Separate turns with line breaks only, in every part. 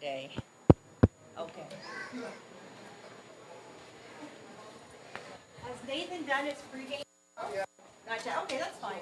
today. Okay. Has Nathan done his pregame? Not yet. Okay, that's fine.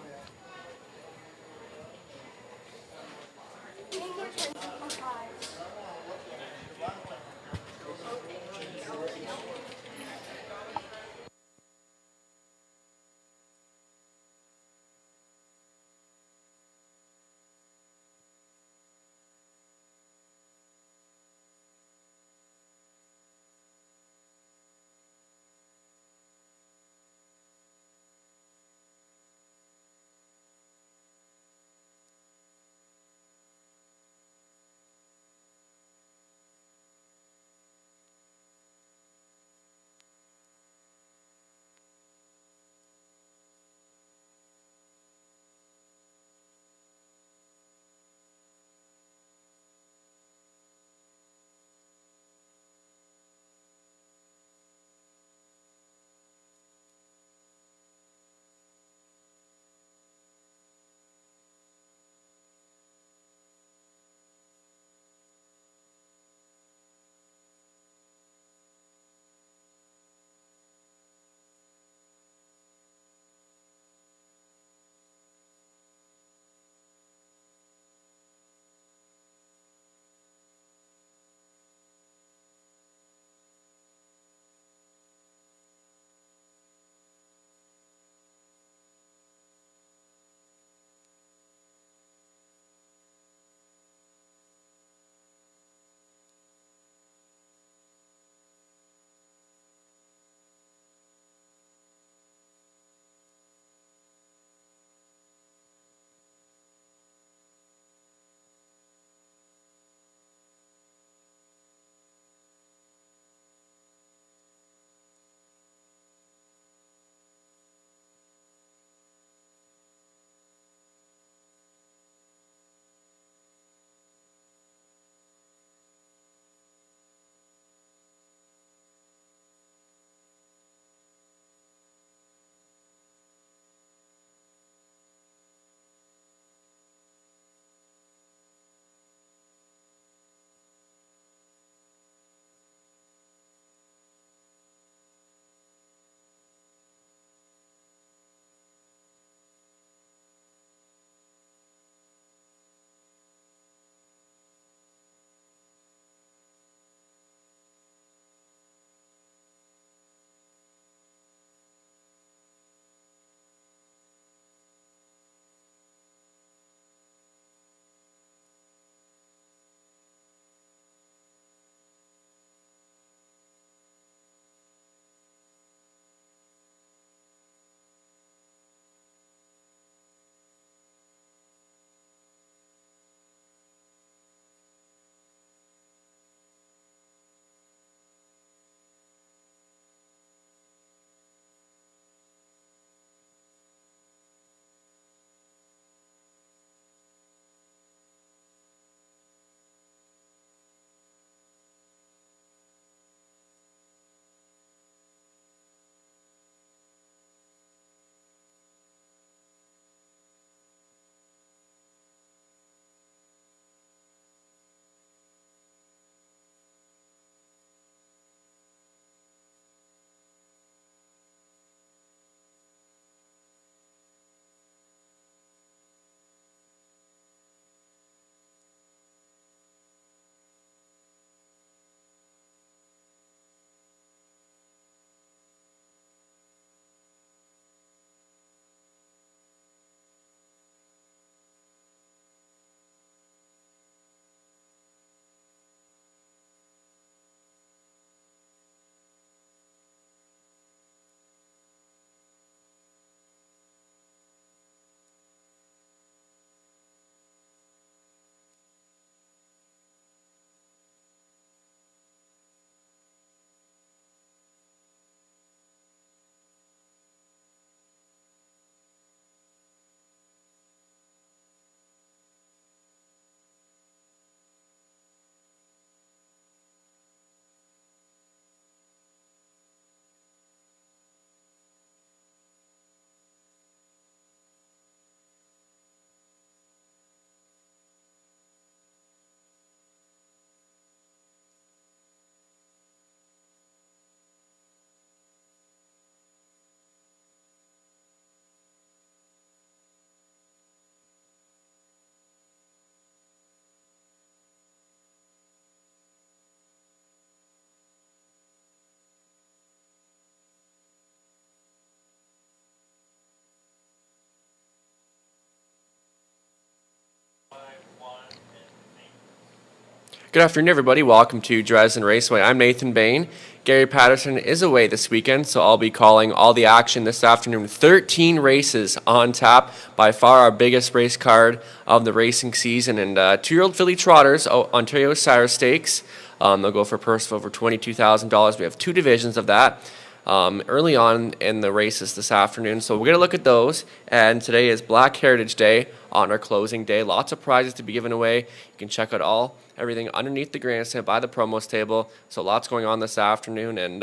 Good afternoon, everybody. Welcome to Dresden Raceway. I'm Nathan Bain. Gary Patterson is away this weekend, so I'll be calling all the action this afternoon. 13 races on tap, by far our biggest race card of the racing season. And 2-year-old filly trotters, Ontario Sire Stakes. They'll go for a purse of over $22,000. We have two divisions of that early on in the races this afternoon. So we're going to look at those. And today is Black Heritage Day on our closing day. Lots of prizes to be given away. You can check out everything underneath the grandstand by the promos table. So lots going on this afternoon, and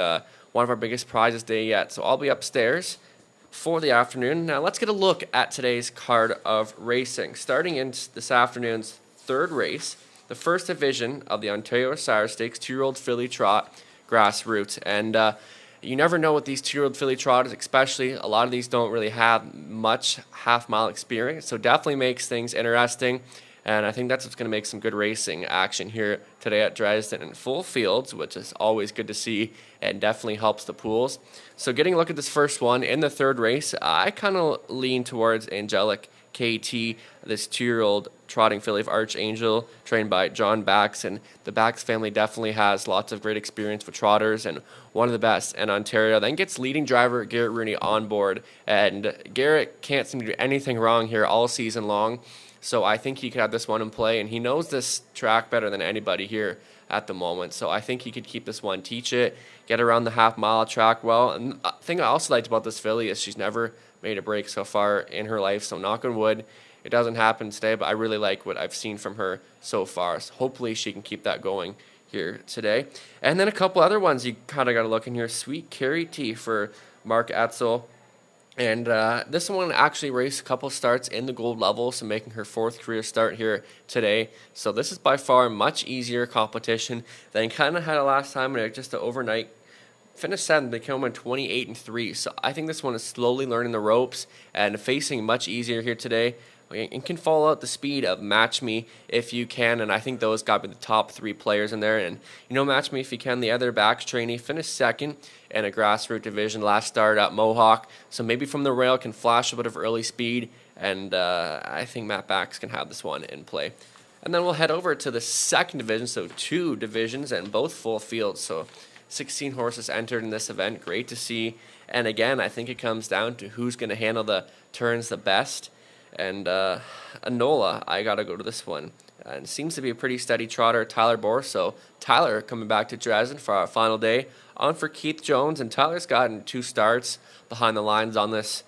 one of our biggest prizes day yet. So I'll be upstairs for the afternoon. Now let's get a look at today's card of racing. Starting in this afternoon's third race, the first division of the Ontario Sire Stakes 2-year-old filly trot grassroots. And you never know with these 2-year-old filly trotters, especially a lot of these don't really have much half-mile experience. So definitely makes things interesting. And I think that's what's going to make some good racing action here today at Dresden in full fields, which is always good to see and definitely helps the pools. So getting a look at this first one in the third race, I kind of lean towards Angelic KT, this 2-year-old trotting filly of Archangel, trained by John Bax. And the Bax family definitely has lots of great experience with trotters and one of the best in Ontario. Then gets leading driver Garrett Rooney on board. And Garrett can't seem to do anything wrong here all season long. So I think he could have this one in play, and he knows this track better than anybody here at the moment. So I think he could keep this one, teach it, get around the half-mile track well. And the thing I also liked about this filly is she's never made a break so far in her life. So knock on wood, it doesn't happen today, but I really like what I've seen from her so far. So hopefully she can keep that going here today. And then a couple other ones you kind of got to look in here. Sweet Carrie T for Mark Etzel. And this one actually raced a couple starts in the gold level, so making her fourth career start here today. So this is by far a much easier competition than kind of had it last time. And just an overnight finished 7th. They came in 28-3. So I think this one is slowly learning the ropes and facing much easier here today. And can follow out the speed of Match Me if you can, and I think those got to be the top 3 players in there. And Match Me if you can. The other backs trainee finished second in a grassroots division last start at Mohawk, so maybe from the rail can flash a bit of early speed, and I think Matt Bax can have this one in play. And then we'll head over to the second division, so 2 divisions and both full fields. So 16 horses entered in this event. Great to see. And again, I think it comes down to who's going to handle the turns the best. And Anola, I got to go to this one. And seems to be a pretty steady trotter, Tyler Bohr. So Tyler coming back to Dresden for our final day. On for Keith Jones. And Tyler's gotten 2 starts behind the lines on this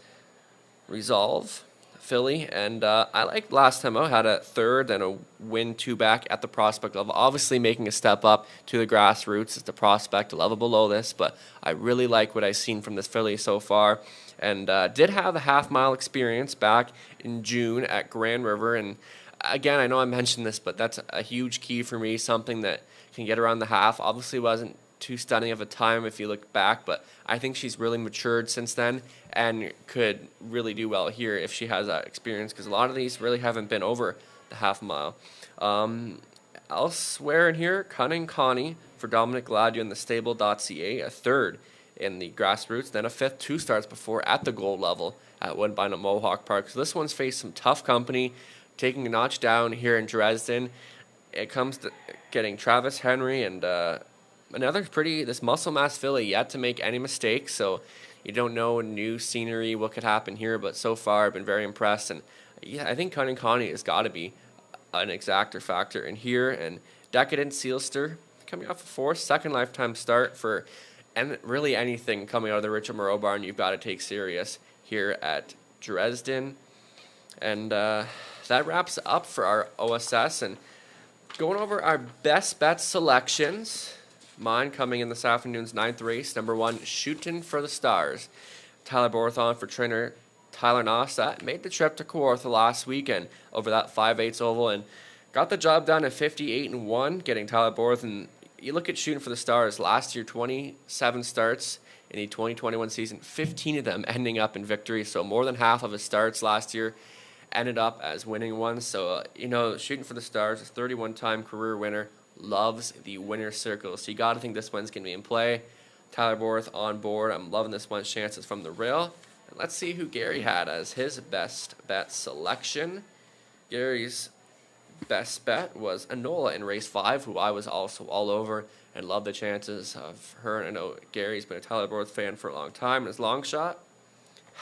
Resolve filly. And I liked last time out, had a third and a win 2 back at the prospect level. Obviously making a step up to the grassroots is the prospect, a level below this. But I really like what I've seen from this filly so far. And did have a half-mile experience back in June at Grand River. And again, I know I mentioned this, but that's a huge key for me, something that can get around the half. Obviously wasn't too stunning of a time if you look back, but I think she's really matured since then and could really do well here if she has that experience, because a lot of these really haven't been over the half-mile. Elsewhere in here, Cunning Connie for Dominic Gladio in the stable.ca, a third in the grassroots, then a 5th 2 starts before at the gold level at Woodbine at Mohawk Park. So this one's faced some tough company, taking a notch down here in Dresden. It comes to getting Travis Henry and this Muscle Mass filly yet to make any mistakes. So you don't know new scenery, what could happen here, but so far I've been very impressed. And yeah, I think Cunning Connie has got to be an exactor factor in here. And Decadent Sealster coming off a 4th second lifetime start for. And really anything coming out of the Richard Moreau barn, you've got to take serious here at Dresden. And that wraps up for our OSS. And going over our best bet selections, mine coming in this afternoon's 9th race, number 1, Shootin' for the Stars. Tyler Borthon for trainer Tyler Noss. That made the trip to Kawartha last weekend over that 5/8 oval and got the job done at 58-1, getting Tyler Borthon. You look at Shooting for the Stars, last year 27 starts in the 2021 season, 15 of them ending up in victory. So more than half of his starts last year ended up as winning ones. So, Shooting for the Stars, a 31-time career winner, loves the winner's circle. So you got to think this one's going to be in play. Tyler Borth on board. I'm loving this one's chances from the rail. And let's see who Gary had as his best bet selection. Gary's best bet was Enola in race 5, who I was also all over and loved the chances of her. And I know Gary's been a Tyler Borth fan for a long time. His long shot,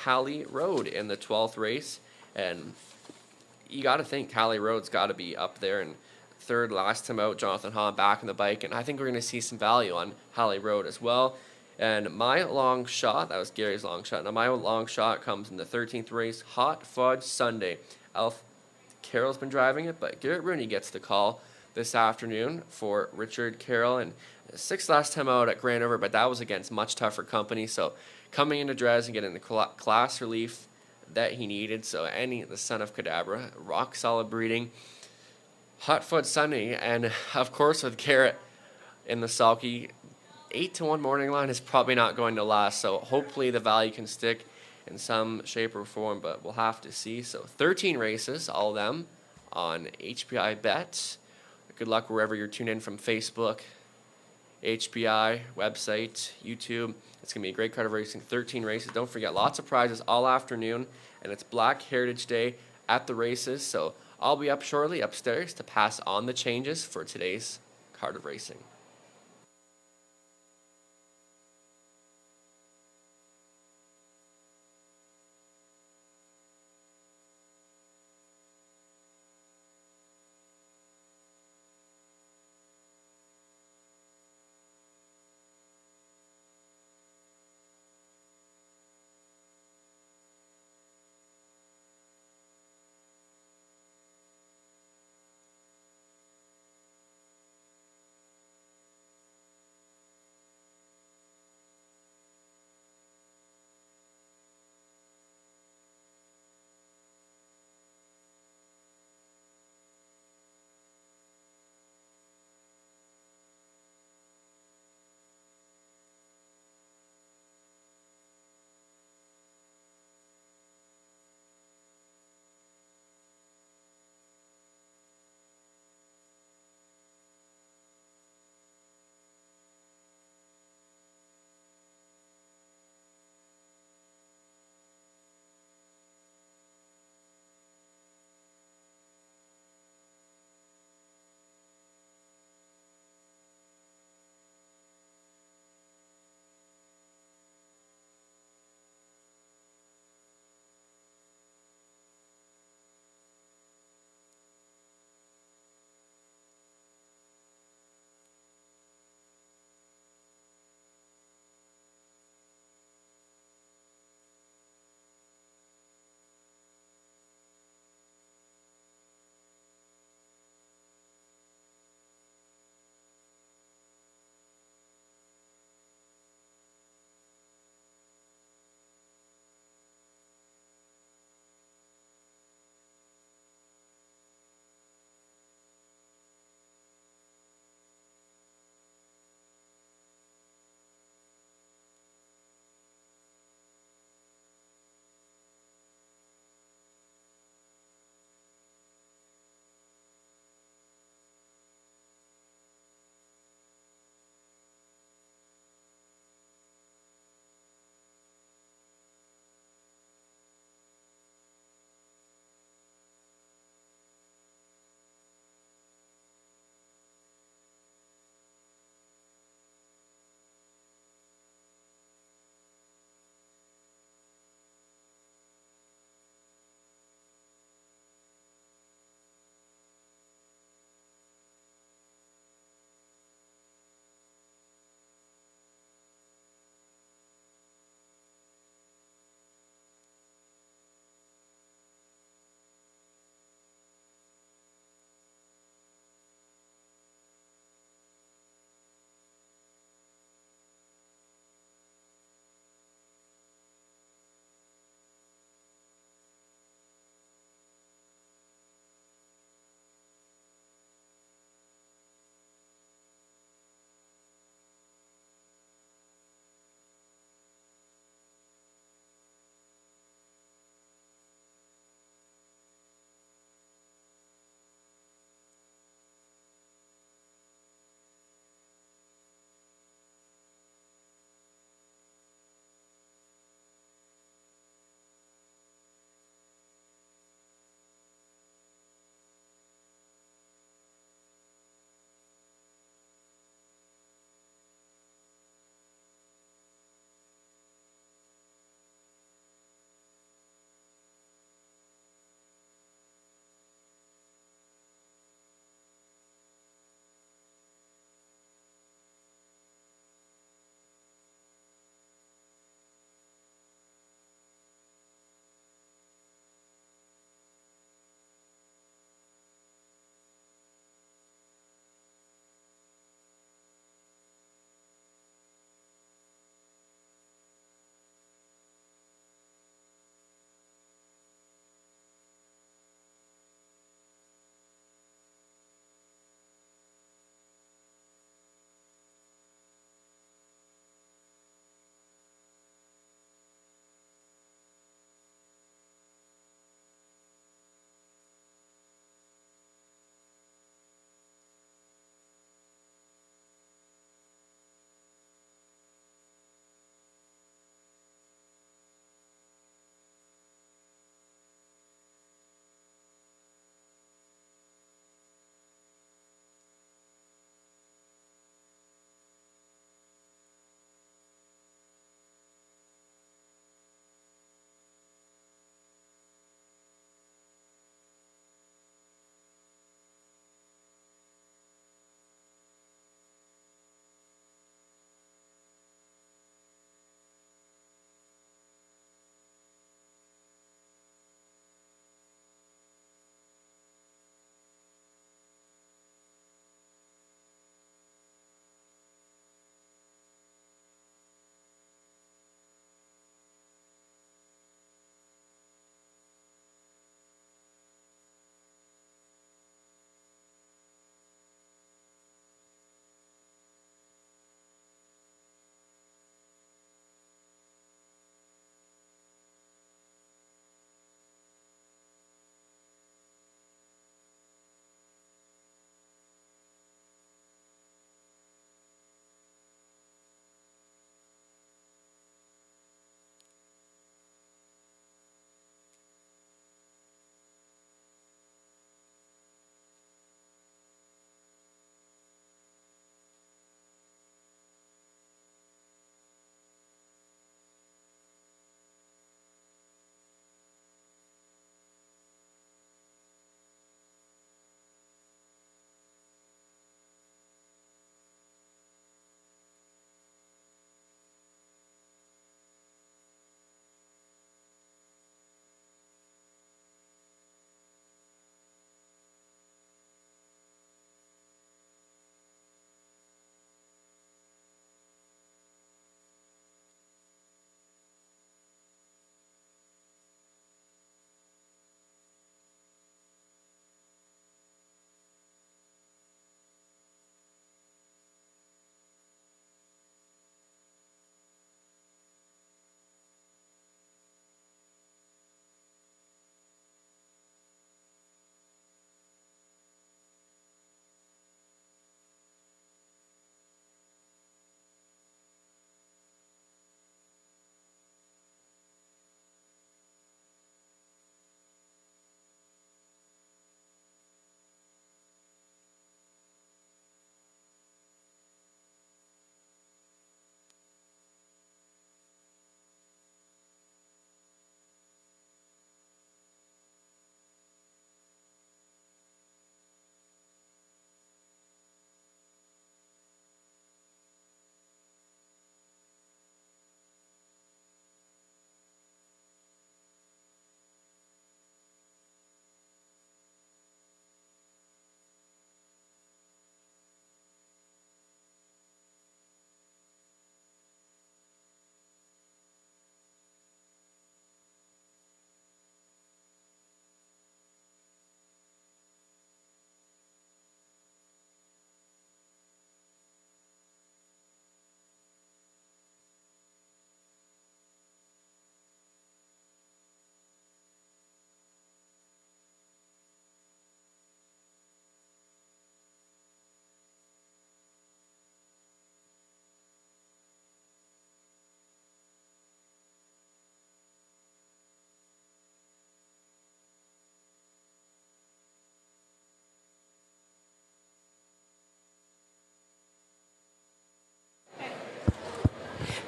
Hallie Road in the 12th race. And you got to think Hallie Road's got to be up there. And third last time out, Jonathan Hahn back on the bike. And I think we're going to see some value on Hallie Road as well. And my long shot, that was Gary's long shot. Now my long shot comes in the 13th race, Hot Fudge Sunday. Alf Carroll's been driving it, but Garrett Rooney gets the call this afternoon for Richard Carroll. And sixth last time out at Granover, but that was against much tougher company. So coming into Dresden, getting the class relief that he needed. So the son of Cadabra, rock solid breeding. Hot Fudge Sunday, and of course with Garrett in the sulky, 8-1 morning line is probably not going to last, so hopefully the value can stick in some shape or form, but we'll have to see. So 13 races, all of them on HPI Bet. Good luck wherever you're tuned in from Facebook, HPI, website, YouTube. It's going to be a great card of racing, 13 races. Don't forget, lots of prizes all afternoon, and it's Black Heritage Day at the races, so I'll be up shortly upstairs to pass on the changes for today's card of racing.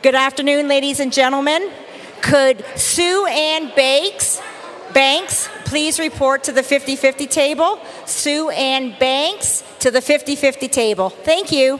Good afternoon, ladies and gentlemen. Could Sue Ann Banks please report to the 50-50 table? Sue Ann Banks to the 50-50 table. Thank you.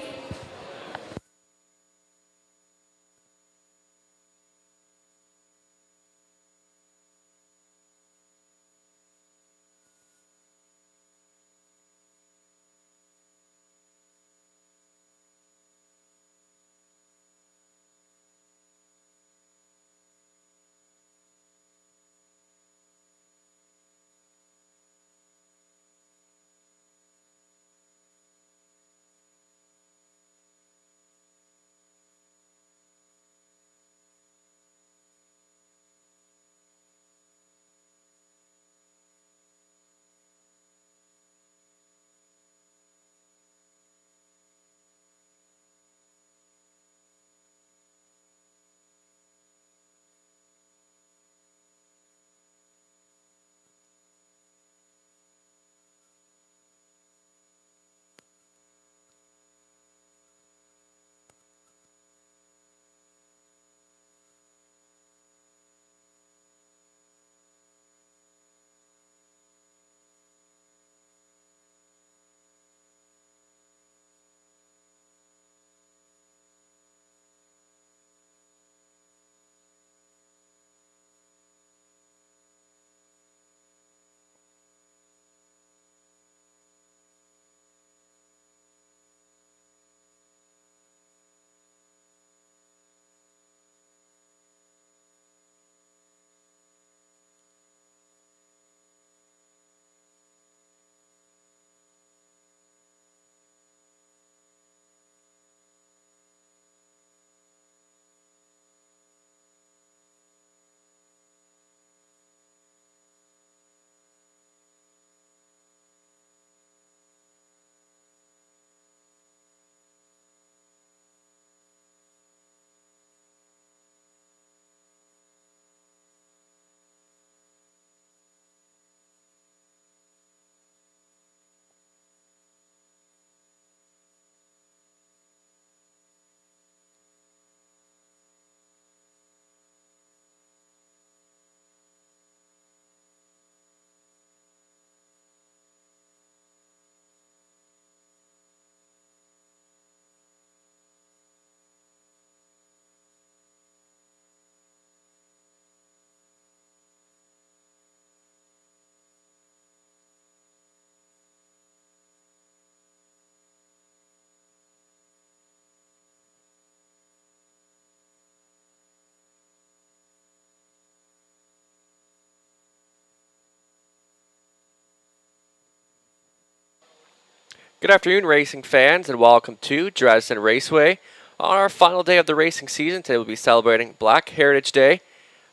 Good afternoon, racing fans, and welcome to Dresden Raceway. On our final day of the racing season, today we'll be celebrating Black Heritage Day.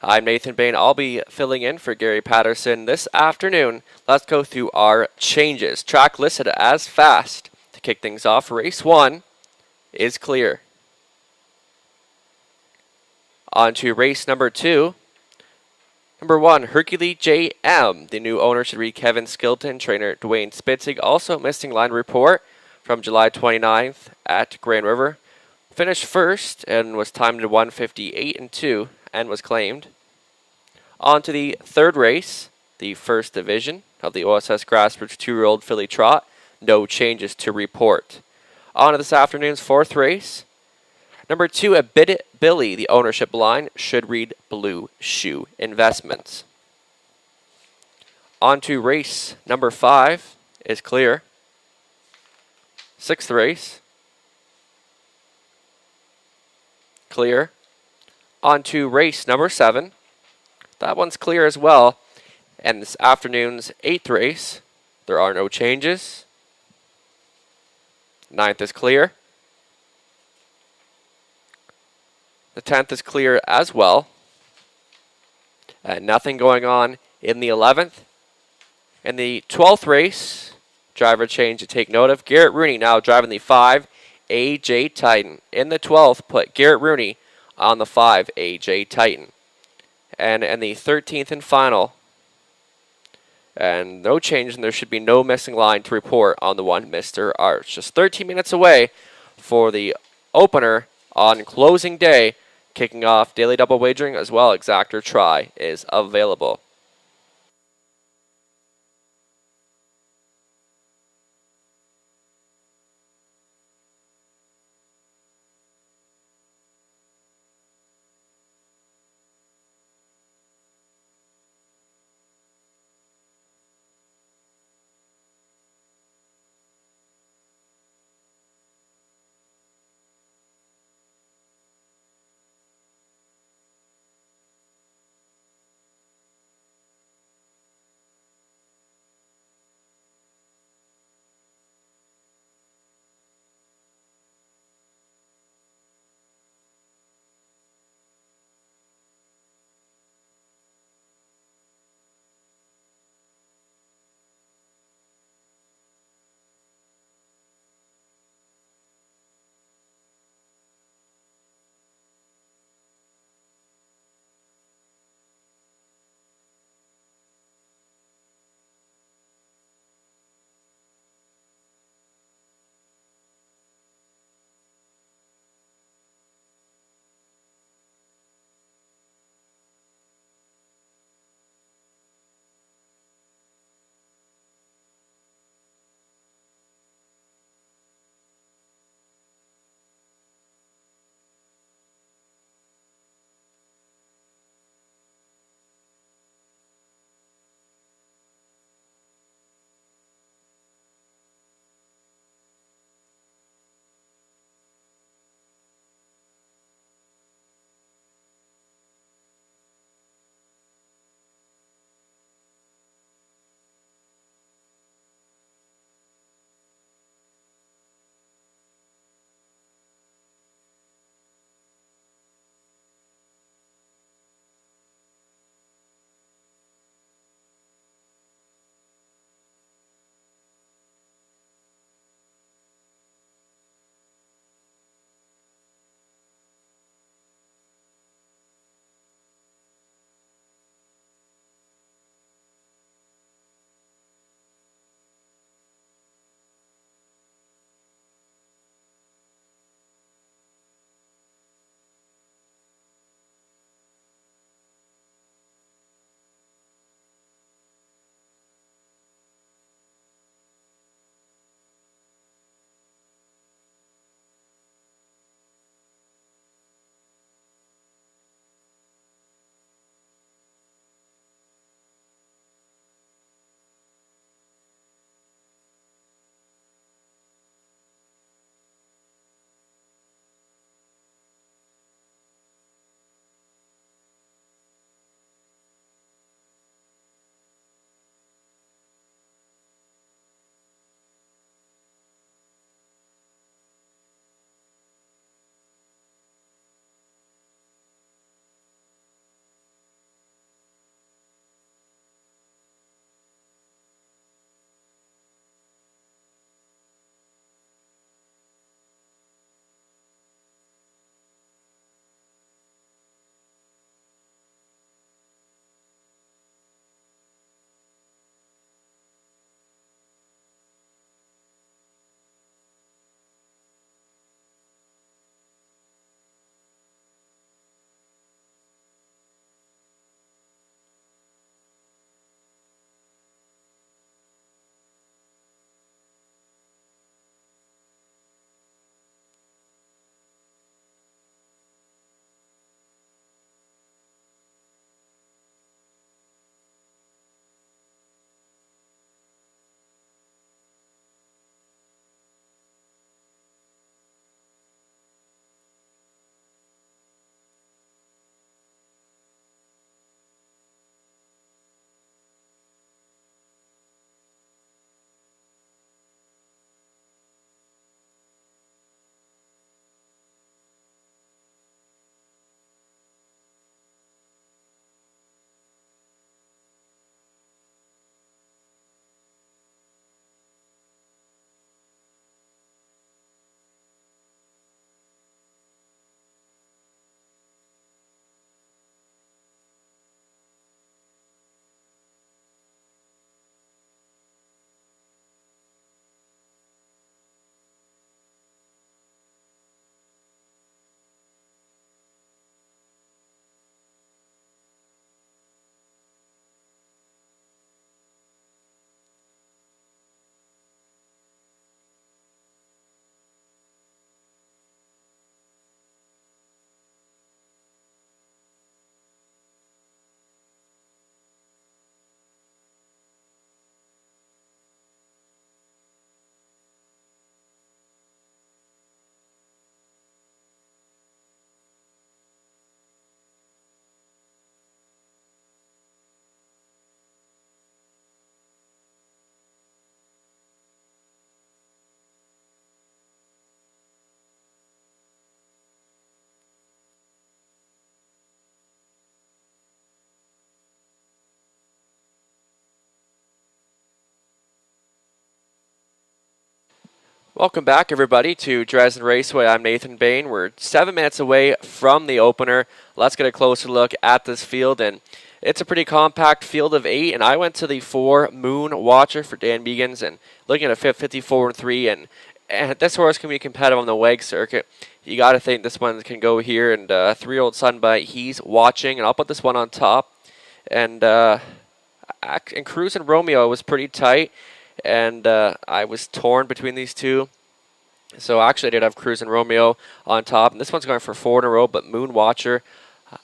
I'm Nathan Bain. I'll be filling in for Gary Patterson this afternoon. Let's go through our changes. Track listed as fast. To kick things off, race 1 is clear. On to race number 2. Number 1, Hercules J.M. The new owner should read Kevin Skilton. Trainer Dwayne Spitzig. Also missing line report from July 29th at Grand River. Finished first and was timed at 1:58.2 and was claimed. On to the third race, the first division of the OSS Grassroots 2-year-old filly trot. No changes to report. On to this afternoon's fourth race. Number 2, A Bit It Billy, the ownership line, should read Blue Shoe Investments. On to race number 5 is clear. Sixth race. Clear. On to race number 7. That one's clear as well. And this afternoon's 8th race, there are no changes. 9th is clear. The 10th is clear as well. And nothing going on in the 11th. In the 12th race, driver change to take note of. Garrett Rooney now driving the 5 AJ Titan. In the 12th, put Garrett Rooney on the 5 AJ Titan. And in the 13th and final, and no change, and there should be no missing line to report on the 1 Mr. Arch. Just 13 minutes away for the opener on closing day. Kicking off daily double wagering as well, Exactor Try is available. Welcome back, everybody, to Dresden Raceway. I'm Nathan Bain. We're 7 minutes away from the opener. Let's get a closer look at this field, and it's a pretty compact field of 8, and I went to the 4 Moon Watcher for Dan Begans, and looking at a 54-3, and this horse can be competitive on the WEG circuit. You got to think this one can go here, and 3-year-old Sunbite, he's watching, and I'll put this one on top. And Cruisin' Romeo was pretty tight, and I was torn between these two. So actually I did have Cruisin' Romeo on top, and this one's going for 4 in a row, but Moon Watcher,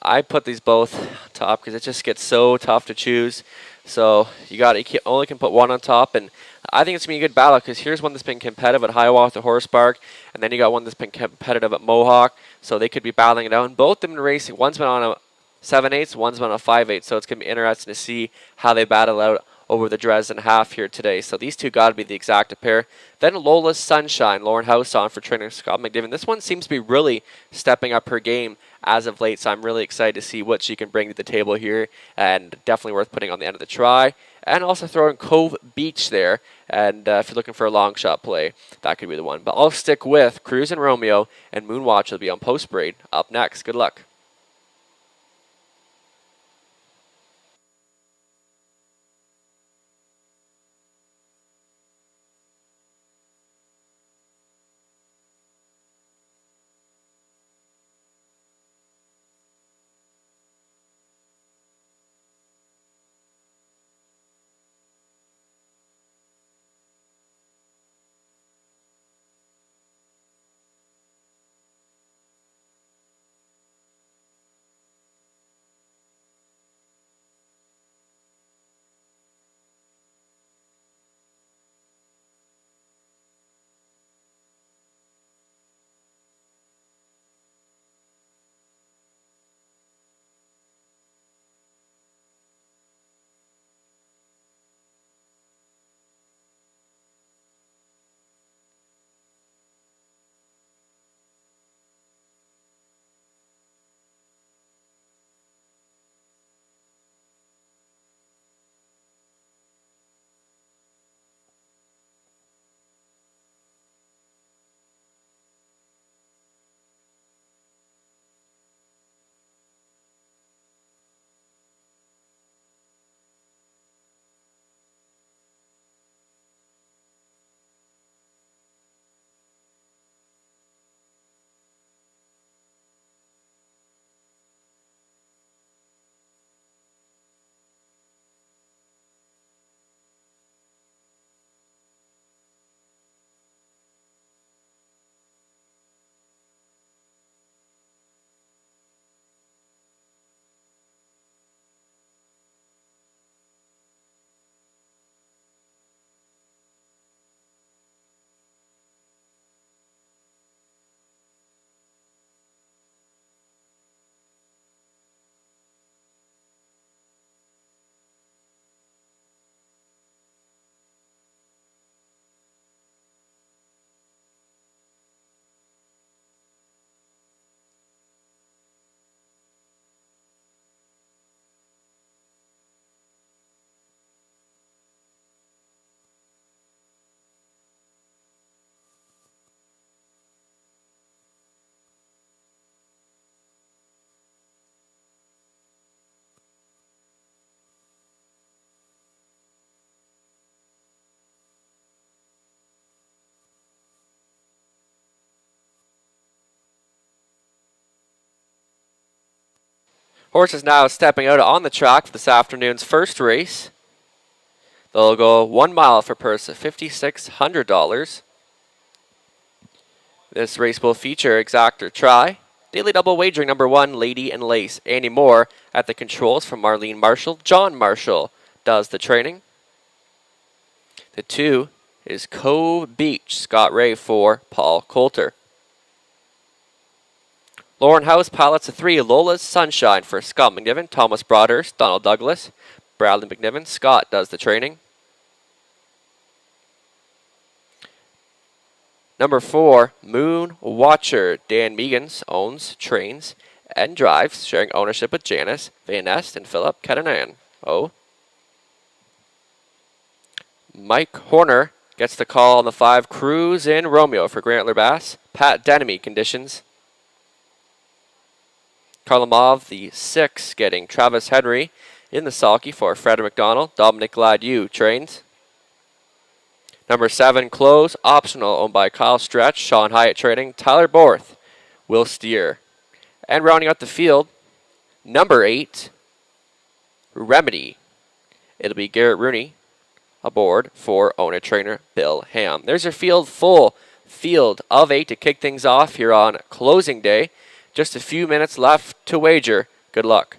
I put these both on top because it just gets so tough to choose. So you only can put one on top, and I think it's going to be a good battle because here's one that's been competitive at Hiawatha Horse Park, and then you got one that's been competitive at Mohawk, so they could be battling it out. And both of them been racing. One's been on a 7/8, one's been on a 5/8, so it's going to be interesting to see how they battle out over the Dresden half here today. So these two got to be the exacta pair. Then Lola's Sunshine, Lauren House on for trainer Scott McNiven. This one seems to be really stepping up her game as of late, so I'm really excited to see what she can bring to the table here, and definitely worth putting on the end of the try. And also throwing Cove Beach there, and if you're looking for a long shot play, that could be the one. But I'll stick with Cruisin' Romeo, and Moonwatch will be on post braid up next. Good luck. Horses now stepping out on the track for this afternoon's first race. They'll go 1 mile for a purse of $5,600. This race will feature exacta try. Daily double wagering number 1, Lady and Lace. Andy Moore at the controls from Marlene Marshall. John Marshall does the training. The 2 is Cove Beach. Scott Ray for Paul Coulter. Lauren House pilots a 3, Lola's Sunshine for Scott McNiven, Thomas Broadhurst, Donald Douglas, Bradley McNiven. Scott does the training. Number 4, Moon Watcher. Dan Megans owns, trains, and drives, sharing ownership with Janice Van Nest and Philip Katanan. Mike Horner Gets the call on the 5, Cruise in Romeo for Grantler Bass. Pat Denemy conditions. Karlamov, the 6, getting Travis Henry in the sulky for Fred McDonald. Dominic Gladieux trains. Number 7, Close, optional, owned by Kyle Stretch. Sean Hyatt training. Tyler Borth will steer. And rounding out the field, number 8, Remedy. It'll be Garrett Rooney aboard for owner-trainer Bill Ham. There's your full field of 8 to kick things off here on closing day. Just a few minutes left to wager. Good luck.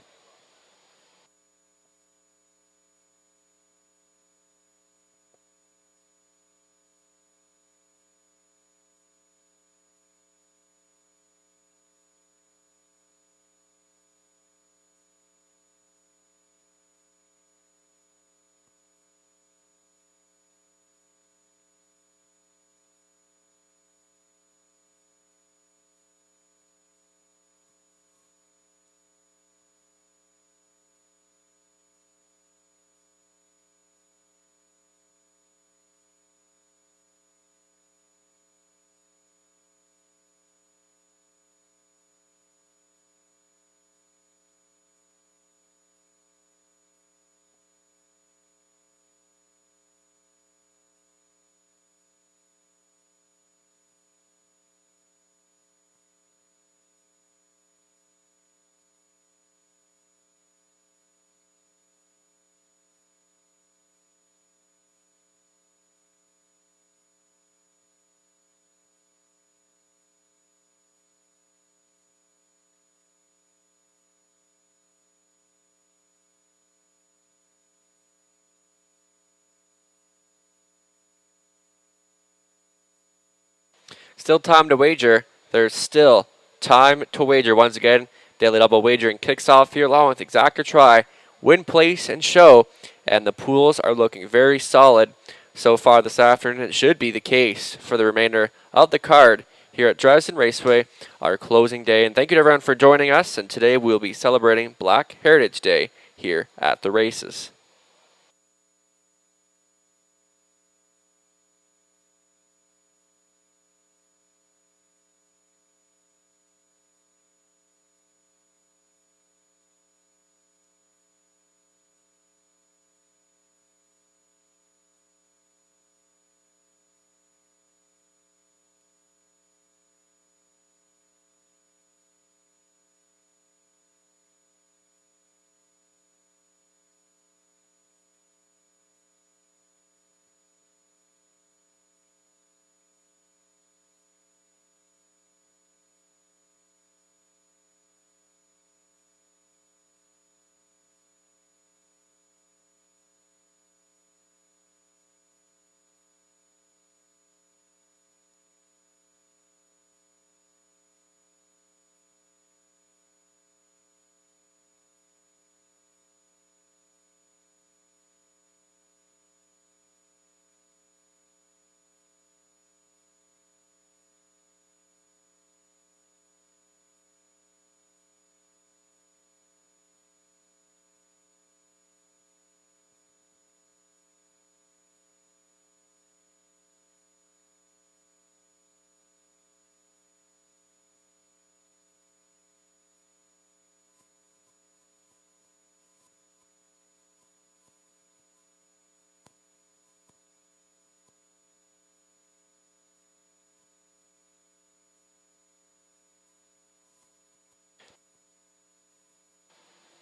Still time to wager. There's still time to wager. Once again, Daily Double Wagering kicks off here along with Exact or Try, Win, Place, and Show. And the pools are looking very solid so far this afternoon. It should be the case for the remainder of the card here at Dresden Raceway, our closing day. And thank you to everyone for joining us. And today we'll be celebrating Black Heritage Day here at the races.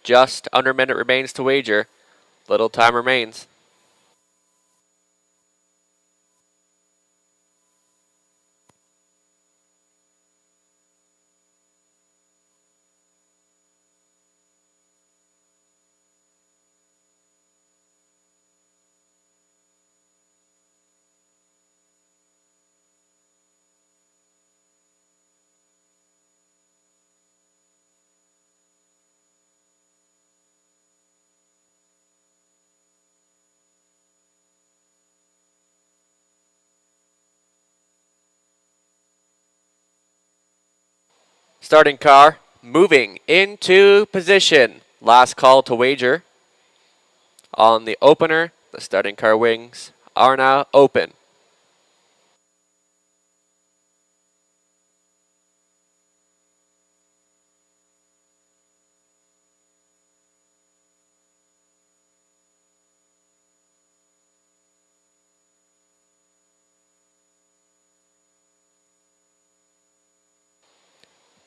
Just under a minute remains to wager. Little time remains. Starting car moving into position. Last call to wager. On the opener, the starting car wings are now open.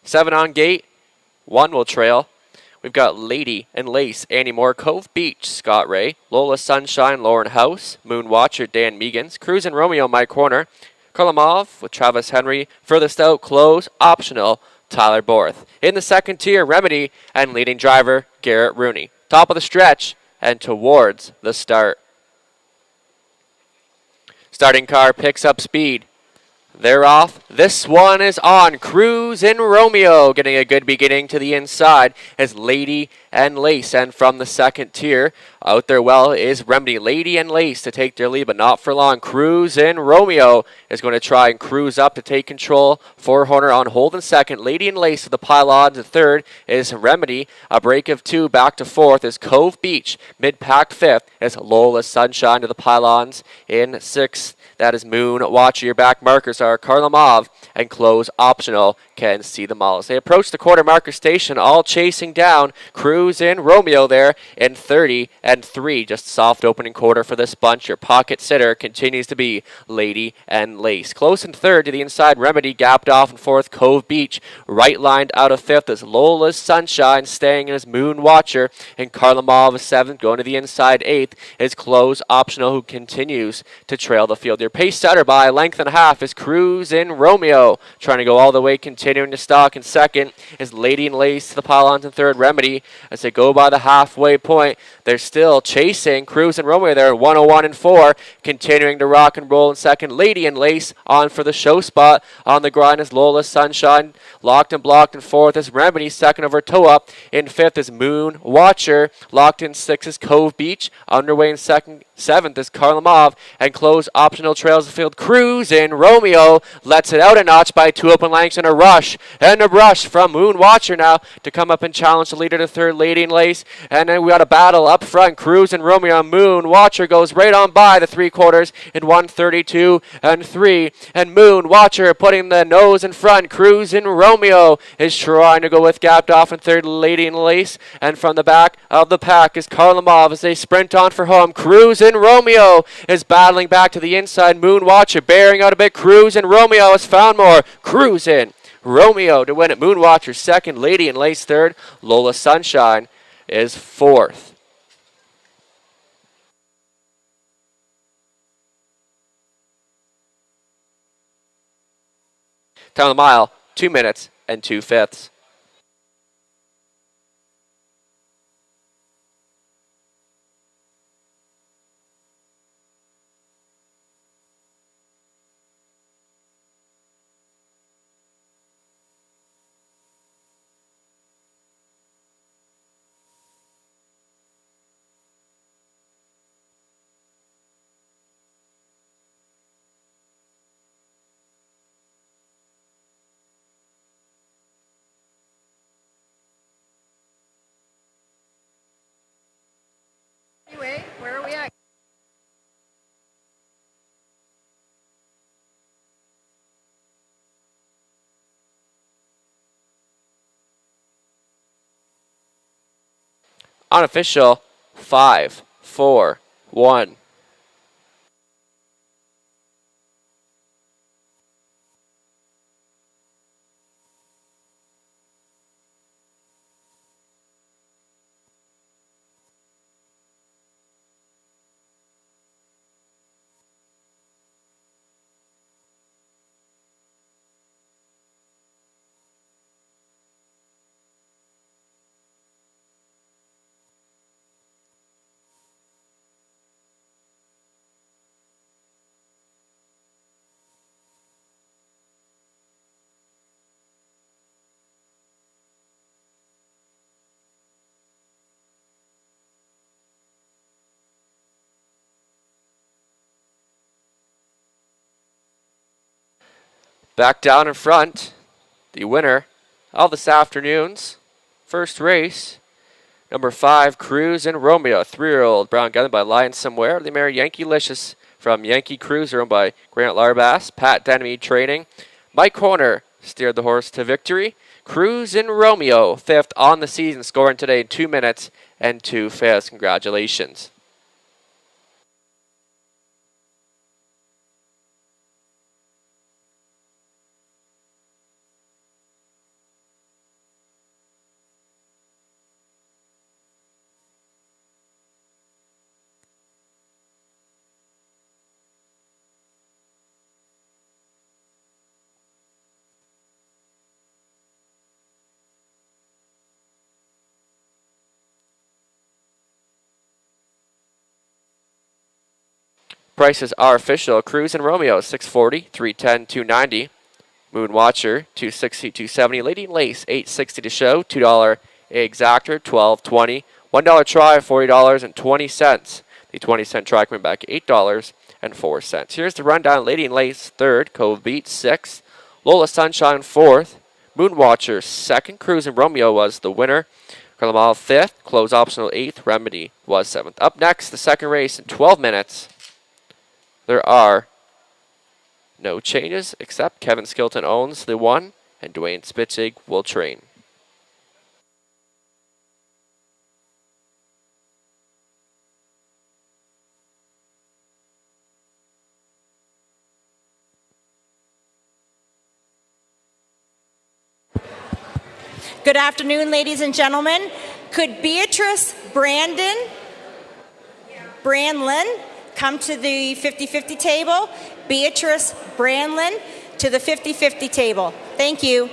7 on gate. 1 will trail. We've got Lady and Lace, Annie Moore, Cove Beach, Scott Ray, Lola Sunshine, Lauren House, Moon Watcher, Dan Meegans, Cruz and Romeo, Mike Horner, Karlamov with Travis Henry, furthest out, close, optional, Tyler Borth. In the second tier, Remedy and leading driver, Garrett Rooney. Top of the stretch and towards the start. Starting car picks up speed. They're off. This one is on. Cruz and Romeo getting a good beginning to the inside as Lady and Lace. And from the second tier, out there well is Remedy. Lady and Lace to take their lead, but not for long. Cruz and Romeo is going to try and cruise up to take control for Horner on hold in second. Lady and Lace to the pylons in third is Remedy. A break of 2 back to fourth is Cove Beach. Mid-pack fifth is Lola Sunshine to the pylons in sixth. That is Moon Watcher. Your back markers are Karlamov and close optional. Can see them all as they approach the quarter marker station, all chasing down Cruz and Romeo there in 30 and 3. Just soft opening quarter for this bunch. Your pocket sitter continues to be Lady and Lace. Close in third to the inside, Remedy gapped off in fourth. Cove Beach right lined out of fifth as Lola's Sunshine staying in his Moon Watcher, and Karlamov is seventh. Going to the inside eighth is close optional, who continues to trail the field. Your pace setter by a length and a half is Cruz and Romeo, trying to go all the way, continuing to stock in second is Lady and Lace to the pylons in third. Remedy as they go by the halfway point. They're still chasing Cruz and Romeo there, 101 and 4, continuing to rock and roll in second. Lady and Lace on for the show spot. On the grind is Lola Sunshine, locked and blocked in fourth is Remedy, second over toe up. In fifth is Moon Watcher, locked in sixth is Cove Beach, underway in second. Seventh is Karlamov, and close optional trails the field. Cruz and Romeo lets it out a notch by 2 open lengths and a rush from Moon Watcher now to come up and challenge the leader to third, Lady and Lace. And then we got a battle up front. Cruz and Romeo. Moon Watcher goes right on by the 3/4 in 132 and 3. And Moon Watcher putting the nose in front. Cruz and Romeo is trying to go with gapped off in third, Lady and Lace. And from the back of the pack is Karlamov as they sprint on for home. Cruz and Romeo is battling back to the inside. Moon Watcher bearing out a bit. Cruz and Romeo has found more. Cruz in Romeo to win it. Moon Watcher second, Lady and Lace third. Lola Sunshine is fourth. Time of the mile, 2 minutes and 2/5.
Anyway, where are we at?
Unofficial 5, 4, 1. Back down in front, the winner of this afternoon's first race, number 5, Cruz and Romeo, 3-year-old brown gelding by Lion Somewhere. The mare Yankee Licious from Yankee Cruiser, owned by Grant Larbass. Pat Denemy training. Mike Horner steered the horse to victory. Cruz and Romeo, 5th on the season, scoring today in 2 minutes and 2/5. Congratulations. Prices are official. Cruise and Romeo, $640, $310, $290. Moonwatcher, $260, $270. Lady and Lace, $860 to show, $2 exactor, $12.20. $1 try, $40.20. The 20-cent try coming back, $8.04. Here's the rundown. Lady and Lace, third. Cove Beat, sixth. Lola Sunshine, fourth. Moonwatcher, second. Cruise and Romeo was the winner. Carlamale, fifth. Close Optional, eighth. Remedy was seventh. Up next, the second race in 12 minutes. There are no changes except Kevin Skilton owns the one and Dwayne Spitzig will train.
Good afternoon, ladies and gentlemen. Could Beatrice Brandlin come to the 50-50 table? Beatrice Brandlin to the 50-50 table. Thank you.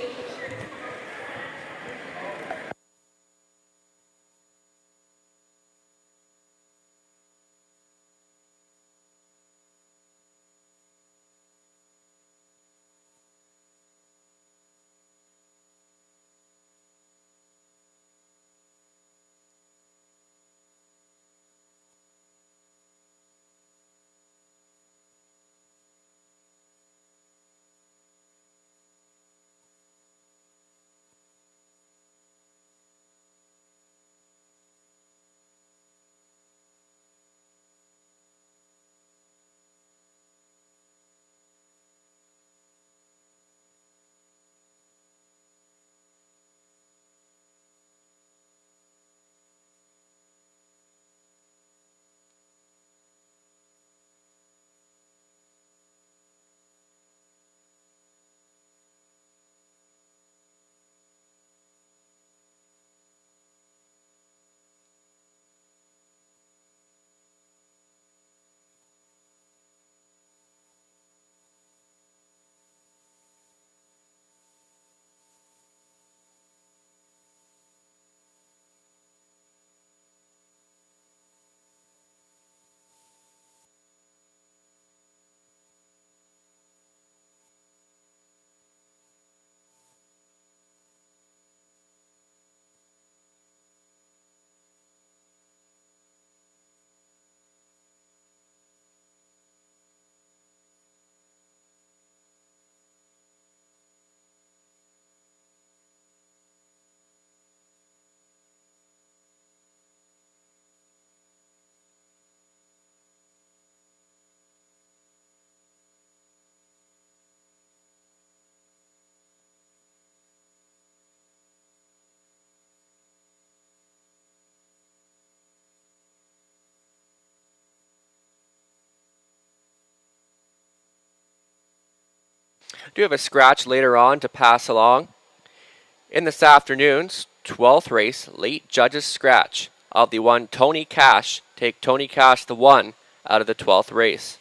Do have a scratch later on to pass along. In this afternoon's 12th race, late judges scratch of the one Tony Cash. Take Tony Cash the one out of the 12th race.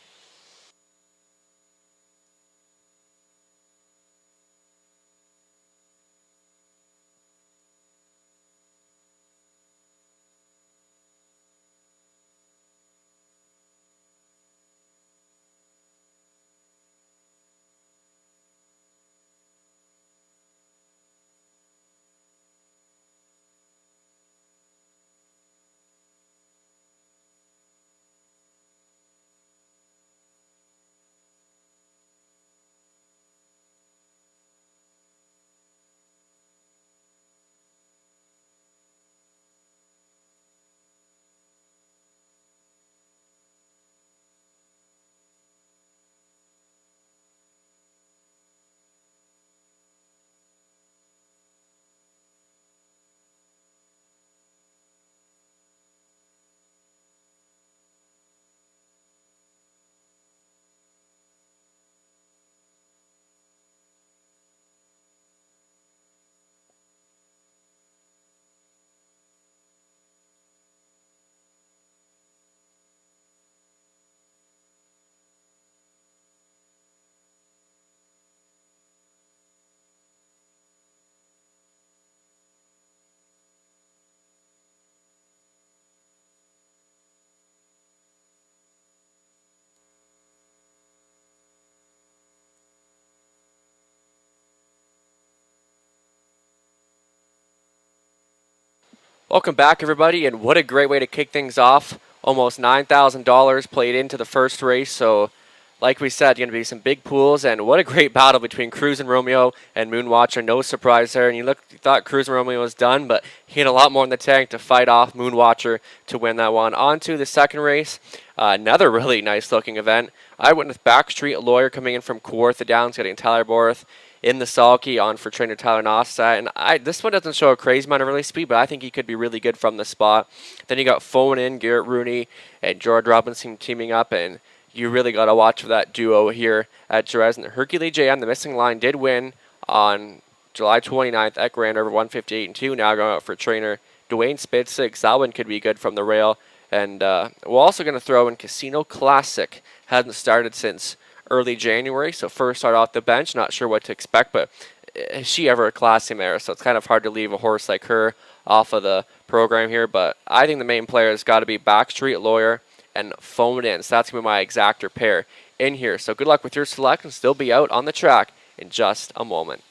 Welcome back, everybody, and what a great way to kick things off. Almost $9,000 played into the first race, so like we said, going to be some big pools, and what a great battle between Cruz and Romeo and Moonwatcher. No surprise there, and you thought Cruz and Romeo was done, but he had a lot more in the tank to fight off Moonwatcher to win that one. On to the second race, another really nice-looking event. I went with Backstreet Lawyer coming in from Kawartha Downs, getting Tyler Borth in the sulky on for trainer Tyler Nostat. And this one doesn't show a crazy amount of release speed, but I think he could be really good from the spot. Then you got Phone In, Garrett Rooney, and George Robinson teaming up, and you really got to watch for that duo here at Dresden. Hercules JM, the missing line, did win on July 29th at Grand River 158-2. Now going out for trainer Dwayne Spitzig. That one could be good from the rail. And we're also going to throw in Casino Classic. Hasn't started since early January, so first start off the bench. Not sure what to expect, but is she ever a classy mare? So it's kind of hard to leave a horse like her off of the program here. But I think the main player has got to be Backstreet Lawyer and Phone In. So that's going to be my exactor pair in here. So good luck with your selections. They'll be out on the track in just a moment.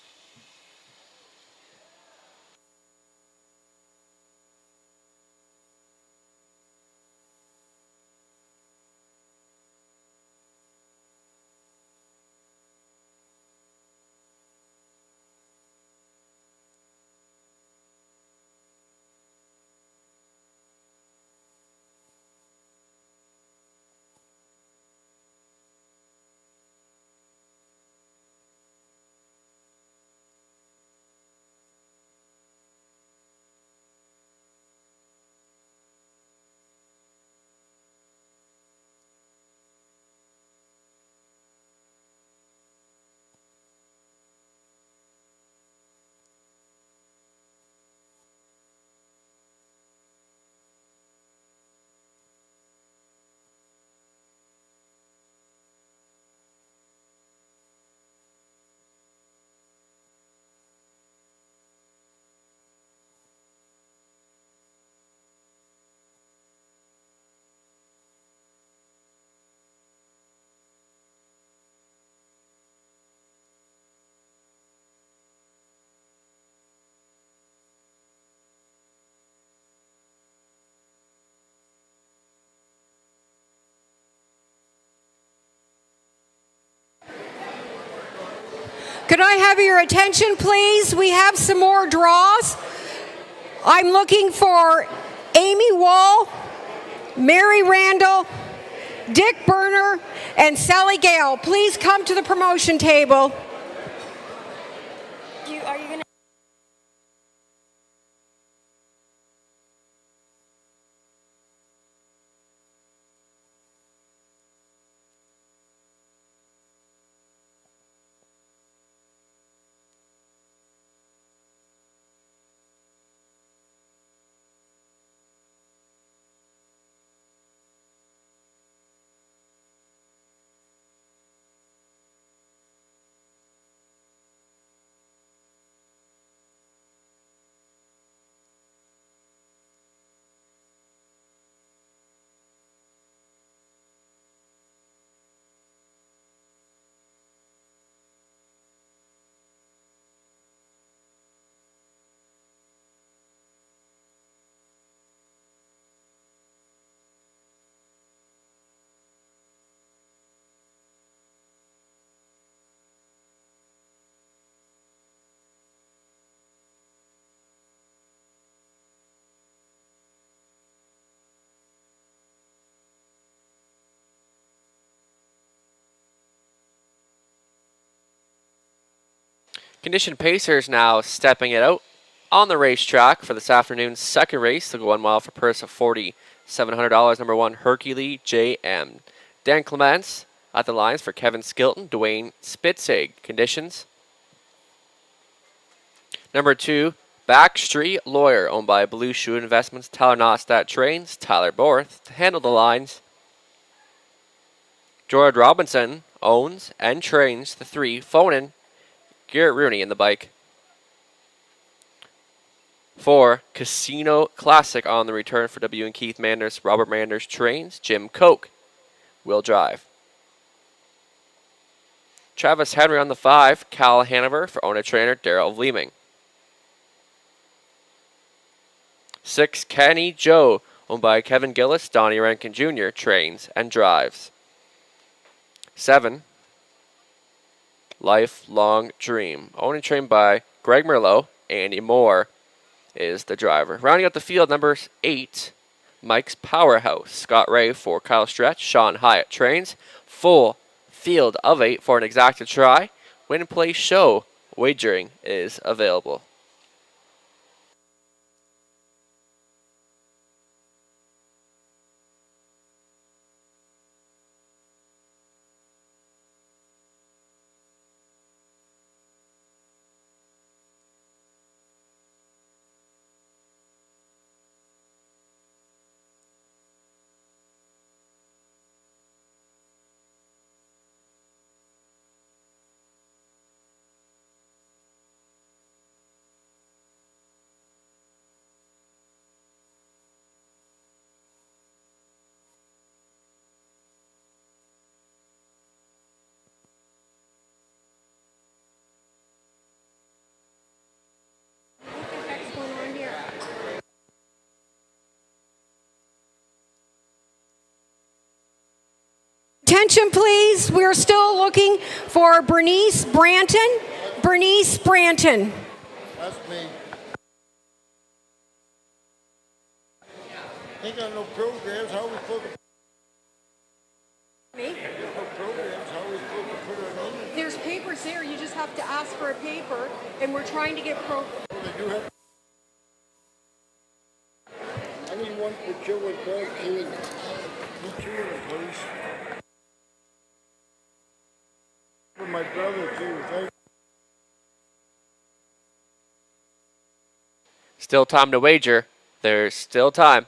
Could I have your attention, please? We have some more draws. I'm looking for Amy Wall, Mary Randall, Dick Berner, and Sally Gale. Please come to the promotion table.
Are you gonna?
Condition Pacers now stepping it out on the racetrack for this afternoon's second race. They'll go 1 mile for a purse of $4,700. Number 1, Hercules JM. Dan Clements at the lines for Kevin Skilton, Dwayne Spitzig. Conditions. Number 2, Backstreet Lawyer, owned by Blue Shoe Investments. Tyler Nostat trains. Tyler Borth to handle the lines. George Robinson owns and trains the 3, Phone In. Garrett Rooney in the bike. 4, Casino Classic on the return for W and Keith Manders. Robert Manders trains. Jim Koch will drive. Travis Henry on the 5, Cal Hanover for owner trainer Daryl Vleeming. 6, Kenny Joe, owned by Kevin Gillis, Donnie Rankin Jr., trains and drives. 7, Lifelong Dream, owned and trained by Greg Merlot. Andy Moore is the driver. Rounding out the field, number 8, Mike's Powerhouse, Scott Ray for Kyle Stretch, Sean Hyatt trains. Full field of 8 for an exacta try. Win and play show wagering is available.
Attention, please. We're still looking for Bernice Branton. Bernice Branton.
That's me. Ain't got no programs. How are we supposed to?
Me?
No programs. How are we supposed to put our name in?
There's papers there. You just have to ask for a paper, and we're trying to get
They do have. I need one for Joe and Doug King. Me too, please. For my brother too. Thank.
Still time to wager. There's still time.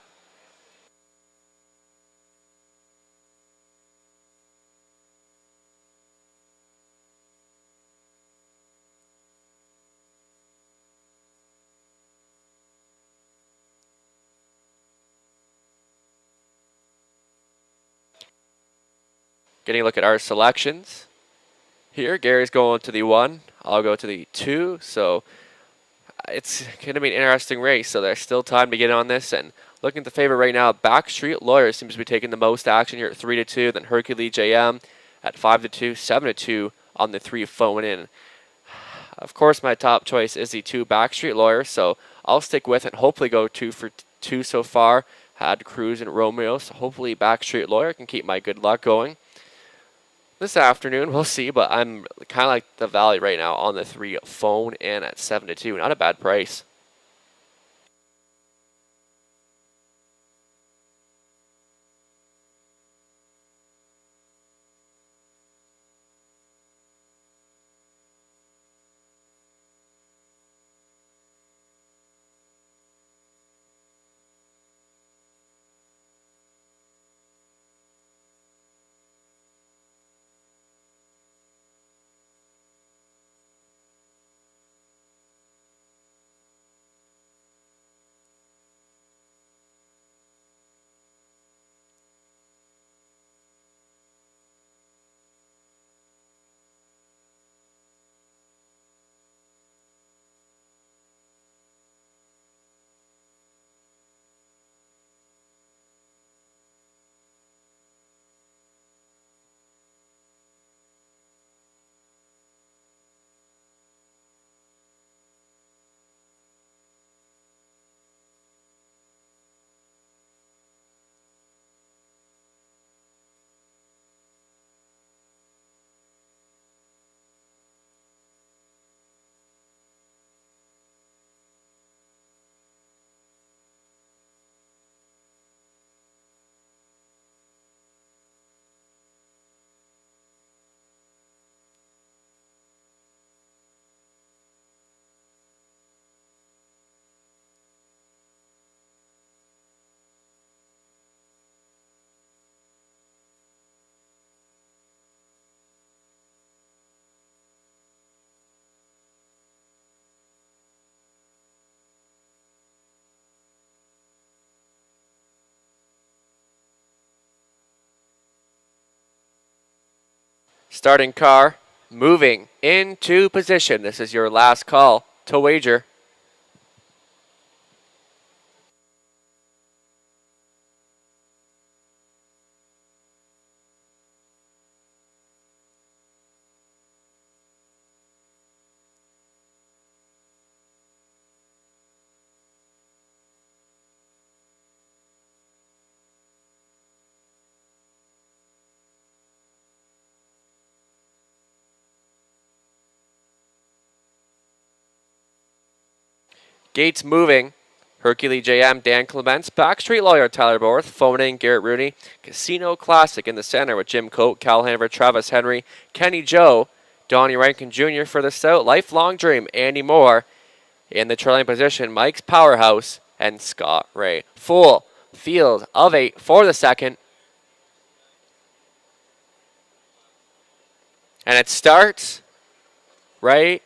Getting a look at our selections. Here, Gary's going to the 1. I'll go to the 2. So it's going to be an interesting race. So there's still time to get on this. And looking at the favorite right now, Backstreet Lawyer seems to be taking the most action here at 3-2. Then Hercules JM at 5-2, 7-2 on the 3 phone in. Of course, my top choice is the 2 Backstreet Lawyer. So I'll stick with it. Hopefully go 2 for 2 so far. Had Cruz and Romeo. So hopefully Backstreet Lawyer can keep my good luck going. This afternoon, we'll see, but I'm kind of like the value right now on the 3 phone in at 7-2. Not a bad price. Starting car, moving into position. This is your last call to wager. Gates moving. Hercules JM, Dan Clements, Backstreet Lawyer, Tyler Borth, phone in, Garrett Rooney, Casino Classic in the center with Jim Coate, Cal Hanover, Travis Henry, Kenny Joe, Donnie Rankin Jr. for the Stout, Lifelong Dream, Andy Moore. In the trailing position, Mike's Powerhouse and Scott Ray. Full field of 8 for the second. And it starts right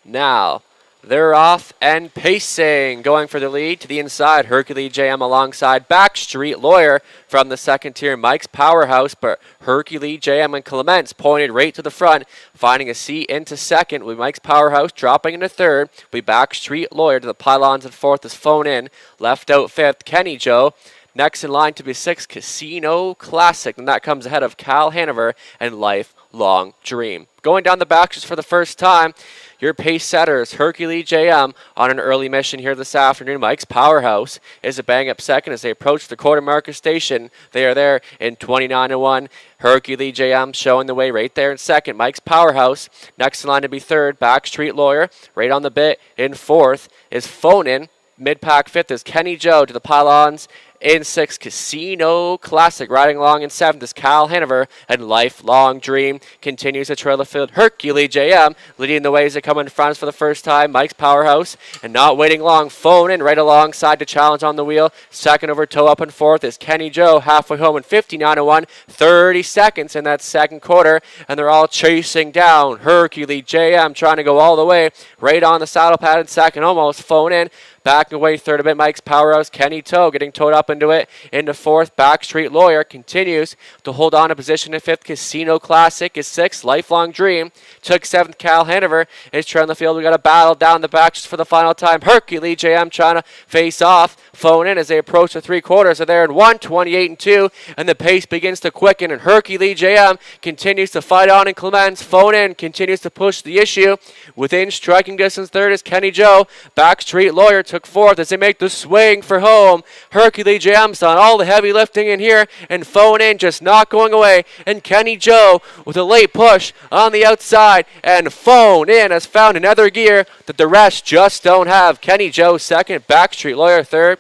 now. They're off and pacing, going for the lead to the inside. Hercules JM alongside Backstreet Lawyer from the second tier. Mike's Powerhouse, but Hercules JM and Clements pointed right to the front, finding a seat into second with Mike's Powerhouse dropping into third. We Backstreet Lawyer to the pylons in fourth is phone in. Left out fifth, Kenny Joe. Next in line to be sixth, Casino Classic, and that comes ahead of Cal Hanover and Lifelong Dream. Going down the backstretch for the first time, your pace setters, Hercules JM, on an early mission here this afternoon. Mike's Powerhouse is a bang-up second as they approach the quarter marker station. They are there in 29-1. Hercules JM showing the way right there in second. Mike's Powerhouse. Next in line to be third, Backstreet Lawyer. Right on the bit in fourth is Phone In. Mid-pack fifth is Kenny Joe to the pylons. In sixth, Casino Classic. Riding along in seventh is Cal Hanover, and Lifelong Dream continues to trail the field. Hercules JM leading the way as they come in front for the first time. Mike's Powerhouse, and not waiting long, phone in right alongside to challenge on the wheel. Second over toe up in fourth is Kenny Joe, halfway home in 59-1. 30 seconds in that second quarter, and they're all chasing down. Hercules JM trying to go all the way right on the saddle pad in second, almost phone in. Backing away third a bit, Mike's Powerhouse. Kenny Toe getting towed up into it. Into fourth, Backstreet Lawyer continues to hold on to position in fifth. Casino Classic is sixth. Lifelong Dream took seventh. Cal Hanover is trailing the field. We got a battle down the back just for the final time. Hercules JM trying to face off. Phone in as they approach the three quarters. They're there in 1:28-2, and the pace begins to quicken. And Hercules JM continues to fight on. And Clements, phone in, continues to push the issue within striking distance. Third is Kenny Joe. Backstreet Lawyer took fourth as they make the swing for home. Hercules JM's done all the heavy lifting in here, and phone in just not going away. And Kenny Joe with a late push on the outside, and phone in has found another gear that the rest just don't have. Kenny Joe second, Backstreet Lawyer third.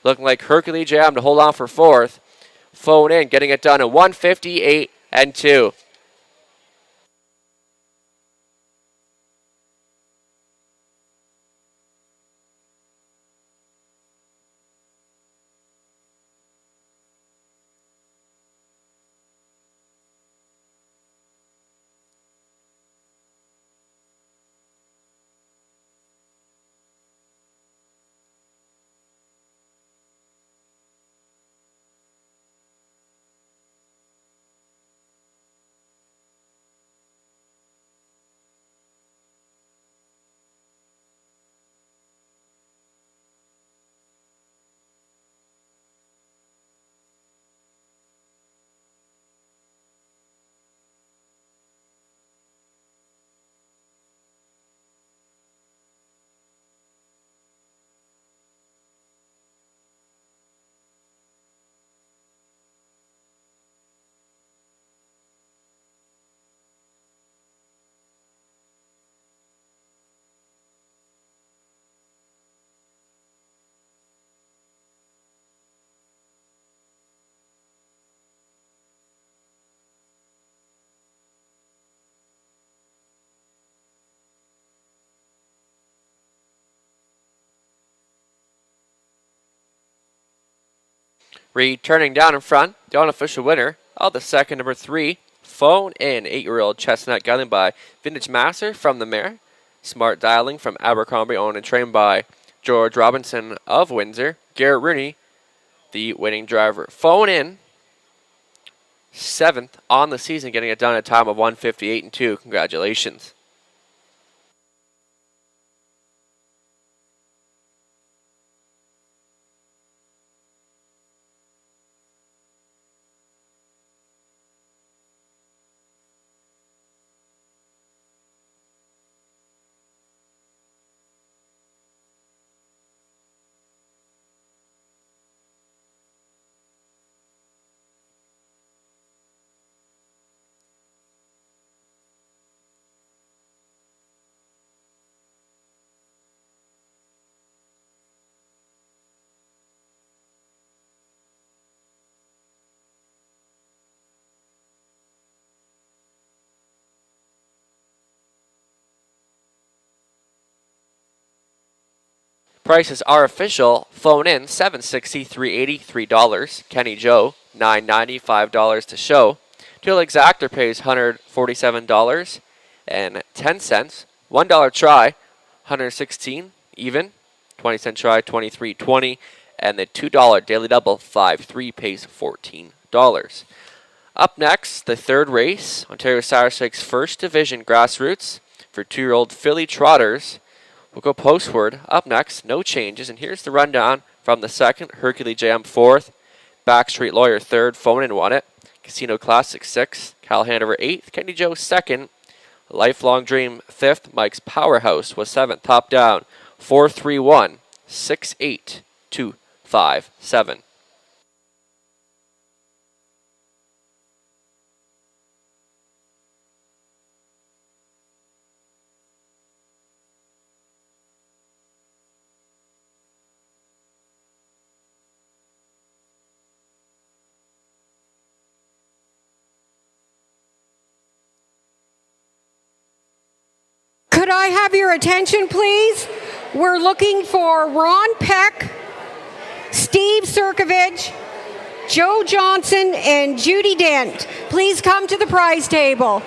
Looking like Hercules JM to hold on for fourth. Phone in getting it done at 1:58-2. Returning down in front, the unofficial winner of the second, number 3, Phone In, 8-year-old chestnut gelding by Vintage Master from the mare. Smart Dialing from Abercrombie, owned and trained by George Robinson of Windsor. Garrett Rooney, the winning driver. Phone In, 7th on the season, getting it done at a time of 1:58-2. Congratulations. Prices are official. Phone in $760, $380, $3. Kenny Joe, $9.90, $5 to show. Total exactor pays $147 and 10 cents. $1 try, $116 even. 20-cent try, $23.20, and the $2 daily double 5-3 pays $14. Up next, the third race, Ontario Sire Stakes First Division Grassroots for 2-year-old filly trotters. We'll go postward. Up next, no changes, and here's the rundown from the second. Hercules Jam fourth, Backstreet Lawyer third, Phone In won it. Casino Classic sixth, Cal Hanover eighth, Kenny Joe second, Lifelong Dream fifth, Mike's Powerhouse was seventh. Top down, 4-3-1, 6-8, 2-5-7.
Could I have your attention, please? We're looking for Ron Peck, Steve Sirkovich, Joe Johnson, and Judy Dent. Please come to the prize table.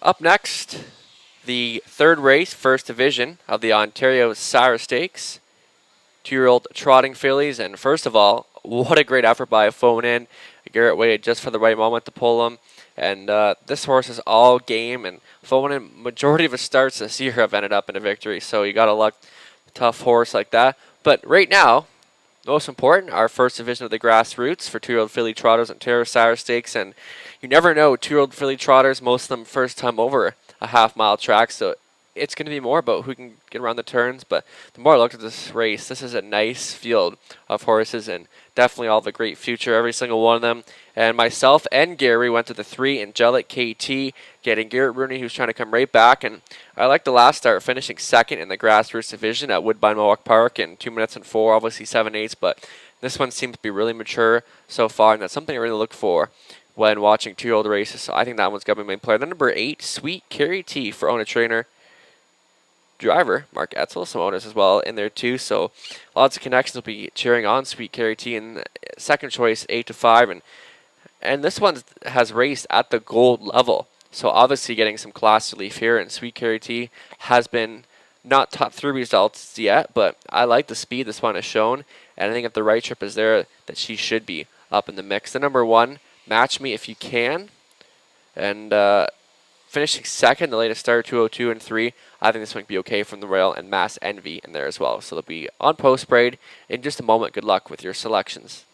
Up next, the third race, first division of the Ontario Sire Stakes. 2-year-old trotting fillies, and first of all, what a great effort by a phone in. Garrett waited just for the right moment to pull him, and this horse is all game, and phone in, majority of his starts this year have ended up in a victory, so you gotta luck tough horse like that. But right now, most important, our first division of the grassroots for 2-year-old filly trotters, Ontario Sire Stakes, and you never know, 2-year-old filly trotters, most of them first time over a half-mile track, so it's going to be more about who can get around the turns. But the more I looked at this race, this is a nice field of horses and definitely all the great future, every single one of them. And myself and Gary went to the 3 Angelic KT, getting Garrett Rooney, who's trying to come right back. And I like the last start, finishing second in the grassroots division at Woodbine Mohawk Park in 2 minutes and 4, obviously 7/8. But this one seems to be really mature so far, and that's something I really look for when watching 2-year-old races. So I think that one's got to be my main player. Then number 8, Sweet Carrie T for Owner Trainer. Driver, Mark Etzel, some owners as well in there too, so lots of connections will be cheering on Sweet Carrie T. And second choice, 8-5, and this one has raced at the gold level, so obviously getting some class relief here. And Sweet Carrie T has been not top 3 results yet, but I like the speed this one has shown, and I think if the right trip is there, that she should be up in the mix. The number 1, Match Me If You Can, and finishing second, the latest start, 202 and 3. I think this one could be okay from the rail, and Mass Envy in there as well. So they'll be on post braid in just a moment. Good luck with your selections.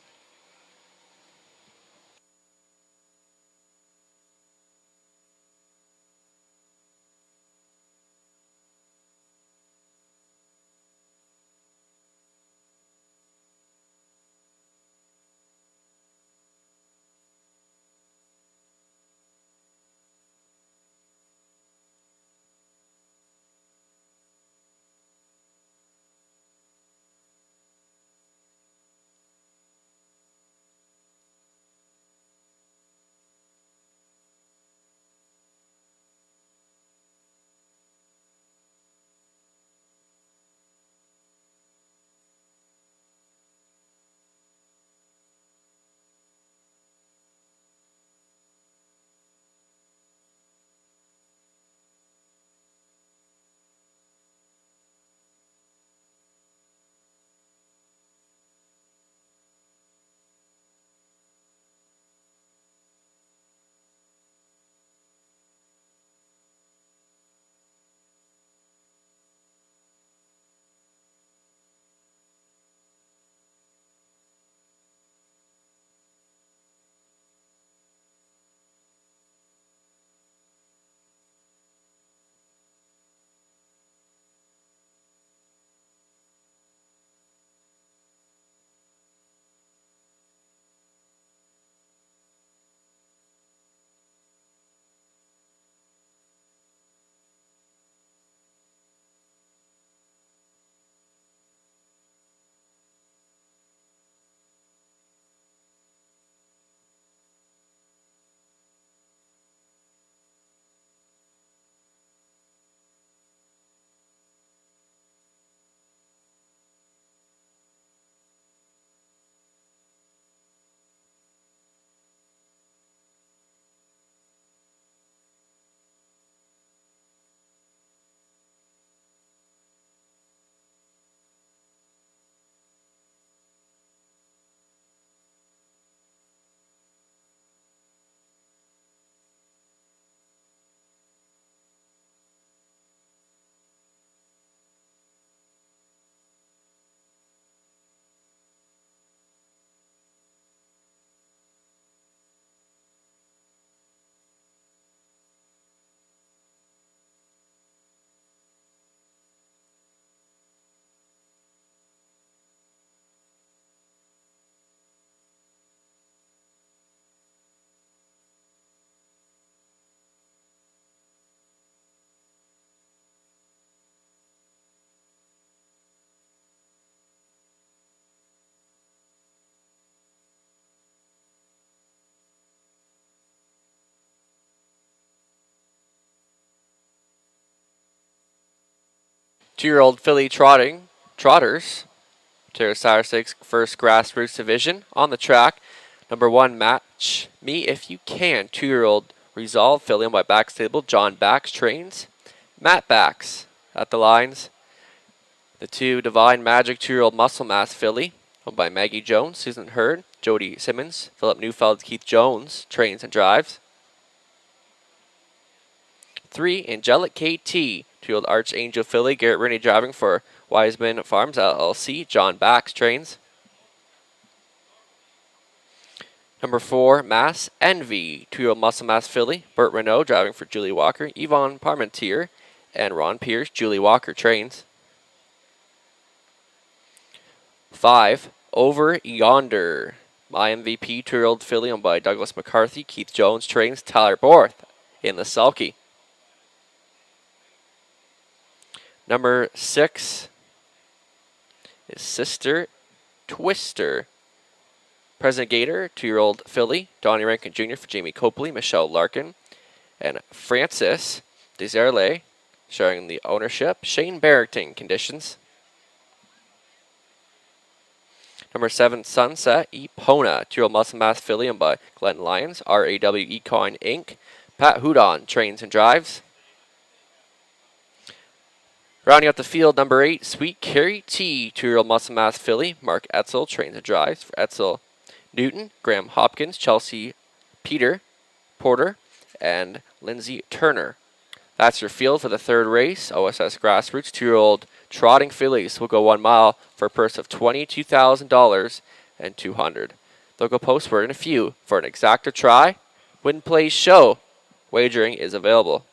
Two-year-old filly trotters, Ontario Sire Stakes first grassroots division on the track. Number 1, Match Me If You Can, 2-year-old Resolve filly owned by Back Stable. John Bax trains. Matt Bax at the lines. The 2 Divine Magic 2-year-old Muscle Mass filly owned by Maggie Jones, Susan Hurd, Jody Simmons, Philip Neufeld, Keith Jones trains and drives. 3 Angelic KT 2-year-old Archangel filly, Garrett Rooney driving for Wiseman Farms LLC. John Bax trains. Number 4, Mass Envy, 2-year-old Muscle Mass filly, Burt Renault driving for Julie Walker, Yvonne Parmentier, and Ron Pierce. Julie Walker trains. 5, Over Yonder, My MVP 2-year-old filly owned by Douglas McCarthy, Keith Jones trains. Tyler Borth in the sulky. Number 6 is Sister Twister. President Gator, 2-year-old filly, Donnie Rankin Jr. for Jamie Copley, Michelle Larkin, and Francis Deserle, sharing the ownership. Shane Barrington conditions. Number 7, Sunset Epona, 2-year-old Muscle Mass filly owned by Glenn Lyons, RAW Equine Inc. Pat Houdon trains and drives. Rounding out the field, number 8, Sweet Carrie T, 2-year-old Muscle Mass filly, Mark Etzel trains and drives for Etzel Newton, Graham Hopkins, Chelsea Peter Porter, and Lindsay Turner. That's your field for the 3rd race. OSS Grassroots 2-year-old trotting fillies will go 1 mile for a purse of $22,000 and $200. They'll go postward in a few for an exacta try. Win, plays, show. Wagering is available.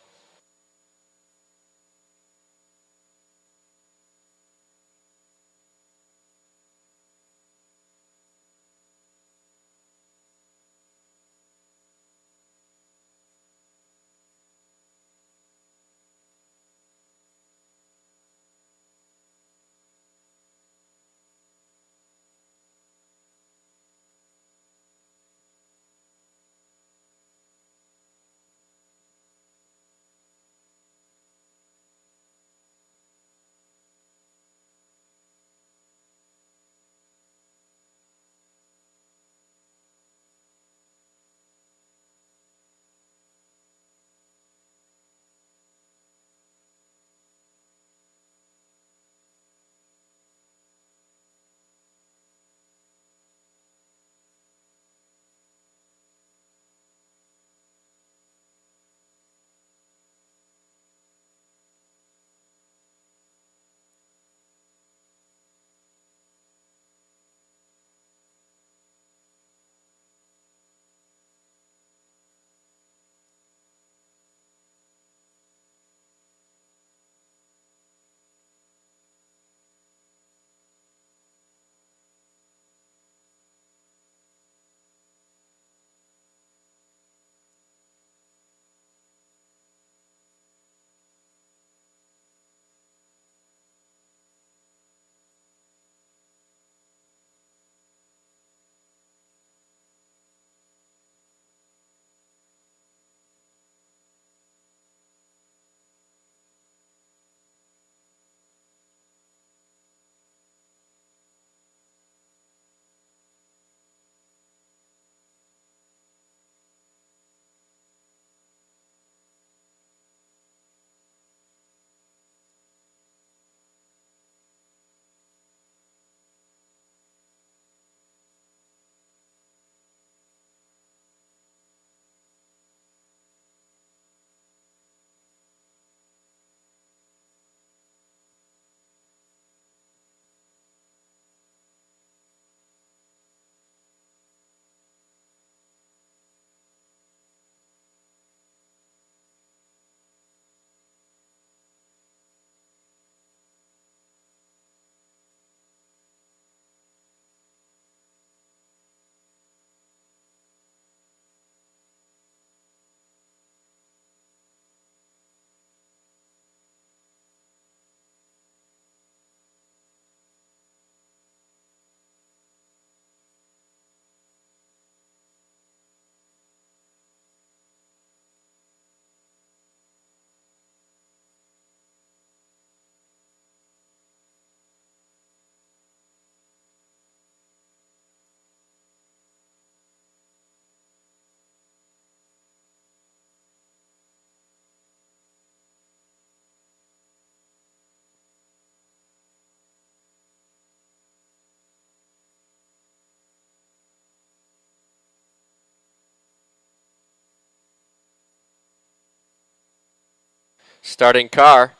Starting car,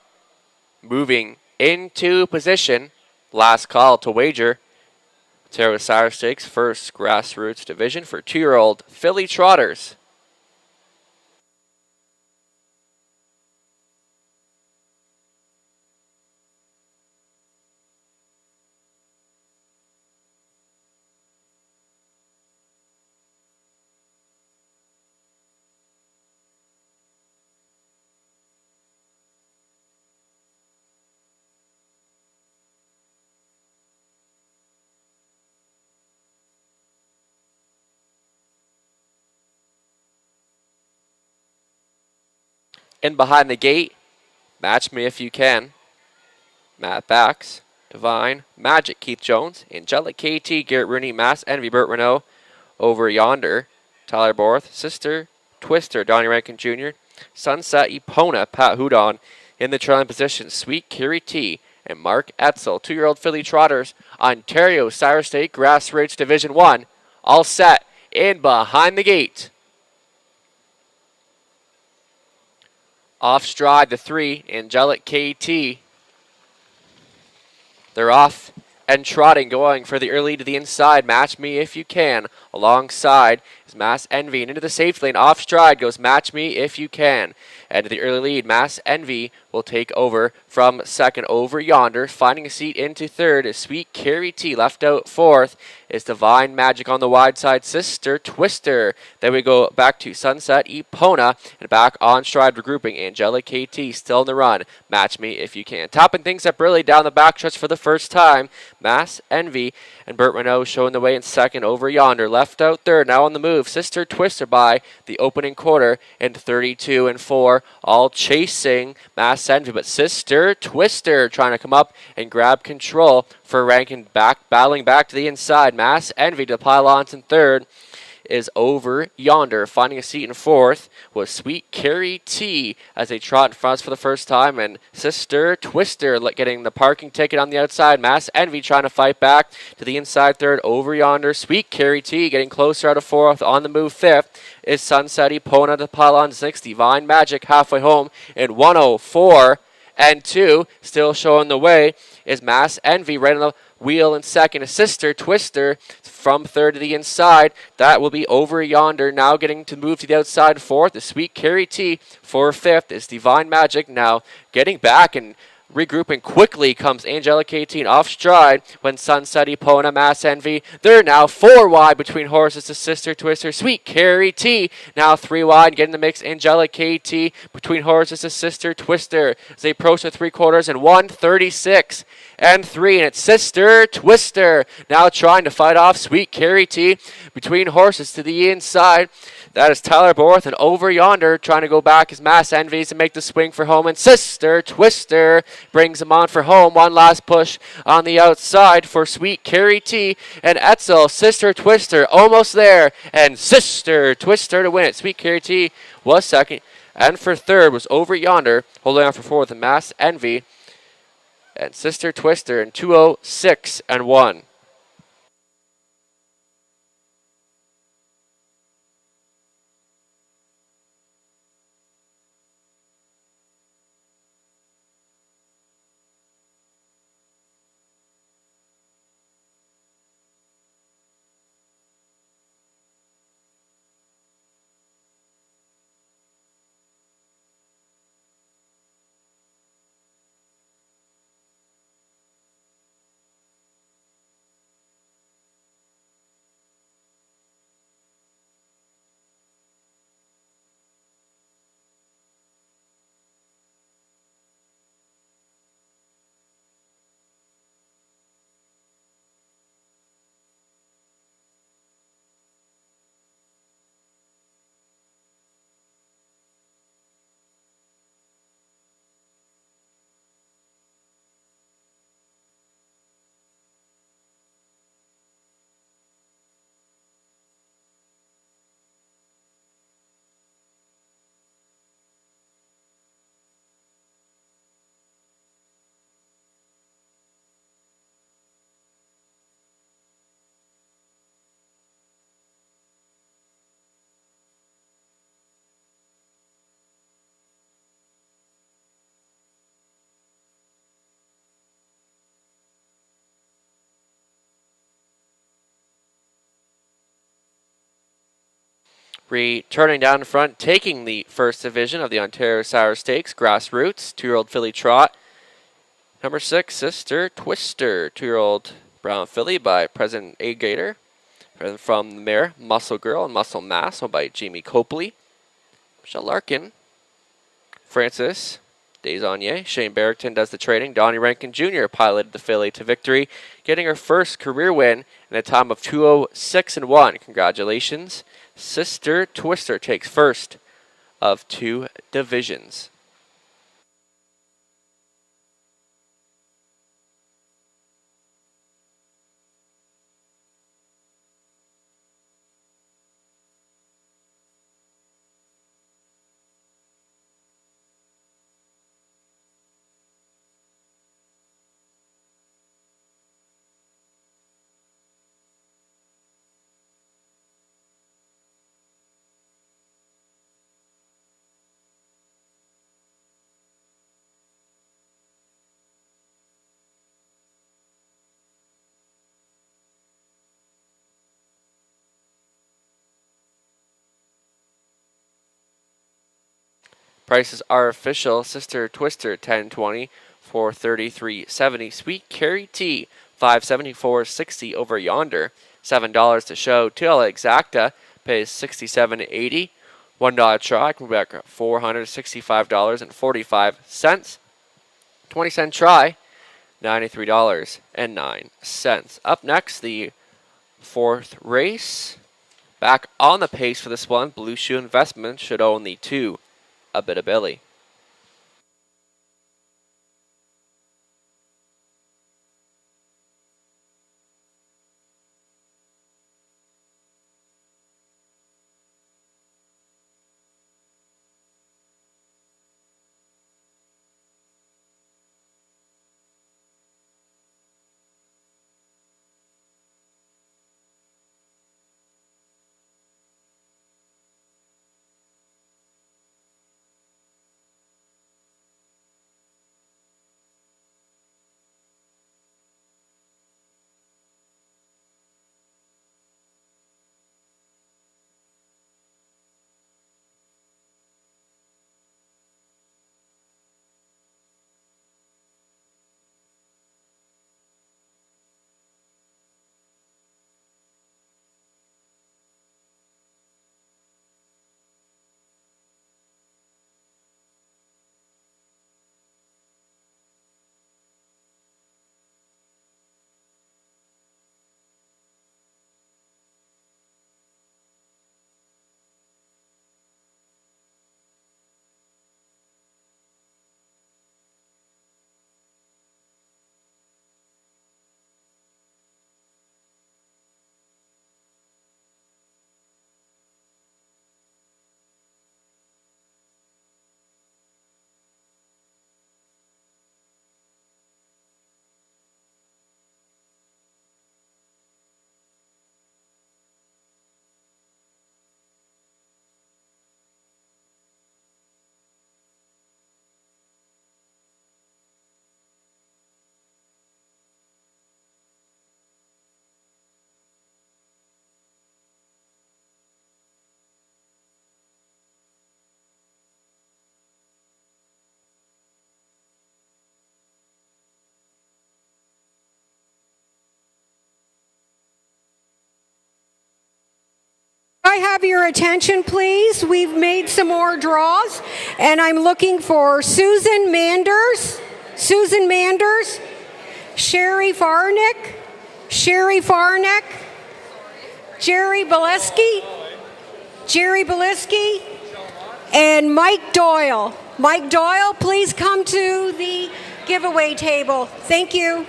moving into position. Last call to wager. Ontario Sire Stakes first grassroots division for 2-year-old filly trotters. In behind the gate, Match Me If You Can. Matt Bax, Divine, Magic, Keith Jones, Angelic KT, Garrett Rooney, Mass Envy, Burt Renault, Over Yonder, Tyler Borth, Sister, Twister, Donnie Rankin Jr., Sunset, Epona, Pat Hudon. In the trailing position, Sweet Kiri T and Mark Etzel, 2-year-old filly trotters, Ontario Sire State Grassroots Division 1, all set in behind the gate. Off stride, the 3, Angelic KT. They're off and trotting, going for the early to the inside. Match Me If You Can. Alongside is Mass Envy. And into the safety lane, off stride goes Match Me If You Can. And to the early lead, Mass Envy will take over from second. Over Yonder, finding a seat into third is Sweet Carrie T. Left out fourth is Divine Magic on the wide side. Sister Twister. Then we go back to Sunset Epona and back on stride regrouping. Angelic KT still in the run. Match Me If You Can. Topping things up early down the back stretch for the first time. Mass Envy and Burt Renault showing the way in second. Over Yonder. Left out third. Now on the move. Sister Twister by the opening quarter in 32 and 4. All chasing Mass Envy, but Sister Twister trying to come up and grab control for Rankin, battling back to the inside. Mass Envy to pylons in third is Over Yonder. Finding a seat in fourth was Sweet Carrie T as they trot in front for the first time, and Sister Twister getting the parking ticket on the outside. Mass Envy trying to fight back to the inside third. Over Yonder. Sweet Carrie T getting closer out of fourth. On the move fifth is Sunset Epona to pylon 6. Divine Magic halfway home in 104 and 2. Still showing the way is Mass Envy right on the wheel in second. A Sister Twister from third to the inside. That will be Over Yonder. Now getting to move to the outside fourth. The Sweet Carrie T for fifth is Divine Magic. Now getting back and regrouping quickly comes Angelic 18 off stride when Sunset Epona, Mass Envy. They're now 4 wide between horses to Sister Twister. Sweet Carrie T now 3 wide. Getting the mix Angelic KT between horses to Sister Twister as they approach the 3/4 and 136 and 3. And it's Sister Twister now trying to fight off Sweet Carrie T between horses to the inside. That is Tyler Borth, and Over Yonder trying to go back as Mass Envies to make the swing for home. And Sister Twister brings him on for home. One last push on the outside for Sweet Carrie T and Etzel. Sister Twister almost there, and Sister Twister to win it. Sweet Carrie T was second, and for third was Over Yonder, holding on for fourth, and Mass Envy and Sister Twister in 206 and 1. Returning down in front, taking the first division of the Ontario Sour Stakes, Grassroots, 2-year-old filly trot. Number 6, Sister Twister, 2-year-old brown filly by President A. Gator. From the mare, Muscle Girl and Muscle Mass, owned by Jamie Copley. Michelle Larkin, Francis Desonnier, Shane Barrington does the trading. Donnie Rankin Jr. piloted the filly to victory, getting her first career win in a time of 2:06.1. Congratulations. Sister Twister takes first of 2 divisions. Prices are official. Sister Twister, 10.20 for 33.70. Sweet Carrie T, 574.60 over yonder. $7 to show. TL Exacta pays $67.80. $1 try, Quebec, $465.45. 20-cent try, $93.09. Up next, the 4th race. Back on the pace for this one, Blue Shoe Investment should own the 2. A bit of Billy.
I have your attention, please. We've made some more draws, and I'm looking for Susan Manders, Sherry Farnick, Jerry Bileski, and Mike Doyle. Mike Doyle, please come to the giveaway table. Thank you.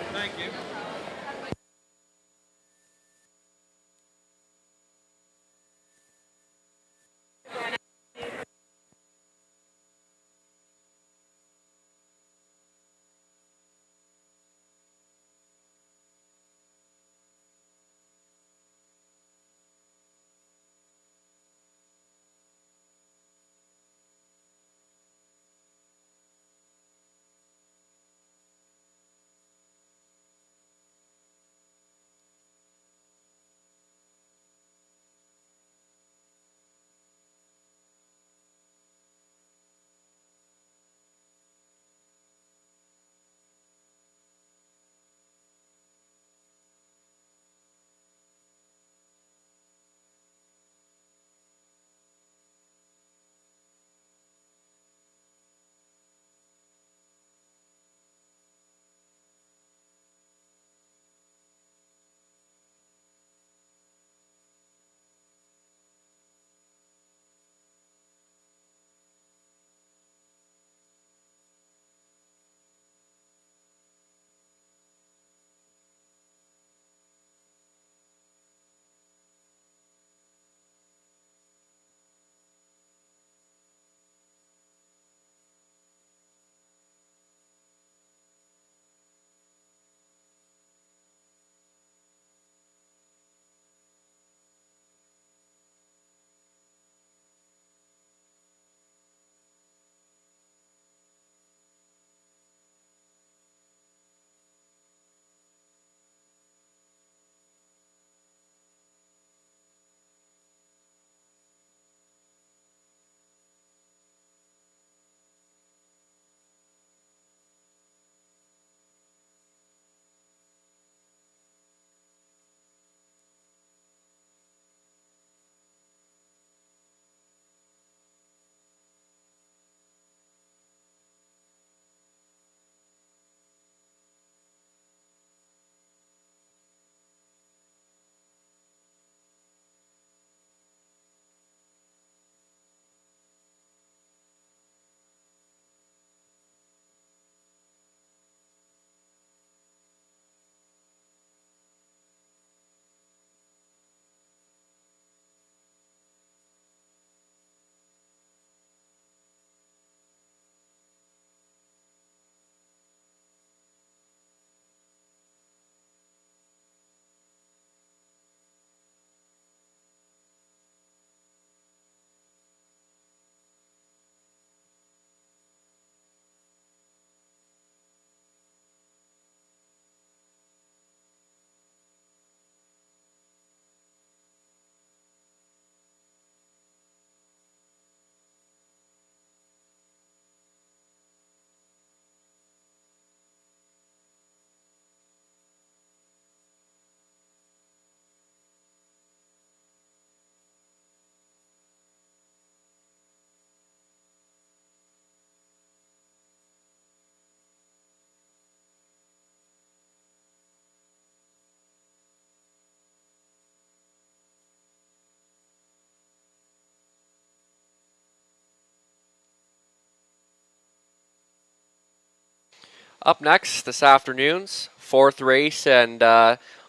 Up next this afternoon's fourth race, and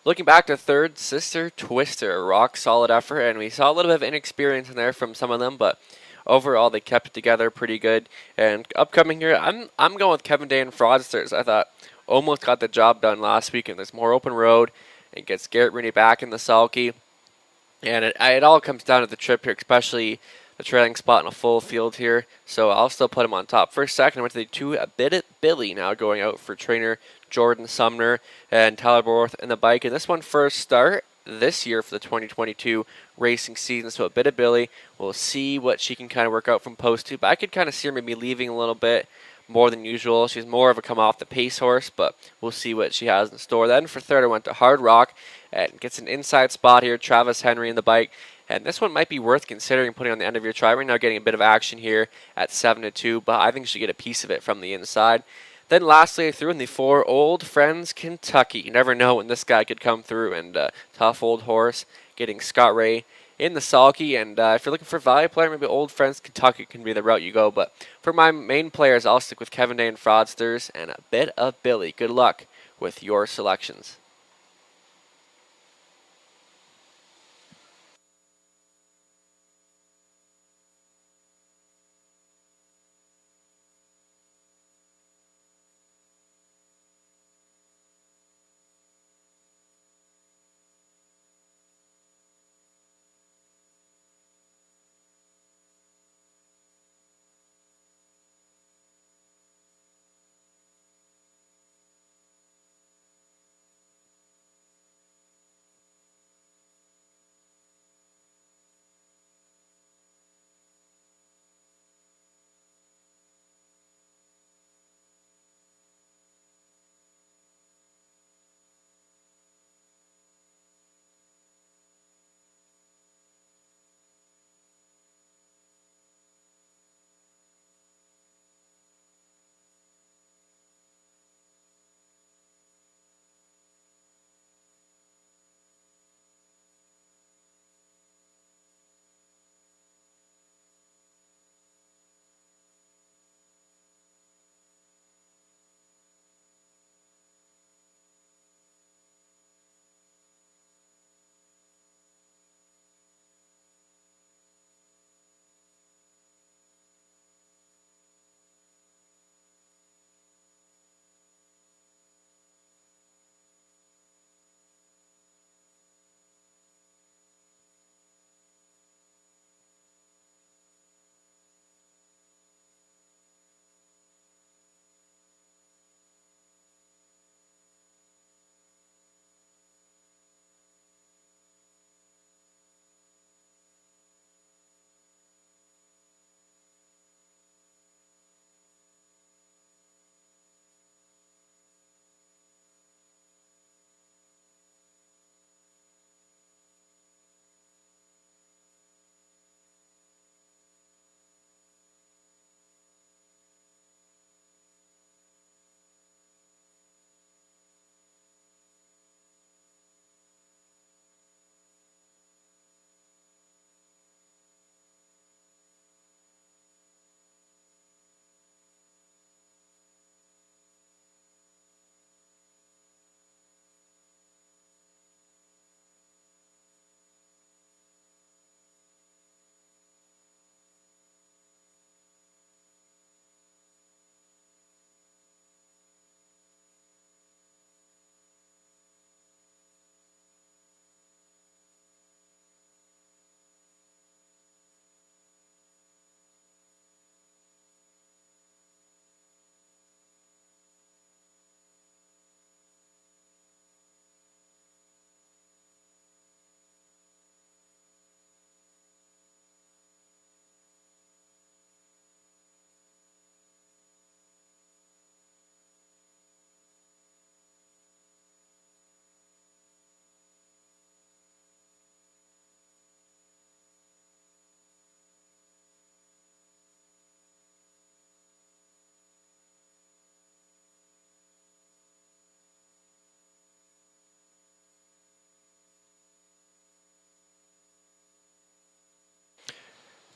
looking back to third, Sister Twister, rock solid effort, and we saw a little bit of inexperience in there from some of them, but overall they kept it together pretty good. And upcoming here, I'm going with Kevin Day and Fraudsters. I thought almost got the job done last week, and there's more open road. It gets Garrett Rooney back in the sulky, and it all comes down to the trip here, especially the trailing spot in a full field here, so I'll still put him on top. First, second, I went to the 2 a bit at Billy now going out for trainer Jordan Sumner and Tyler Borth in the bike. And this one first start this year for the 2022 racing season, so a bit of Billy. We'll see what she can kind of work out from post 2, but I could kind of see her maybe leaving a little bit more than usual. She's more of a come off the pace horse, but we'll see what she has in store. Then for third, I went to Hard Rock and gets an inside spot here. Travis Henry in the bike. And this one might be worth considering putting on the end of your try. Right now getting a bit of action here at 7-2, but I think you should get a piece of it from the inside. Then lastly, I threw in the 4 Old Friends Kentucky. You never know when this guy could come through, and tough old horse getting Scott Ray in the sulky. And if you're looking for a value player, maybe Old Friends Kentucky can be the route you go. But for my main players, I'll stick with Kevin Day and Fraudsters and a bit of Billy. Good luck with your selections.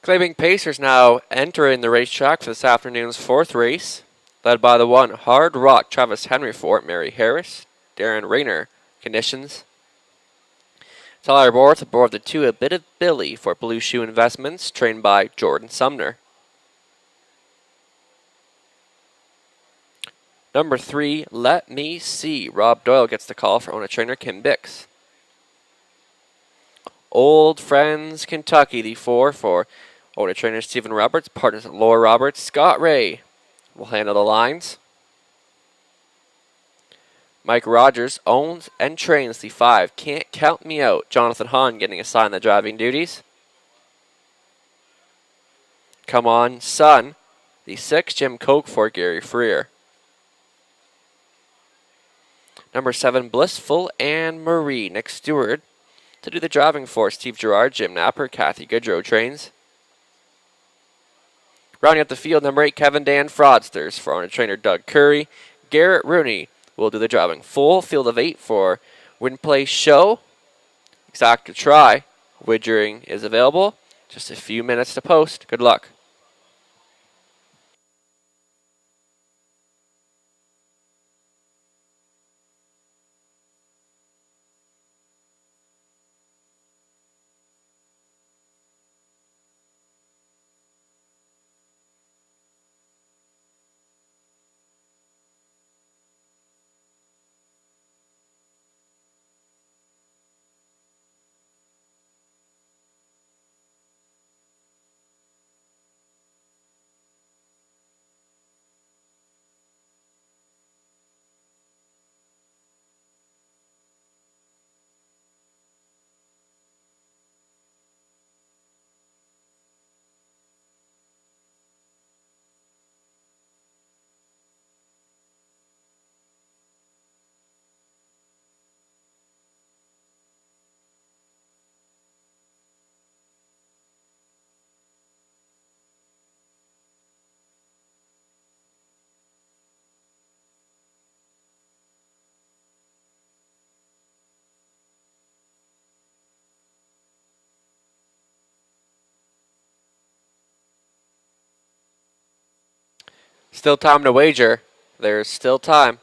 Claiming Pacers now entering the racetrack for this afternoon's fourth race. led by the one Hard Rock Travis Henry Fort, Mary Harris, Darren Rayner. Conditions. Tyler Borth aboard the 2 A Bit of Billy for Blue Shoe Investments, trained by Jordan Sumner. Number 3, Let Me See. Rob Doyle gets the call for owner trainer Kim Bix. Old Friends Kentucky, the 4 for owner trainer Stephen Roberts, partners Laura Roberts, Scott Ray will handle the lines. Mike Rogers owns and trains the 5 Can't Count Me Out. Jonathan Hahn getting assigned the driving duties. Come On Son, the 6 Jim Koch for Gary Freer. Number 7 Blissful Anne Marie, Nick Stewart to do the driving for Steve Gerard, Jim Napper, Kathy Goodrow trains. Rounding up the field, number 8 Kevin Dan Fraudsters for owner trainer Doug Curry. Garrett Rooney will do the driving. Full field of 8 for Win Play Show. Exacta Try. Wagering is available. Just a few minutes to post. Good luck. Still time to wager. There's still time.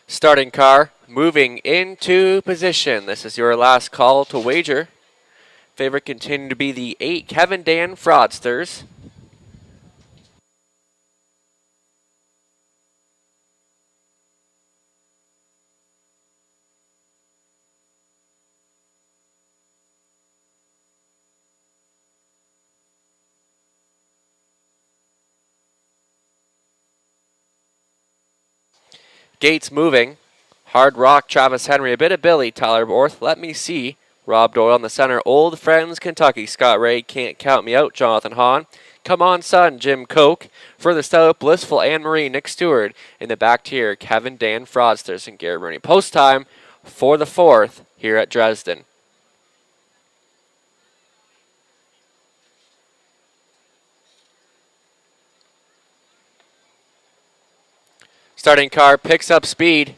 Starting car moving into position. This is your last call to wager. Favorite continue to be the 8 Kevin Dan Fraudsters. Gates moving. Hard Rock, Travis Henry, a bit of Billy, Tyler Borth, Let Me See. Rob Doyle in the center, Old Friends, Kentucky. Scott Ray, Can't Count Me Out, Jonathan Hahn. Come On Son, Jim Koch. Furthest out, Blissful Anne Marie, Nick Stewart. In the back tier, Kevin Dan Fraudsters and Garrett Rooney. Post time for the 4th here at Dresden. Starting car picks up speed.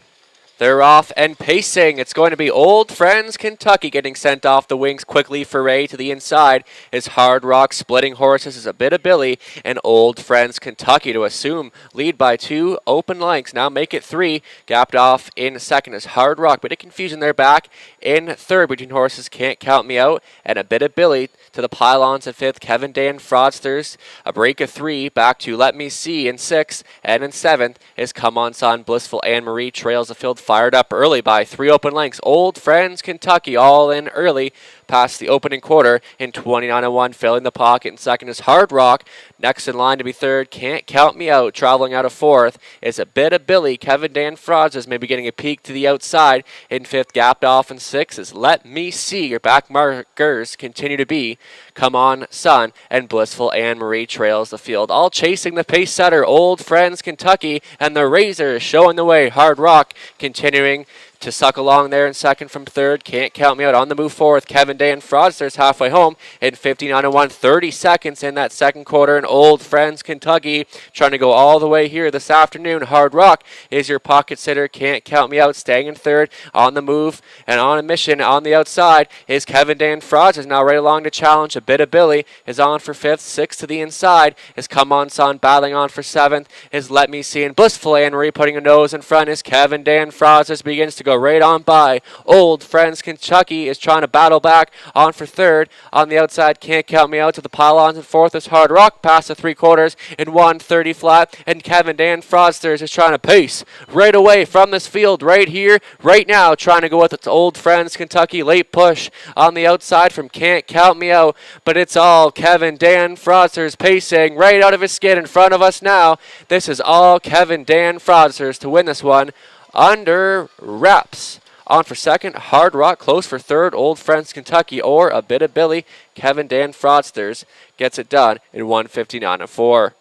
They're off and pacing. It's going to be Old Friends Kentucky getting sent off the wings quickly for Ray to the inside. Is Hard Rock splitting horses is a bit of Billy, and Old Friends Kentucky to assume lead by 2 open lengths. Now make it 3. Gapped off in second is Hard Rock. Bit of confusion there back in third between horses Can't Count Me Out and a bit of Billy to the pylons at 5th. Kevin Dan Fraudsters. A break of 3 back to Let Me See in 6th, and in 7th is Come On Son. Blissful Anne Marie trails the field. Fired up early by 3 open lengths. Old Friends Kentucky all in early past the opening quarter in 29-1, filling the pocket. In second is Hard Rock. Next in line to be third, Can't Count Me Out. Traveling out of 4th is a bit of Billy. Kevin Dan Fraudsters maybe getting a peek to the outside. In 5th, gapped off in 6th is Let Me See. Your back markers continue to be Come On Son, and Blissful Anne Marie trails the field. All chasing the pace setter, Old Friends Kentucky, and the Razors showing the way. Hard Rock continuing to suck along there in second from third. Can't Count Me Out on the move 4th. Kevin Dan Fraudsters halfway home in 59-1. 30 seconds in that second quarter. And Old Friends Kentucky trying to go all the way here this afternoon. Hard Rock is your pocket sitter. Can't Count Me Out staying in third. On the move and on a mission on the outside is Kevin Dan Fraudsters now right along to challenge. A bit of Billy is on for 5th. 6th to the inside is Come On Son battling on for 7th. Is Let Me See, and Blissful Anne Marie putting a nose in front is Kevin Dan Fraudsters begins to go right on by. Old Friends Kentucky is trying to battle back on for 3rd. On the outside, Can't Count Me Out to the pylons, and 4th is Hard Rock past the 3/4 in 1:30 flat. And Kevin Dan Fraudsters is trying to pace right away from this field right here, right now, trying to go with its Old Friends Kentucky. Late push on the outside from Can't Count Me Out, but it's all Kevin Dan Fraudsters pacing right out of his skin in front of us now. This is all Kevin Dan Fraudsters to win this one under wraps. On for second, Hard Rock. Close for third, Old Friends Kentucky, or a bit of Billy. Kevin Dan Fraudsters gets it done in 1:59-4.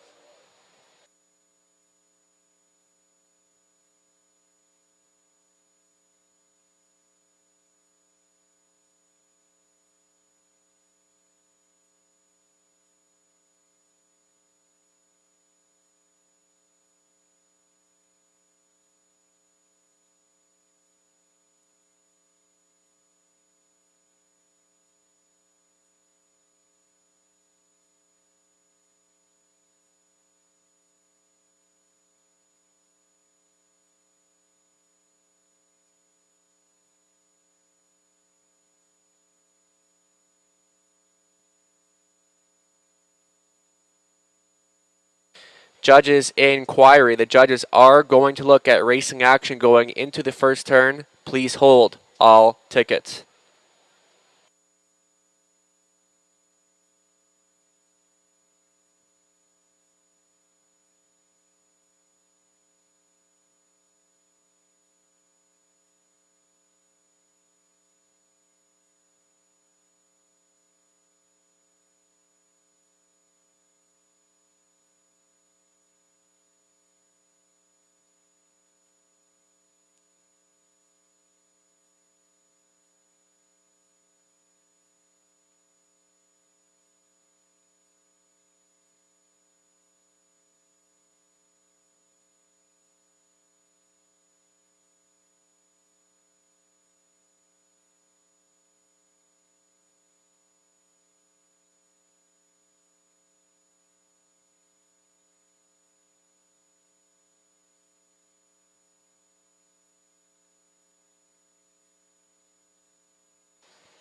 Judges inquiry. The judges are going to look at racing action going into the first turn. Please hold all tickets.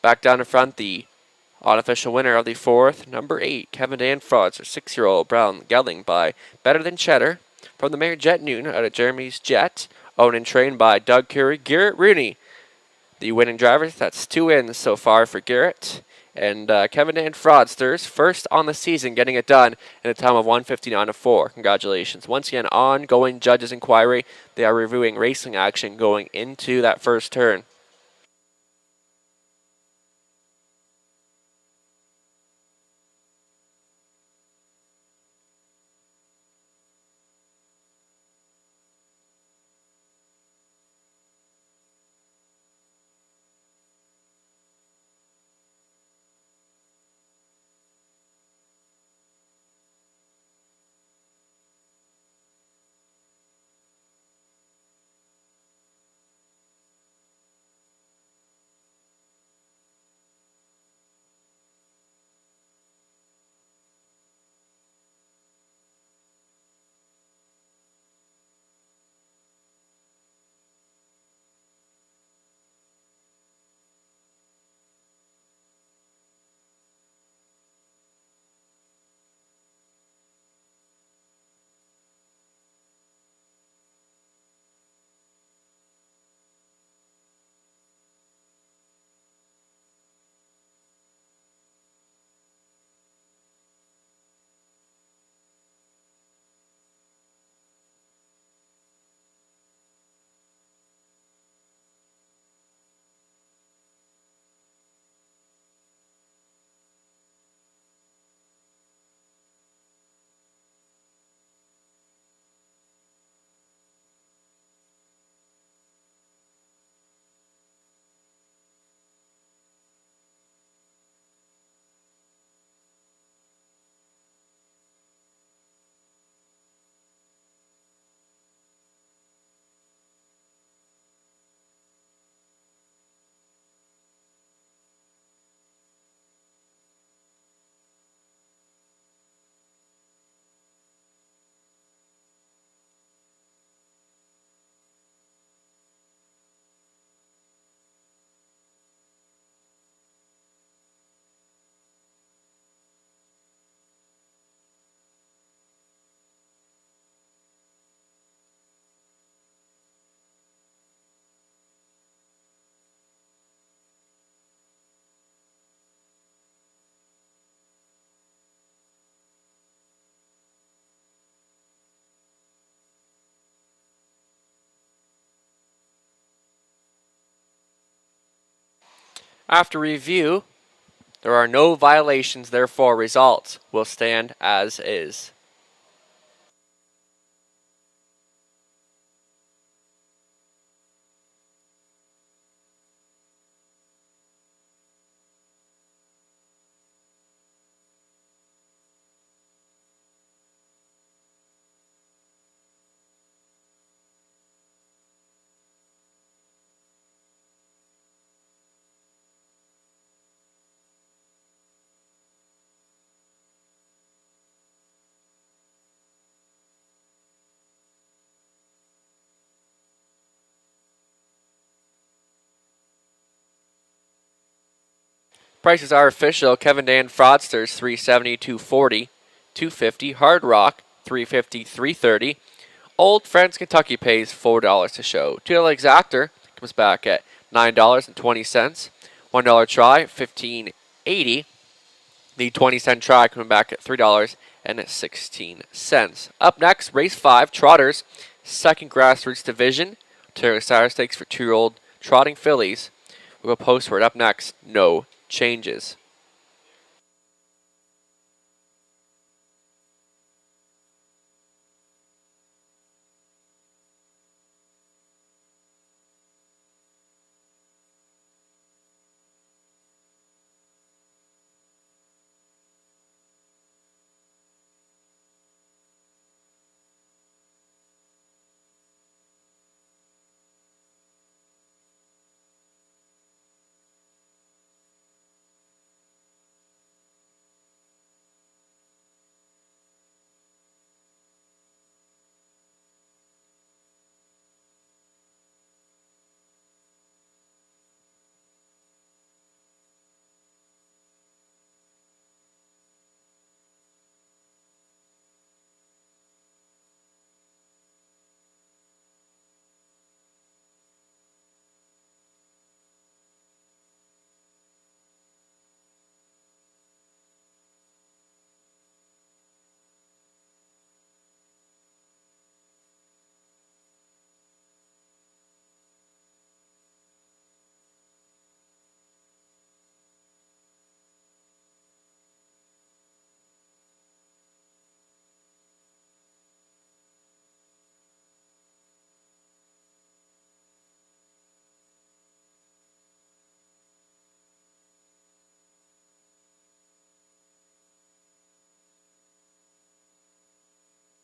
Back down in front, the unofficial winner of the 4th, number 8, Kevin Dan Frauds, 6-year-old Brown Gelding by Better Than Cheddar. From the mare Jet Noon out of Jeremy's Jet, owned and trained by Doug Curry, Garrett Rooney. The winning driver, that's 2 wins so far for Garrett. And Kevin Dan Fraudsters, first on the season, getting it done in a time of 1:59.04. Congratulations. Once again, ongoing judges' inquiry. They are reviewing racing action going into that first turn. After review, there are no violations, therefore results will stand as is. Prices are official. Kevin Dan Fraudsters, $370, $240, $250. Hard Rock, $350, $330. Old Friends Kentucky pays $4 to show. $2 Exactor comes back at $9.20. $1 try, $15.80. The 20-cent try coming back at $3.16. Up next, race 5, Trotters, second grassroots division. Ontario Sire Stakes for 2-year-old trotting fillies. We'll go postward. Up next, no changes.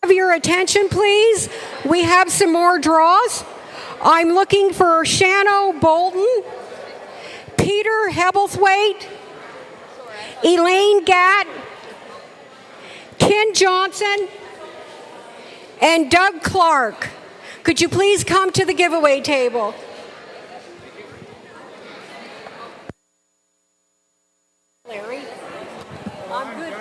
Have your attention, please. We have some more draws. I'm looking for Shano Bolton, Peter Hebblethwaite, Elaine Gatt, Ken Johnson, and Doug Clark. Could you please come to the giveaway table? Larry, I'm good.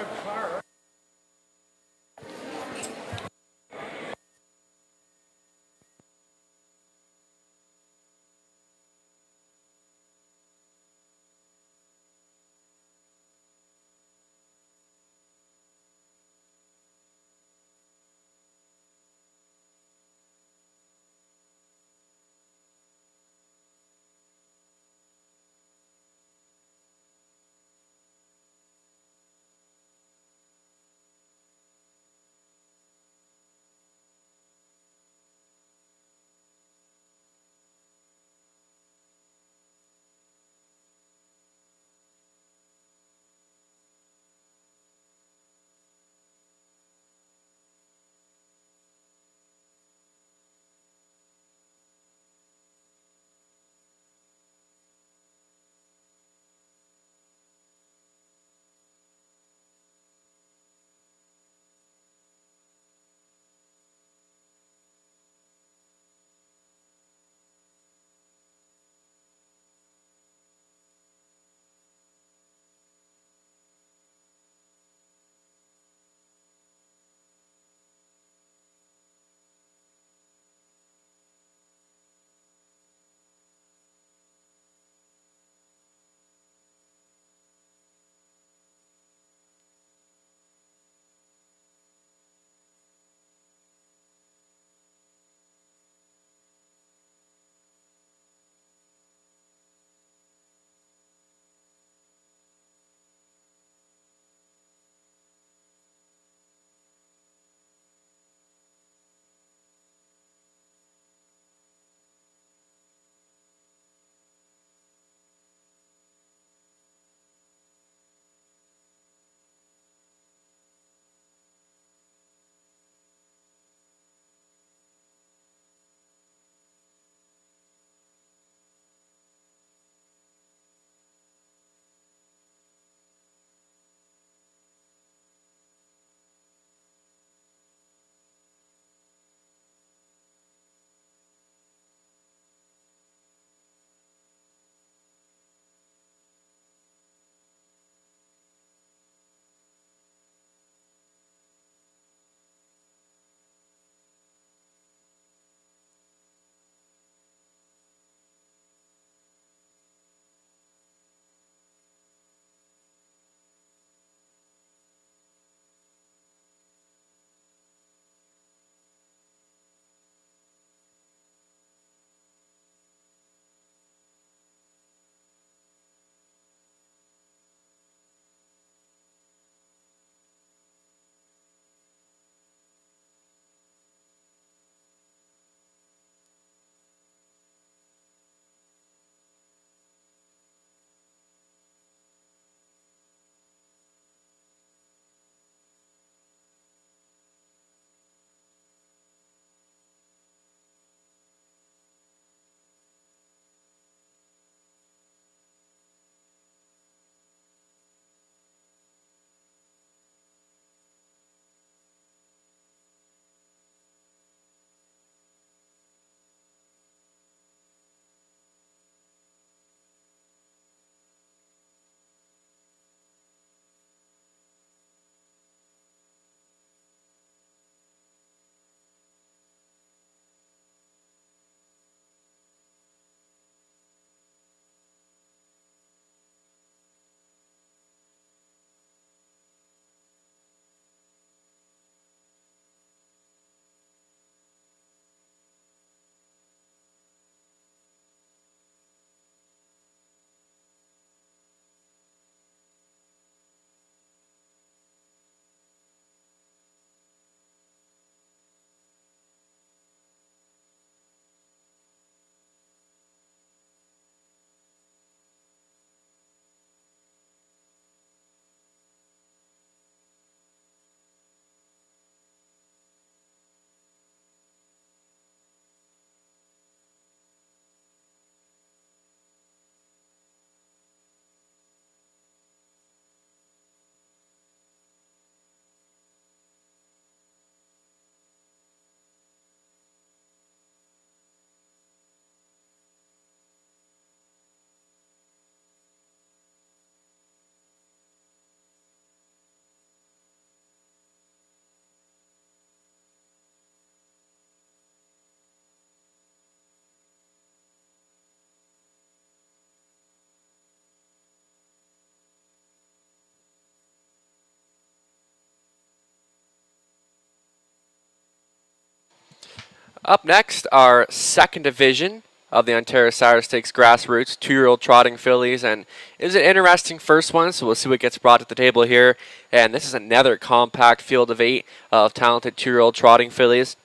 Up next, our second division of the Ontario Saturday Stakes Grassroots 2-year-old trotting fillies, and it was an interesting first one, so we'll see what gets brought to the table here. And this is another compact field of 8 of talented 2-year-old trotting fillies.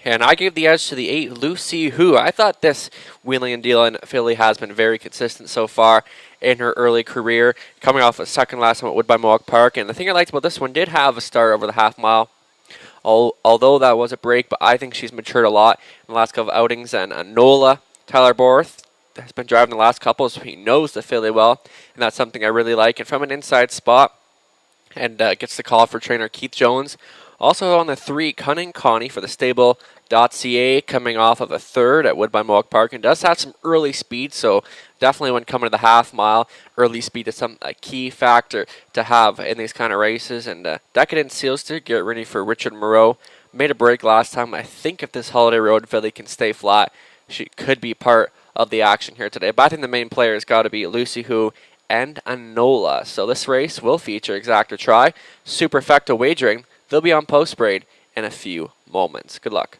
And I gave the edge to the 8, Lucy Who. I thought this wheeling and dealing filly has been very consistent so far in her early career, coming off a second last time at Woodbine Mohawk Park. And the thing I liked about this one, did have a start over the half mile, although that was a break, but I think she's matured a lot in the last couple of outings. And Nola, Tyler Borth, has been driving the last couple, so he knows the filly well, and that's something I really like. And from an inside spot, and gets the call for trainer Keith Jones. Also on the 3, Cunning Connie for the stable.ca, coming off of a third at Woodbine Mohawk Park, and does have some early speed, so definitely when coming to the half mile, early speed is a key factor to have in these kind of races. And Decadent Sealster, get ready for Richard Moreau. Made a break last time. I think if this Holiday Road filly can stay flat, she could be part of the action here today. But I think the main player has got to be Lucy Who and Anola. So this race will feature Exacta Try, Superfecta Wagering. They'll be on post braid in a few moments. Good luck.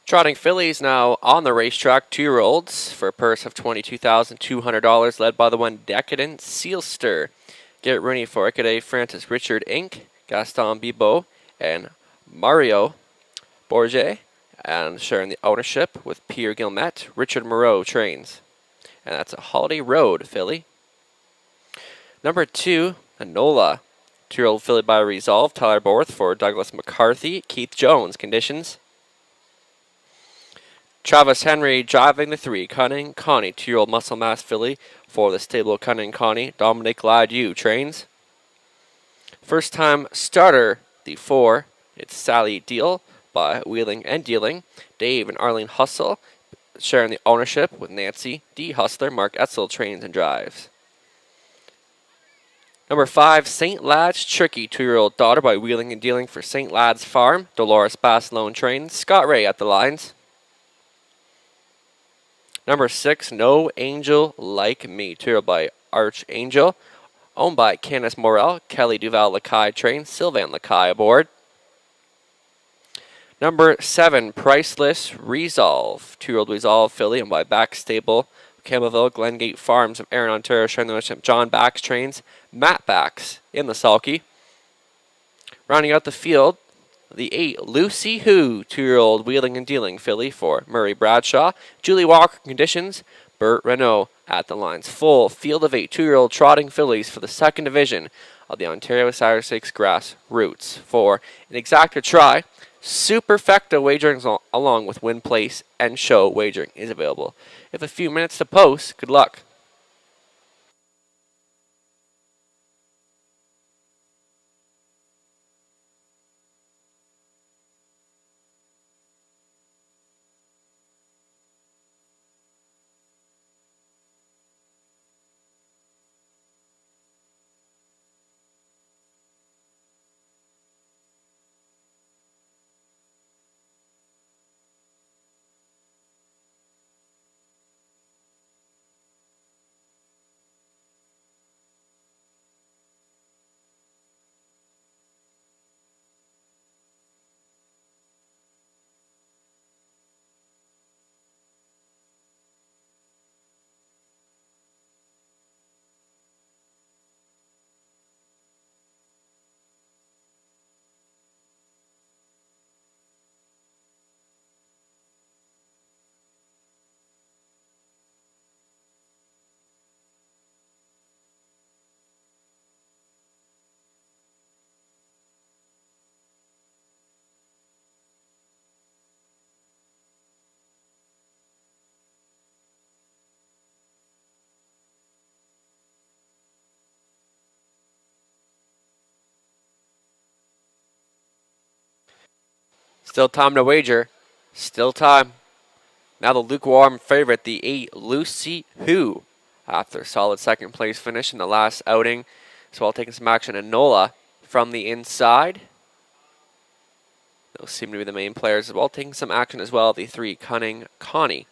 Trotting fillies now on the racetrack, 2-year-olds for a purse of $22,200, led by the one Decadent Sealster. Get ready for Ikaday Francis Richard Inc., Gaston Bibeau, and Mario Bourget, and sharing the ownership with Pierre Guillemette, Richard Moreau trains. And that's a Holiday Road filly. Number 2, Anola. 2-year-old filly by Resolve, Tyler Borth for Douglas McCarthy. Keith Jones, conditions. Travis Henry driving the 3, Cunning Connie, 2-year-old muscle mass filly for the stable Cunning Connie. Dominic Ladieu trains. First time starter, the 4, it's Sally Deal by Wheeling and Dealing. Dave and Arlene Hustle sharing the ownership with Nancy D. Hustler. Mark Etzel trains and drives. Number 5, St. Lad's Tricky, 2-year-old daughter by Wheeling and Dealing for St. Lad's Farm. Dolores Basilone trains. Scott Ray at the lines. Number 6, No Angel Like Me, 2-year-old by Archangel, owned by Candice Morel. Kelly Duval Lacaille trains. Sylvan Lacaille aboard. Number 7, Priceless Resolve, 2-year-old Resolve filly, owned by Back Stable, Campbellville, Glengate Farms of Erin, Ontario, sharing the ownership. John Bax trains. Matt Bax in the sulky. Rounding out the field, the 8, Lucy Who, 2-year-old Wheeling and Dealing filly for Murray Bradshaw. Julie Walker conditions. Burt Renault at the lines. Full field of 8 2-year-old trotting fillies for the 2nd division of the Ontario Saturday Stakes Grassroots. For an exacta try, Superfecta wagering along with win place and show wagering is available. If a few minutes to post, good luck. Still time to wager. Still time. Now the lukewarm favorite, the 8, Lucy Who, after a solid 2nd place finish in the last outing. So while taking some action, Enola from the inside. Those seem to be the main players as well. Taking some action as well, the 3, Cunning Connie.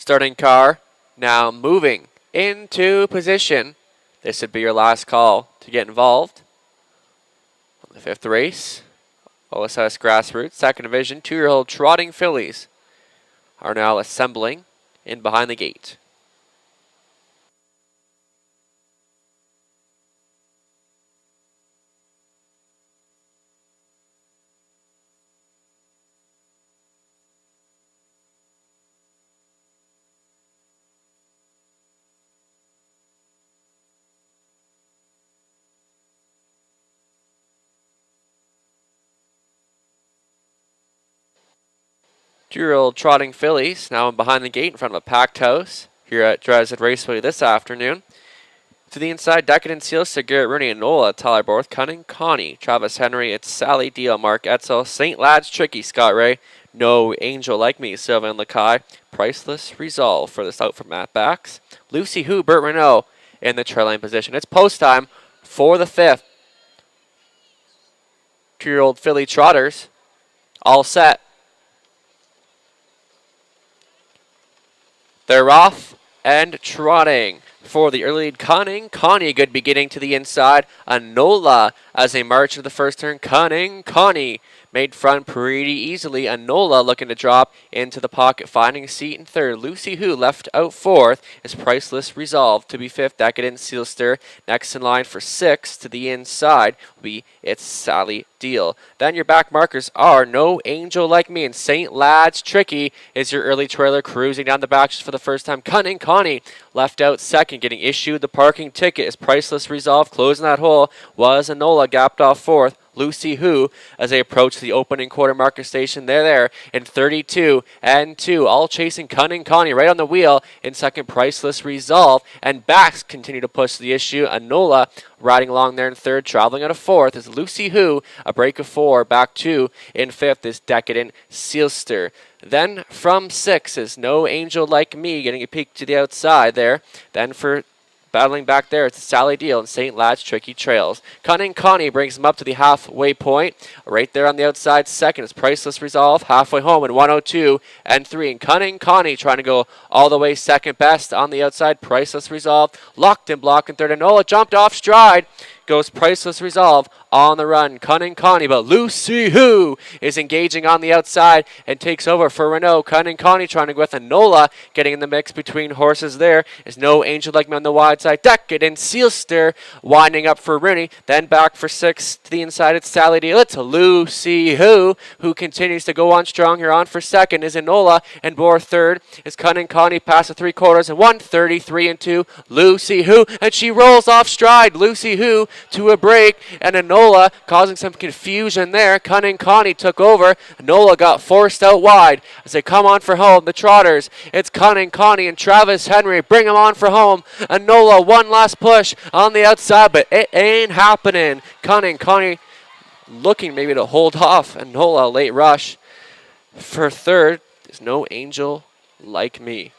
Starting car now moving into position. This would be your last call to get involved. On the 5th race, OSS Grassroots, 2nd Division, 2-year-old trotting fillies are now assembling in behind the gate. Two-year-old trotting fillies now in behind the gate in front of a packed house here at Dresden Raceway this afternoon. To the inside, Decadent Seals to Garrett Rooney and Nola, Tyler Borth, Cunning, Connie, Travis Henry, it's Sally Deal, Mark Etzel, St. Lad's Tricky, Scott Ray, No Angel Like Me, Sylvan Lakai, Priceless Resolve for this out from Matt Bax, Lucy Hu, Burt Renault in the trail line position. It's post time for the 5th. Two-year-old filly trotters all set. They're off and trotting. For the early lead, Connie, a good beginning to the inside. Anola as they march to the first turn. Connie made front pretty easily. Anola looking to drop into the pocket, finding a seat in 3rd. Lucy Hu left out 4th is Priceless Resolve to be 5th. Decadent Sealster next in line for 6th to the inside will be It's Sally Deal. Then your back markers are No Angel Like Me and St. Lad's Tricky is your early trailer cruising down the back just for the first time. Connie left out 2nd, getting issued the parking ticket is Priceless Resolve. Closing that hole was Anola, gapped off 4th. Lucy Hu as they approach the opening quarter marker station. They're there in 32 and 2, all chasing Connie right on the wheel in 2nd. Priceless Resolve, and backs continue to push the issue. Anola riding along there in 3rd, traveling out of 4th is Lucy Hu, a break of 4, back 2 in 5th is Decadent Sealster. Then from 6 is No Angel Like Me, getting a peek to the outside there. Then for battling back there, it's Sally Deal and St. Lad's Tricky Trails. Connie brings him up to the halfway point. Right there on the outside, 2nd is Priceless Resolve. Halfway home in 102 and 3. And Connie trying to go all the way 2nd best on the outside. Priceless Resolve locked and blocked in 3rd. And Nola jumped off stride. Goes Priceless Resolve on the run. Connie, but Lucy Hu is engaging on the outside and takes over for Renault. Connie trying to go with Anola, getting in the mix between horses there is No Angel Like Me on the wide side. Decadent Sealster winding up for Rooney. Then back for 6th to the inside. It's Sally Deal. It's Lucy Hu, who continues to go on strong here. On for 2nd is Anola, and Borth 3rd is Connie past the 3/4 and 133 and 2. Lucy Hu, and she rolls off stride. Lucy Hu to a break, and Anola causing some confusion there. Connie took over. Anola got forced out wide as they come on for home. The trotters, it's Connie and Travis Henry. Bring them on for home. Anola, one last push on the outside, but it ain't happening. Connie looking maybe to hold off. Anola, late rush. For 3rd is No Angel Like Me.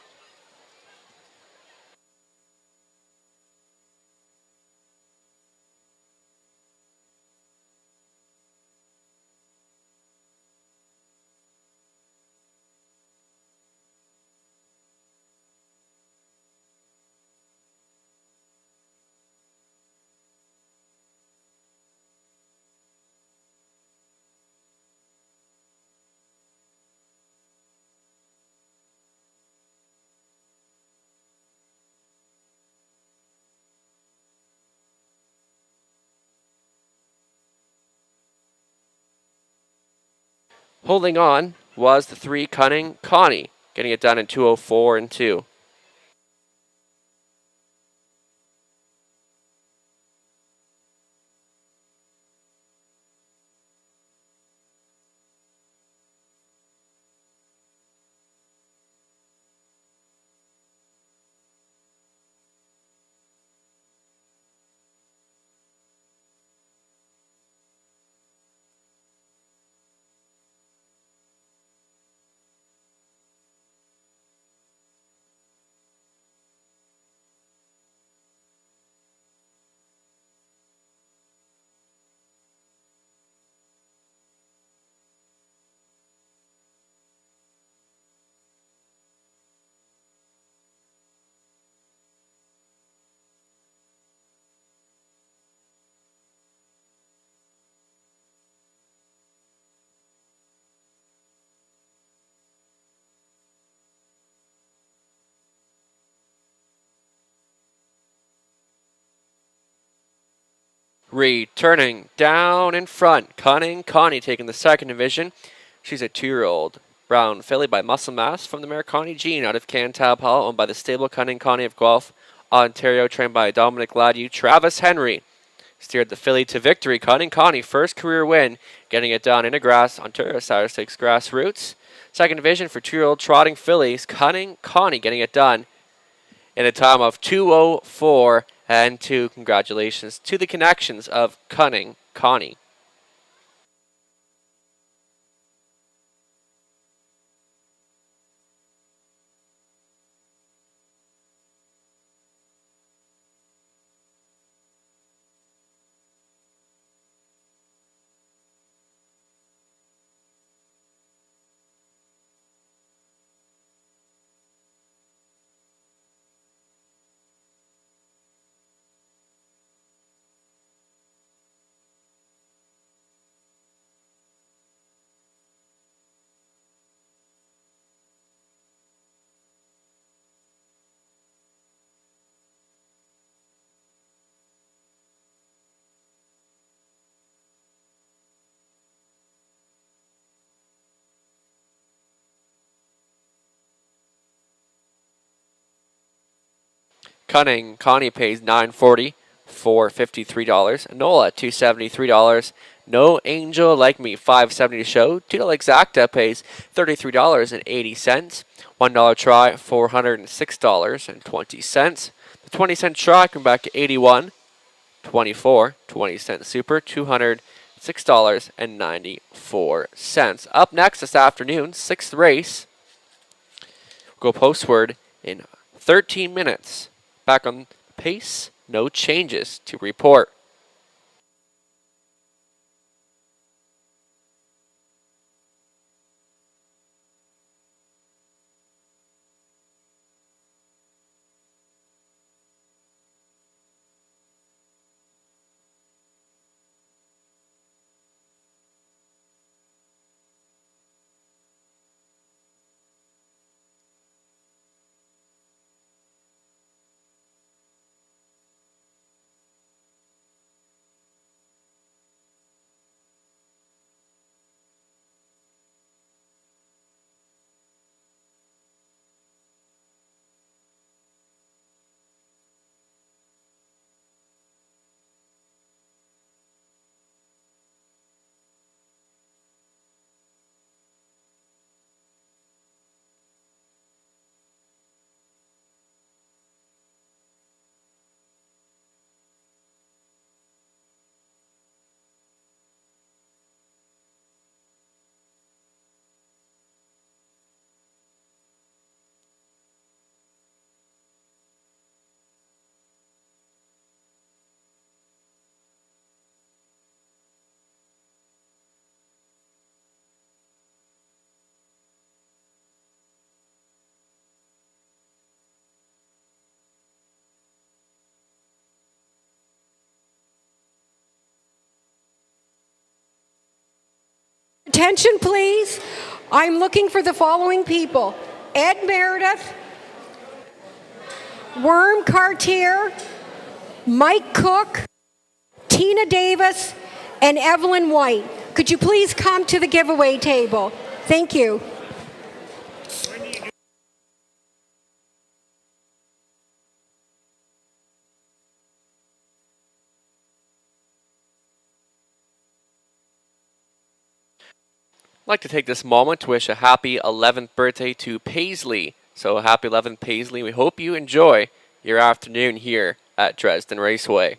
Holding on was the 3 Connie, getting it done in 2:04 and 2. Returning down in front, Cunning Connie taking the second division. She's a 2-year-old brown filly by Muscle Mass from the mare Connie Jean out of Cantab Hall, owned by the stable Cunning Connie of Guelph, Ontario, trained by Dominic Gladu. Travis Henry steered the filly to victory. Cunning Connie, first career win, getting it done in a grass Ontario Sire Stakes grassroots. Second division for 2-year-old trotting fillies. Cunning Connie getting it done in a time of 2:04 and 2. Congratulations to the connections of Cunning Connie. Cunning Connie pays $9.40 for $53. Nola $273. No Angel Like Me $5.70 to show. Tito Exacta pays $33.80. $1 try $406.20. The 20-cent try come back to $81. 24 20-cent super $206.94. Up next this afternoon, sixth race. We'll go postward in 13 minutes. Back on pace, no changes to report.
Attention, please. I'm looking for the following people: Ed Meredith, Worm Cartier, Mike Cook, Tina Davis, and Evelyn White. Could you please come to the giveaway table? Thank you.
I'd like to take this moment to wish a happy 11th birthday to Paisley. So happy 11th, Paisley. We hope you enjoy your afternoon here at Dresden Raceway.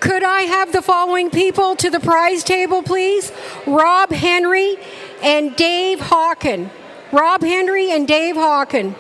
Could I have the following people to the prize table, please? Rob Henry and Dave Hawken. Rob Henry and Dave Hawken.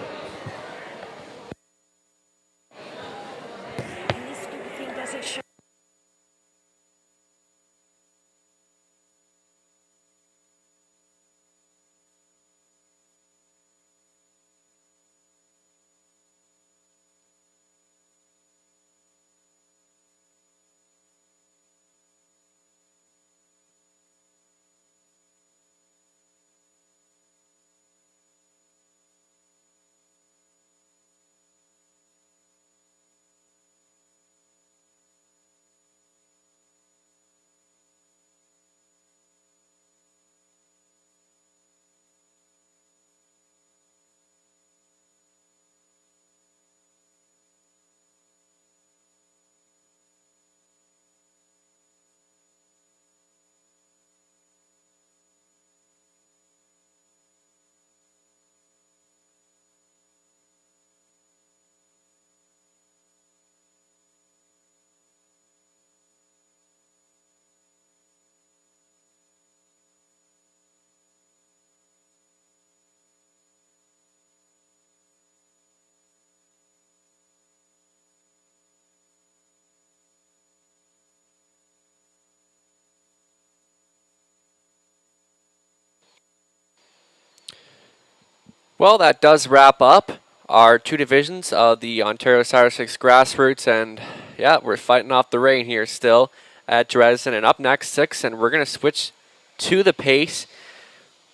Well, that does wrap up our two divisions of the Ontario Sire 6 Grassroots, and yeah, we're fighting off the rain here still at Dresden. And up next, 6, and we're going to switch to the pace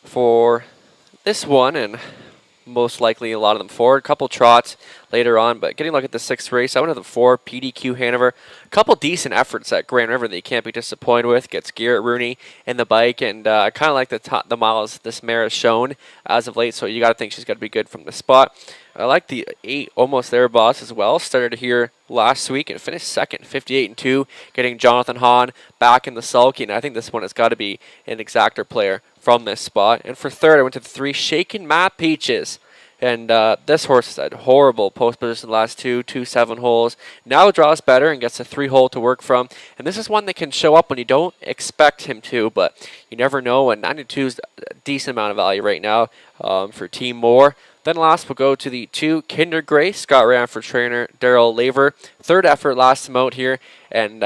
for this one, and most likely a lot of them forward. A couple trots later on, but getting a look at the 6th race, I went to the 4, PDQ Hanover. A couple decent efforts at Grand River that you can't be disappointed with. Gets Garrett Rooney in the bike, and I kind of like the miles this mare has shown as of late, so you got to think she's got to be good from the spot. I like the 8 Almost There Boss as well. Started here last week and finished second, 58-2, getting Jonathan Hahn back in the sulky, and I think this one has got to be an exactor player from this spot. And for third, I went to the 3 Shaken Matt Peaches. And this horse has had horrible post position the last 2 7 holes. Now draws better and gets a 3-hole to work from. And this is one that can show up when you don't expect him to, but you never know. And 92 is a decent amount of value right now for Team Moore. Then last, we'll go to the 2 Kinder Grace, Scott Ranford trainer Daryl Laver. Third effort last him out here. And,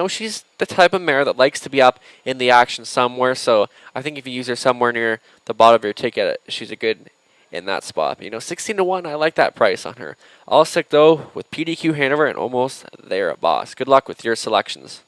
she's the type of mare that likes to be up in the action somewhere. So I think if you use her somewhere near the bottom of your ticket, she's a good in that spot. 16-1, I like that price on her. I'll stick, though, with PDQ Hanover and Almost There Boss. Good luck with your selections.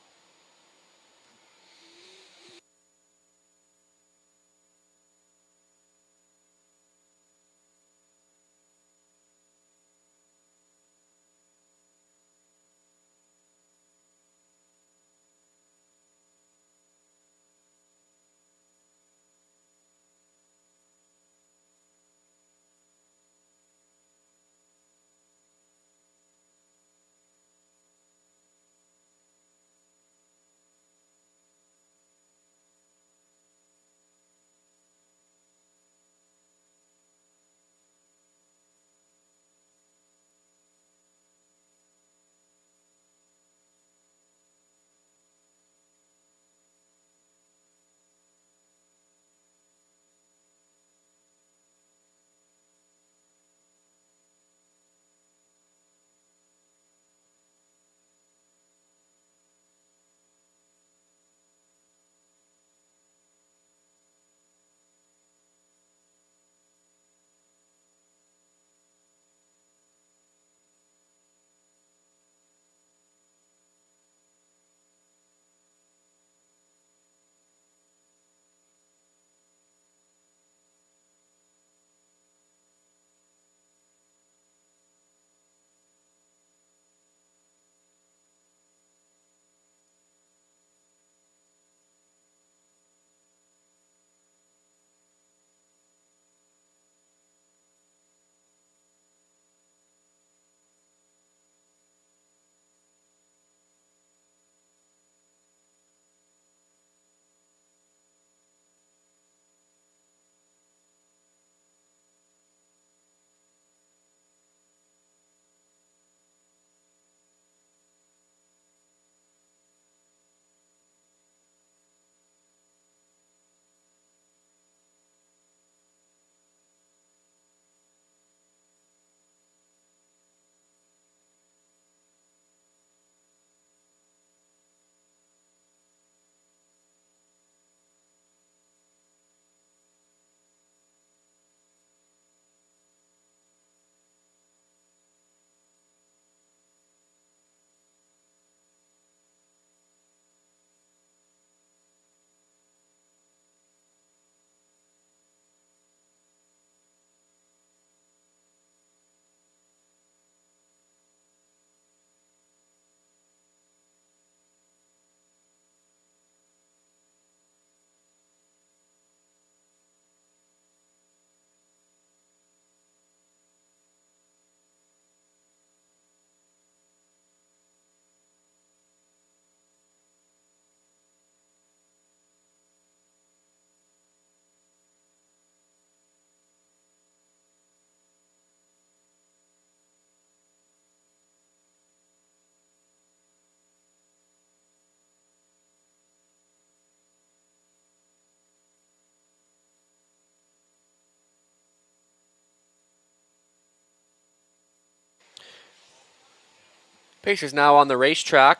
Pacers now on the racetrack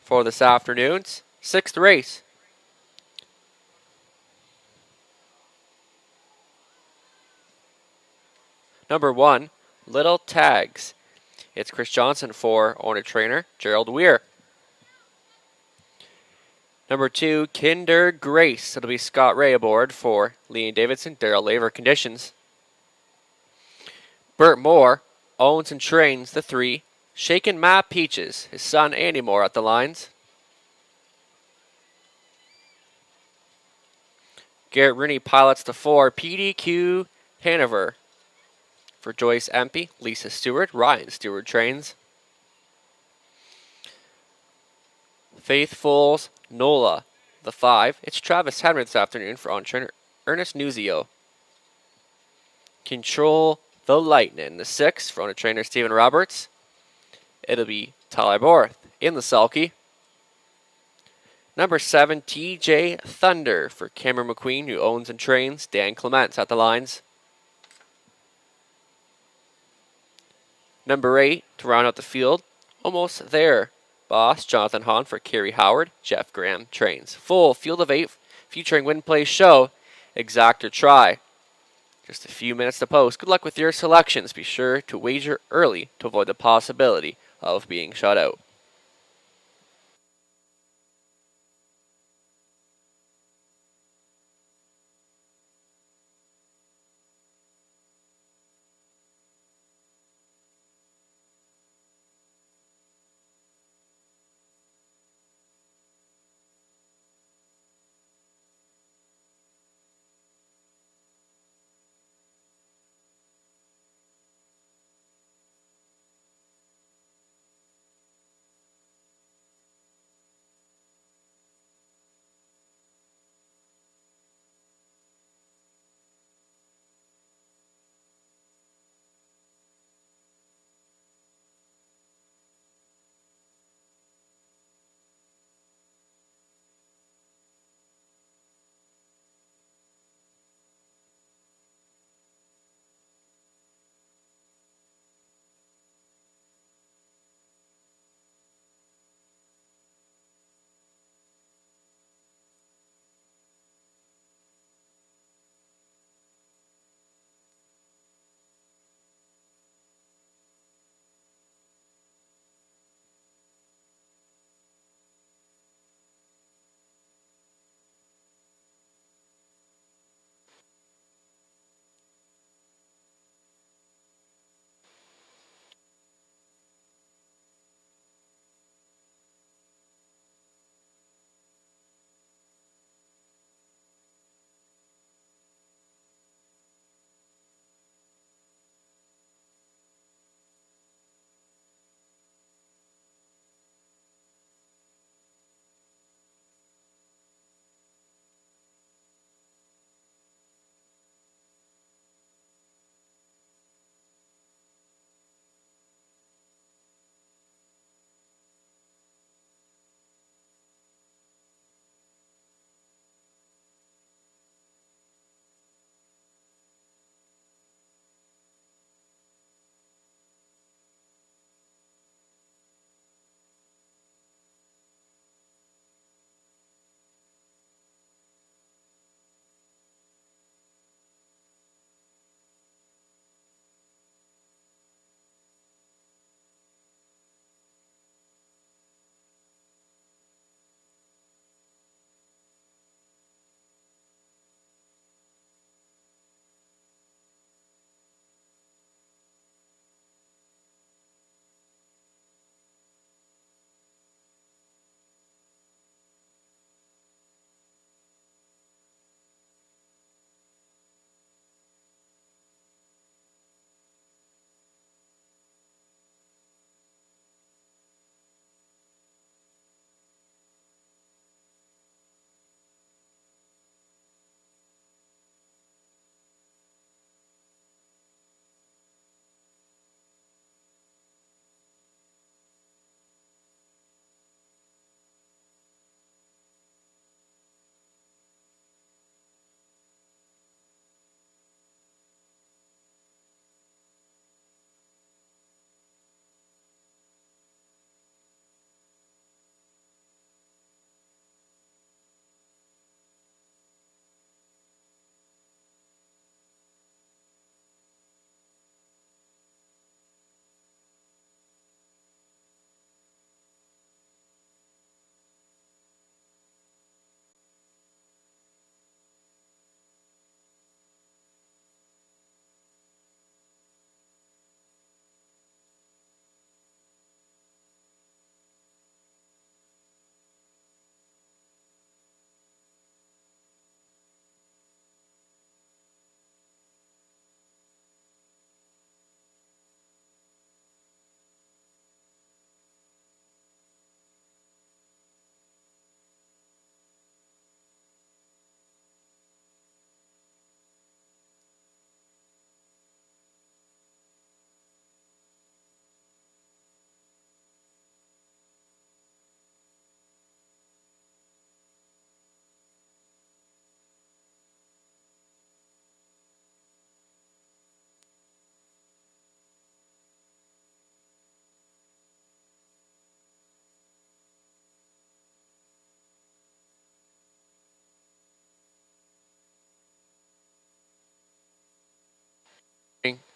for this afternoon's 6th race. Number 1, Little Tags. It's Chris Johnson for owner-trainer Gerald Weir. Number 2, Kinder Grace. It'll be Scott Ray aboard for Lee Davidson, Daryl Laver conditions. Bert Moore owns and trains the 3, Shakin' Ma Peaches. His son Andy Moore at the lines. Garrett Rooney pilots the 4, PDQ Hanover. For Joyce Empey, Lisa Stewart, Ryan Stewart trains. Faithful's Nola, the 5. It's Travis Henry this afternoon for on-trainer Ernest Nuzio. Control the Lightning, the 6 for on-trainer Stephen Roberts. It'll be Tyler Borth in the sulky. Number 7, TJ Thunder for Cameron McQueen, who owns and trains Dan Clements at the lines. Number 8, to round out the field, almost there. Boss Jonathan Hahn for Kerry Howard, Jeff Graham trains. Full field of 8 featuring Win Play Show, Exact or Try. Just a few minutes to post. Good luck with your selections. Be sure to wager early to avoid the possibility of being shut out.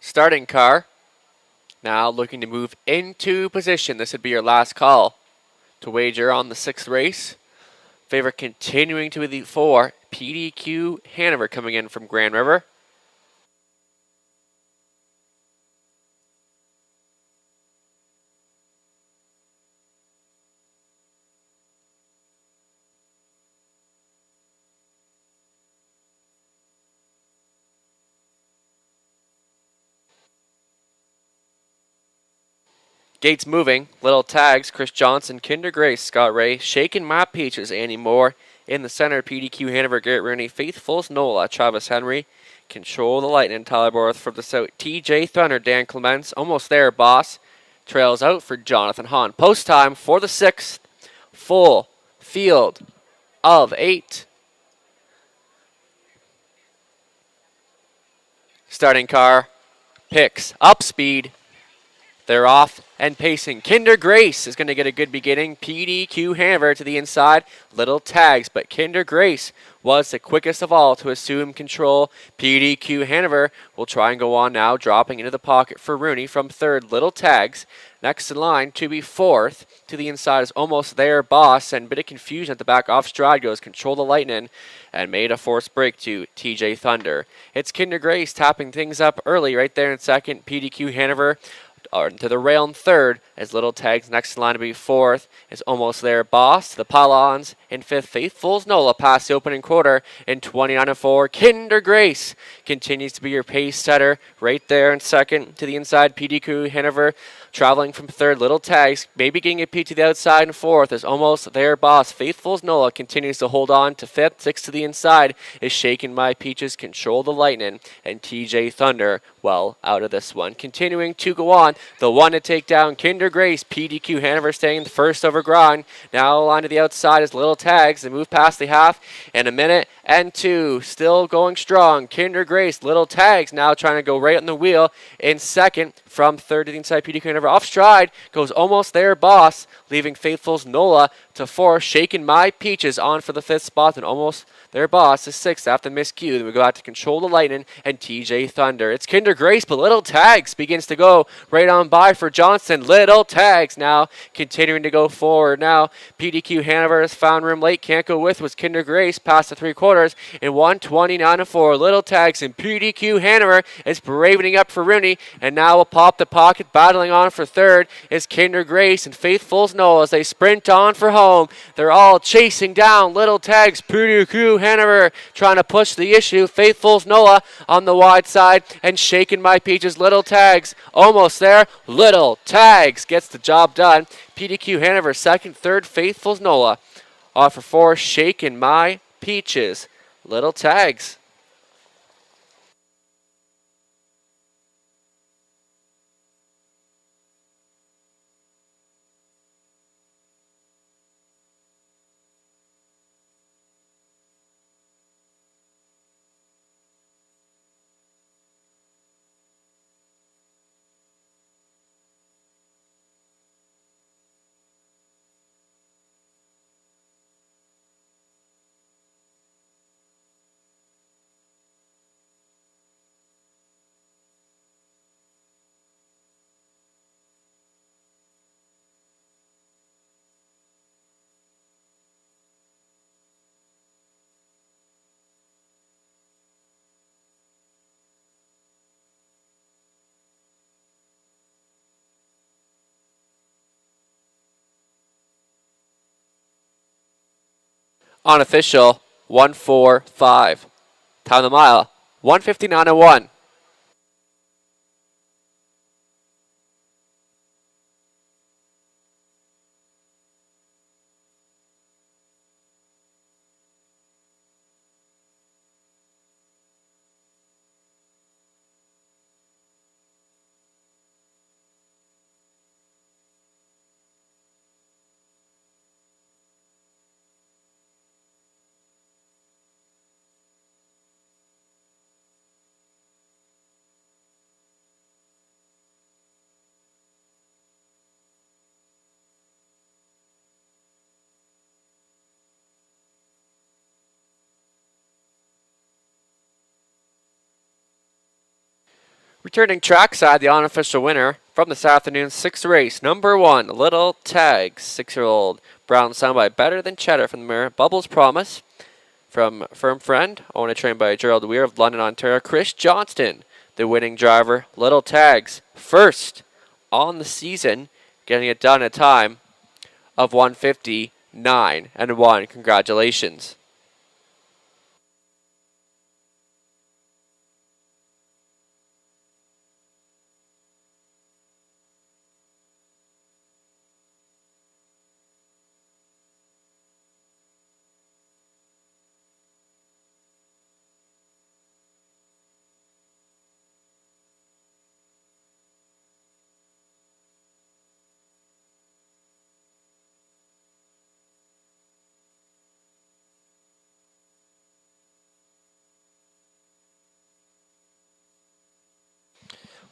Starting car. Now looking to move into position. This would be your last call to wager on the 6th race. Favorite continuing to the 4, PDQ Hanover coming in from Grand River. Gates moving. Little tags. Chris Johnson, Kinder Grace, Scott Ray, Shaken My Peaches, Annie Moore. In the center, PDQ Hanover, Garrett Rooney, Faithfuls Nola, Travis Henry. Control the Lightning, Tyler Borth from the south. TJ Thunder, Dan Clements. Almost there, Boss. Trails out for Jonathan Hahn. Post time for the 6th. Full field of 8. Starting car picks up speed. They're off and pacing. Kinder Grace is going to get a good beginning. PDQ Hanover to the inside. Little tags, but Kinder Grace was the quickest of all to assume control. PDQ Hanover will try and go on now, dropping into the pocket for Rooney from 3rd. Little tags. Next in line to be 4th. To the inside is almost there, Boss, and a bit of confusion at the back. Off stride goes Control the Lightning and made a forced break to TJ Thunder. It's Kinder Grace tapping things up early right there in 2nd. PDQ Hanover to the rail in 3rd as Little Tags next in line to be 4th is almost there. Boss to the pylons in 5th. Faithfuls Nola past the opening quarter in 29-4. Kinder Grace continues to be your pace setter right there in 2nd. To the inside, PDQ Hanover traveling from 3rd. Little Tags maybe getting a peek to the outside in 4th is almost there. Boss Faithfuls Nola continues to hold on to 5th. 6th to the inside is Shaken My Peaches, Control the Lightning, and TJ Thunder well out of this one. Continuing to go on, the one to take down Kinder Grace. PDQ Hanover staying first over Grind. Now line to the outside is Little Tags. They move past the half in 1 minute and 2. Still going strong. Kinder Grace. Little Tags now trying to go right on the wheel in 2nd. From 3rd to the inside, PDQ Hanover off stride. Goes almost there, Boss. Leaving Faithfuls Nola to 4th. Shaking My Peaches on for the 5th spot. And almost their Boss is 6th after the miscue. Then we go out to Control the Lightning and TJ Thunder. It's Kinder Grace, but Little Tags begins to go right on by for Johnson. Little Tags now continuing to go forward. Now PDQ Hanover has found room late. Can't go with was Kinder Grace past the 3/4 in 1:29-4. Little Tags and PDQ Hanover is bravening up for Rooney, and now will pop the pocket. Battling on for 3rd is Kinder Grace and Faithfuls Nola as they sprint on for home. They're all chasing down Little Tags. PDQ Hanover trying to push the issue. Faithfuls Nola on the wide side and Shaking My Peaches. Little Tags almost there. Little Tags gets the job done. PDQ Hanover 2nd, 3rd. Faithfuls Nola off for 4. Shaking My Peaches. Little Tags. Unofficial 1:45. Time of the mile 1:59:1. Returning trackside, the unofficial winner from this afternoon's 6th race, number 1, Little Tag, 6-year-old brown sound by Better Than Cheddar from the mare Bubbles Promise. From Firm Friend, owned trained by Gerald Weir of London, Ontario. Chris Johnston, the winning driver. Little Tags, first on the season, getting it done at a time of 1:59.1. Congratulations.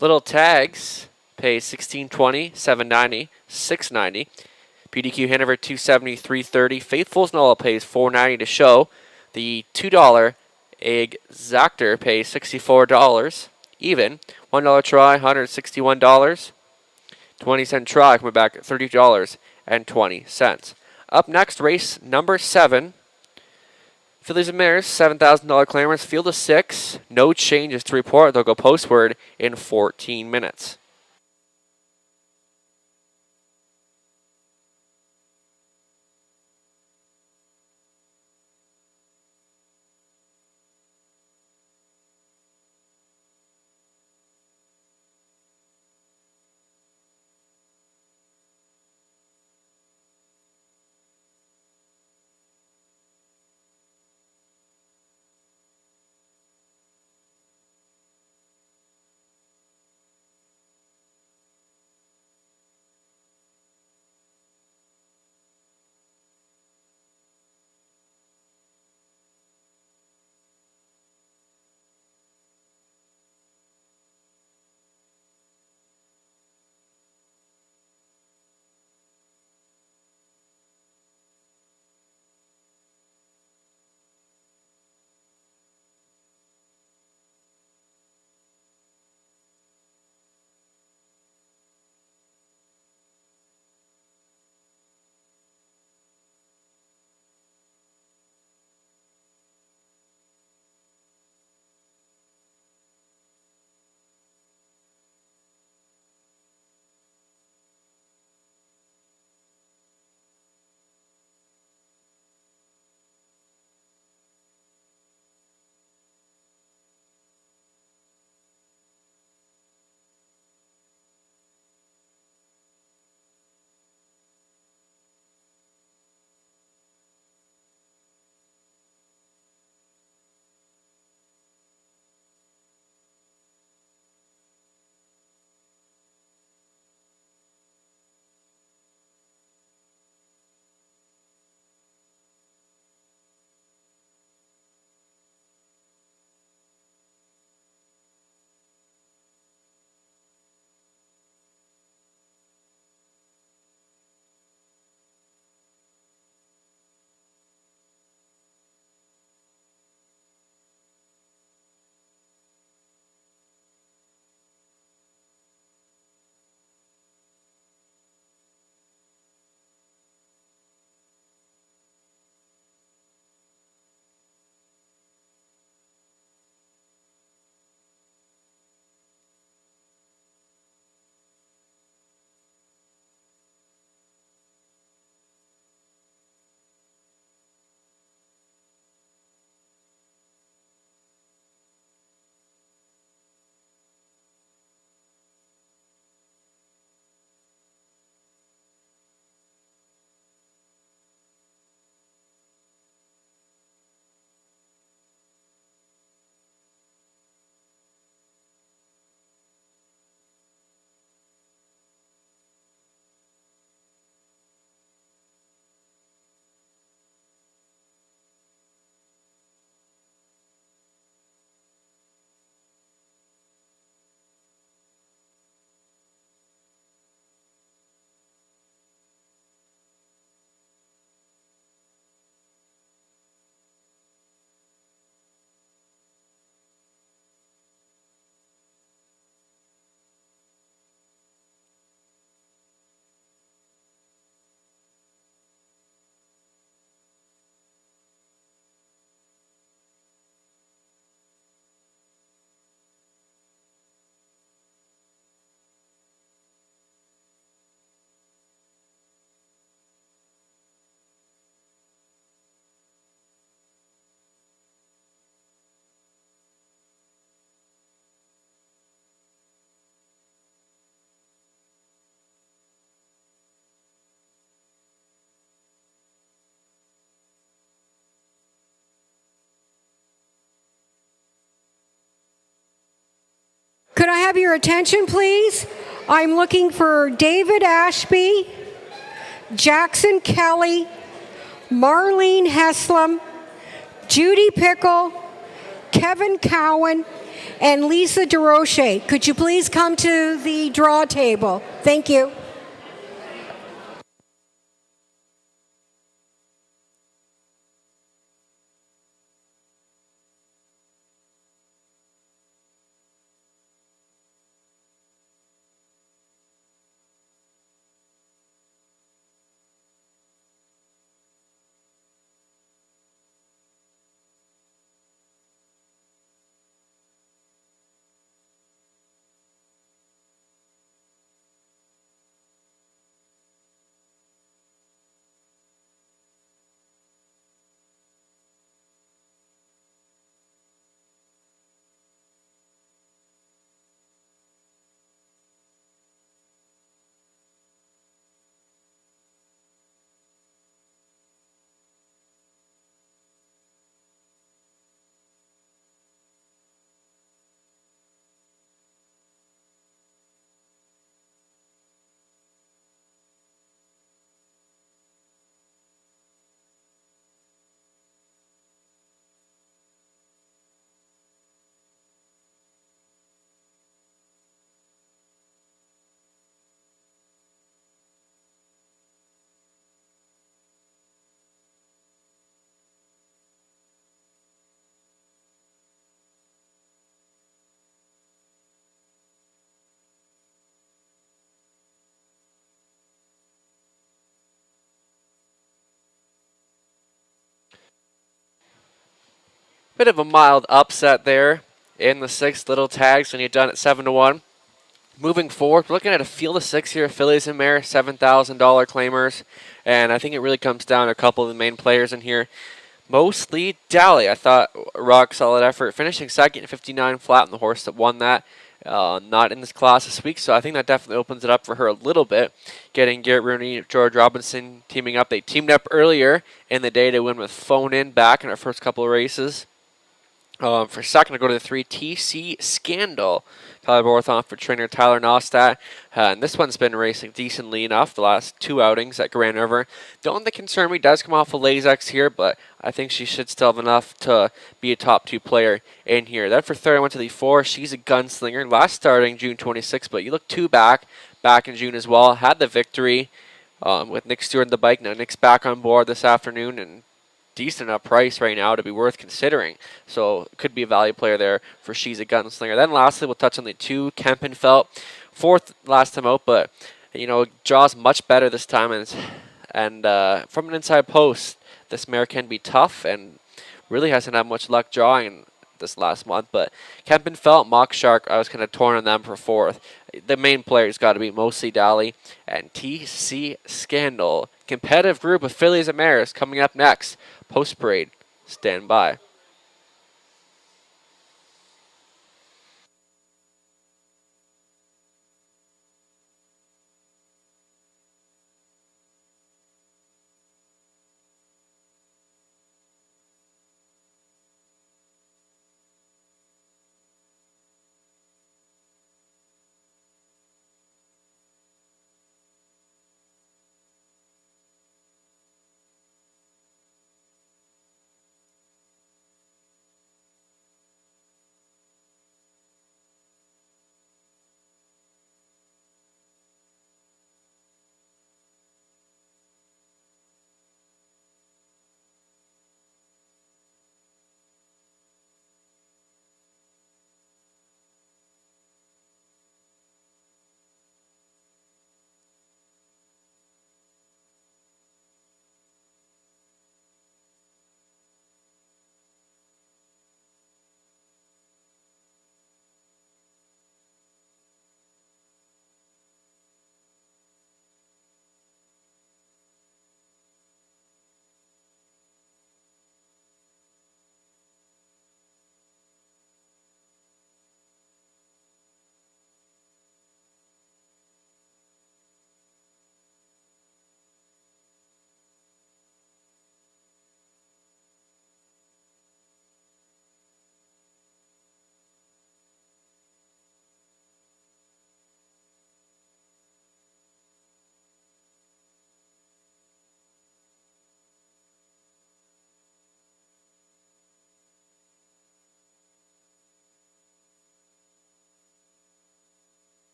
Little Tags pays $16.20, $7.90, $6.90. PDQ Hanover $270, $330. Faithful's Nola pays $4.90 to show. The $2 Exactor pays $64 even. $1 try, $161. 20-cent try coming back at $30.20. Up next, race number 7. Fillies and Mares, $7,000 claimers, field of 6. No changes to report. They'll go postward in 14 minutes.
Could I have your attention, please? I'm looking for David Ashby, Jackson Kelly, Marlene Heslem, Judy Pickle, Kevin Cowan, and Lisa DeRoche. Could you please come to the draw table? Thank you.
Bit of a mild upset there in the 6 little tags when you're done at 7-1. Moving forward, we're looking at a field of 6 here, fillies and mare, $7,000 claimers, and I think it really comes down to a couple of the main players in here. Mostly Dally. I thought rock solid effort, finishing second at 59 flat on the horse that won that. Not in this class this week, so I think that definitely opens it up for her a little bit. Getting Garrett Rooney, George Robinson teaming up. They teamed up earlier in the day to win with Phone In back in our first couple of races. For second, I go to the 3 TC Scandal. Tyler Borthon for trainer Tyler Nostat. And this one's been racing decently enough the last 2 outings at Grand River. The only thing that concern me does come off of Lasix here, but I think she should still have enough to be a top 2 player in here. Then for third, I went to the 4. She's a gunslinger. Last starting June 26th, but you look 2 back in June as well. Had the victory with Nick Stewart on the bike. Now Nick's back on board this afternoon, and decent enough price right now to be worth considering. So could be a value player there for She's a Gunslinger. Then lastly, we'll touch on the 2 Kempenfelt. 4th last time out, but draws much better this time, and from an inside post, this mare can be tough and really hasn't had much luck drawing this last month. But Kempenfelt, Mock Shark, I was kind of torn on them for 4th. The main players got to be mostly Dally and TC Scandal. Competitive group of fillies and mares coming up next. Post parade, stand by.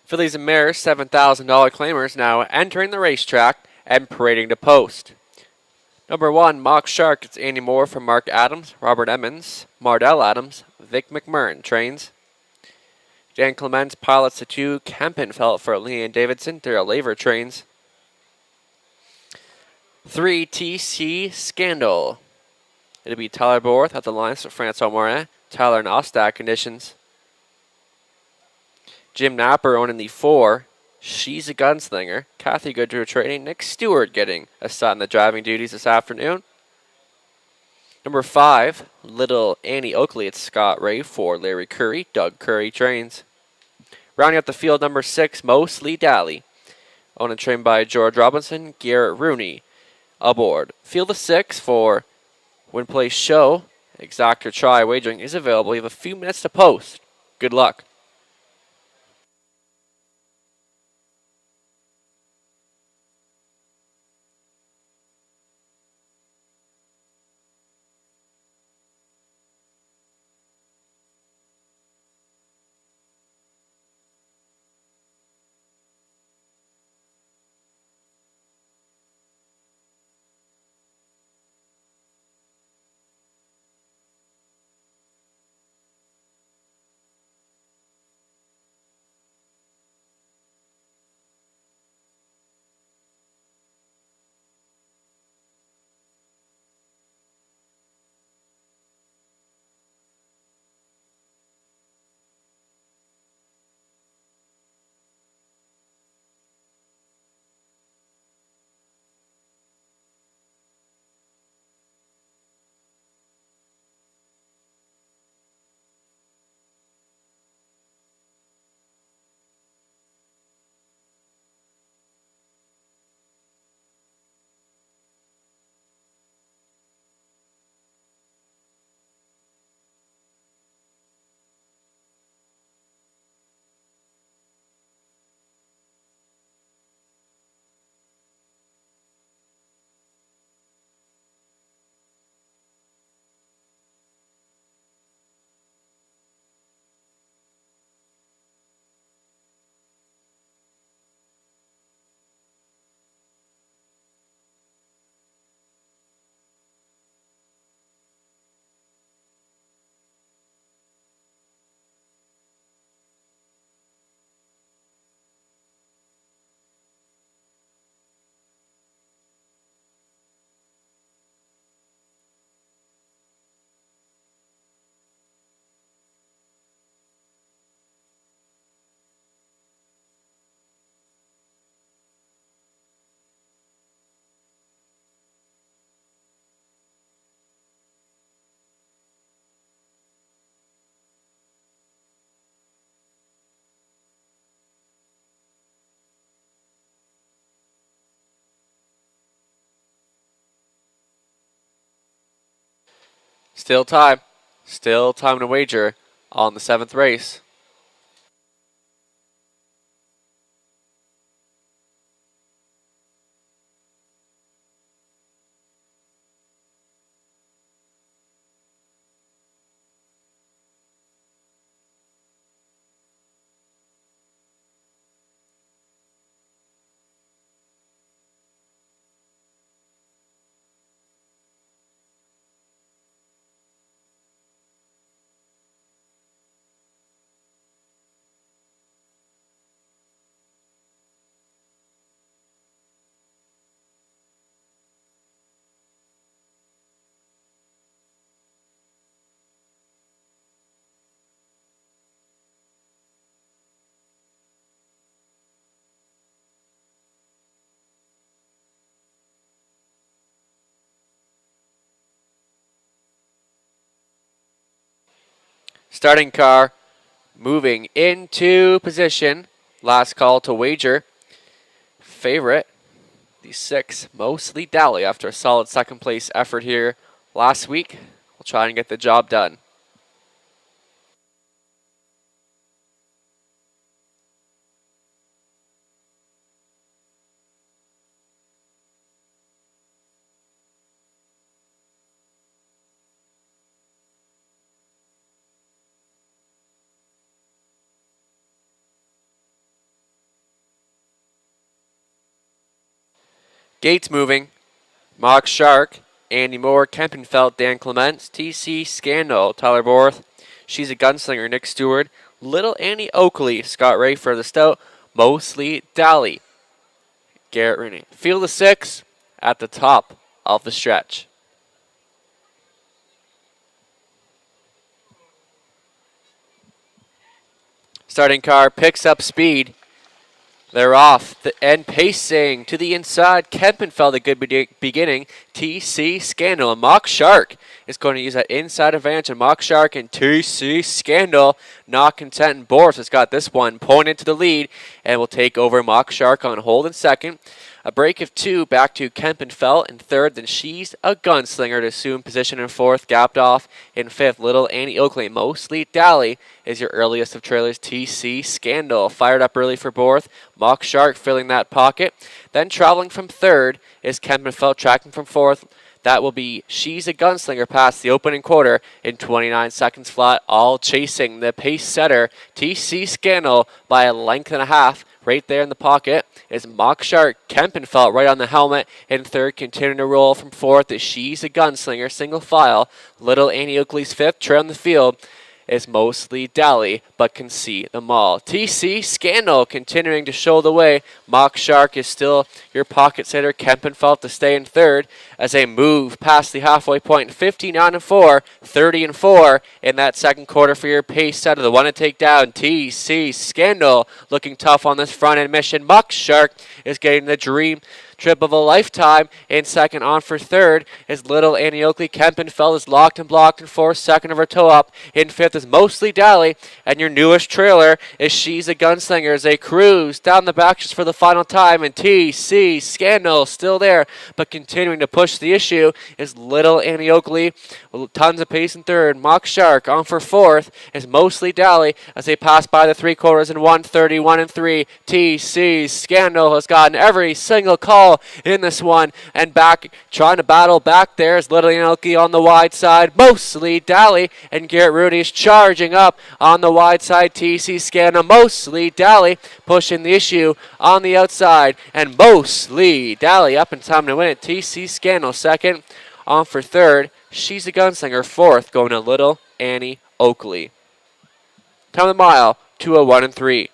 Fillies and Mares $7,000 claimers now entering the racetrack and parading to post. Number 1, Mock Shark. It's Andy Moore from Mark Adams, Robert Emmons, Mardell Adams, Vic McMurrin trains. Dan Clements pilots the 2, Kempenfelt for Leanne Davidson, Daryl Laver trains. 3, TC Scandal. It'll be Tyler Borth at the lines for Francois Morin, Tyler and Ostad conditions. Jim Napper owning the 4, She's a Gunslinger, Kathy Goodrow training, Nick Stewart getting assigned the driving duties this afternoon. Number 5, Little Annie Oakley. It's Scott Ray for Larry Curry, Doug Curry trains. Rounding out the field, number 6, Mostly Dally. Owned and trained by George Robinson, Garrett Rooney. Aboard. Field of 6 for Win Place Show. Exact or try wagering is available. You have a few minutes to post. Good luck. Still time. Still time to wager on the 7th race. Starting car moving into position. Last call to wager. Favorite, the 6, Mostly Dally, after a solid second place effort here last week. We'll try and get the job done. Gates moving. Mock Shark, Andy Moore, Kempenfeld, Dan Clements, TC Scandal, Tyler Borth, She's a Gunslinger, Nick Stewart, Little Annie Oakley, Scott Ray for the Stout, Mostly Dally, Garrett Rooney. Field of 6 at the top of the stretch. Starting car picks up speed. They're off and pacing to the inside. Kempenfeld, a good beginning. TC Scandal. And Mock Shark is going to use that inside advantage. And Mock Shark and TC Scandal not content. And Boris has got this one pointed to the lead and will take over Mock Shark on hold in second. A break of 2 back to Kempenfeld in third. Then She's a Gunslinger to assume position in fourth. Gapped off in fifth. Little Annie Oakley. Mostly Dally is your earliest of trailers. TC Scandal fired up early for Borth. Mock Shark filling that pocket. Then traveling from third is Kempenfeld, tracking from fourth. That will be She's a Gunslinger past the opening quarter in 29 seconds flat, all chasing the pace setter, TC Scandal, by a length and a half. Right there in the pocket is Mock Shark. Kempenfeld right on the helmet in third, continuing to roll from fourth is She's a Gunslinger, single file. Little Annie Oakley's fifth, trailing the field is Mostly Dally, but can see them all. TC Scandal continuing to show the way. Mock Shark is still your pocket sitter. Kempenfeld to stay in third as they move past the halfway point. 59-4, 30-4 in that second quarter for your pace setter. The one to take down, TC Scandal, looking tough on this front end mission. Mock Shark is getting the dream trip of a lifetime. In second, on for third is Little Annie Oakley. Kempenfeld is locked and blocked in fourth. Second of her toe up. In fifth is Mostly Dally. And your newest trailer is She's a Gunslinger as they cruise down the back just for the final time. And TC Scandal still there, but continuing to push the issue is Little Annie Oakley. Tons of pace in third. Mock Shark on for fourth is Mostly Dally as they pass by the three quarters in 1:31-3. TC Scandal has gotten every single call in this one, and back trying to battle back there is Little Annie Oakley on the wide side. Mostly Dally and Garrett Rooney is charging up on the wide side. TC Scandal, Mostly Dally pushing the issue on the outside, and Mostly Dally up in time to win it. TC Scandal second, on for third. She's a Gunslinger fourth, going to Little Annie Oakley. Time of the mile, 2:01-3.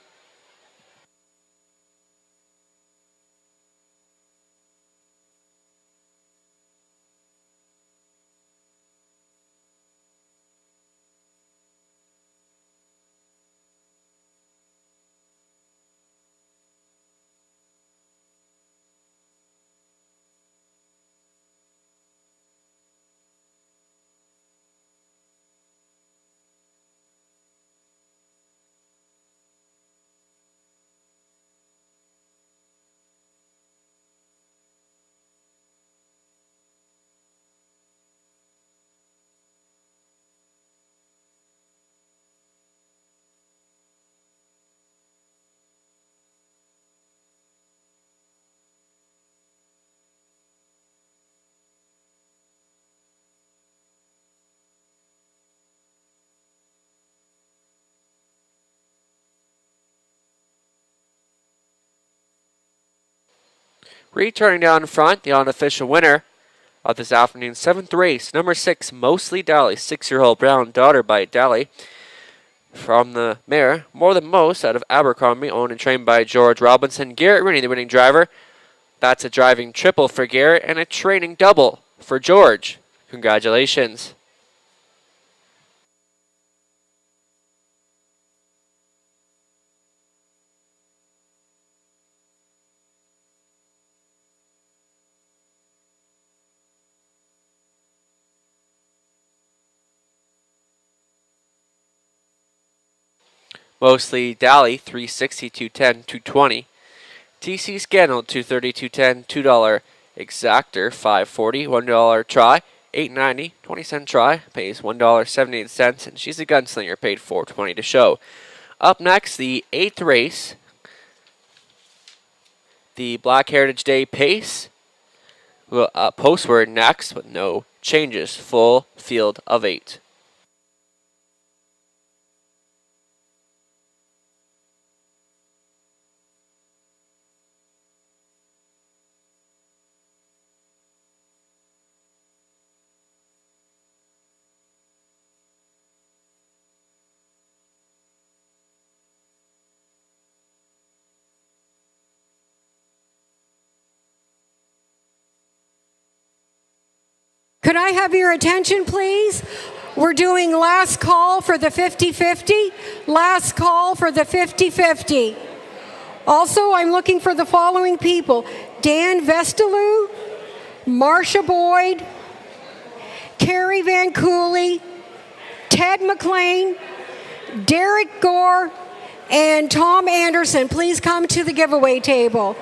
Returning down in front, the unofficial winner of this afternoon's 7th race, number 6, Mostly Dally, 6-year-old brown daughter by Dally. From the mare, More Than Most, out of Abercrombie, owned and trained by George Robinson. Garrett Rooney, the winning driver. That's a driving triple for Garrett and a training double for George. Congratulations. Mostly Dally, 360, 210, 220. TC Scandal, 230, 210, $2 exactor, 540, $1 try, 890, 20-cent try, pays $1.78, and She's a Gunslinger, paid $4.20 to show. Up next, the 8th race, the Black Heritage Day Pace. Postward next, with no changes. Full field of 8.
Could I have your attention, please? We're doing last call for the 50-50. Last call for the 50-50. Also, I'm looking for the following people: Dan Vestaloo, Marsha Boyd, Carrie Van Cooley, Ted McLean, Derek Gore, and Tom Anderson. Please come to the giveaway table.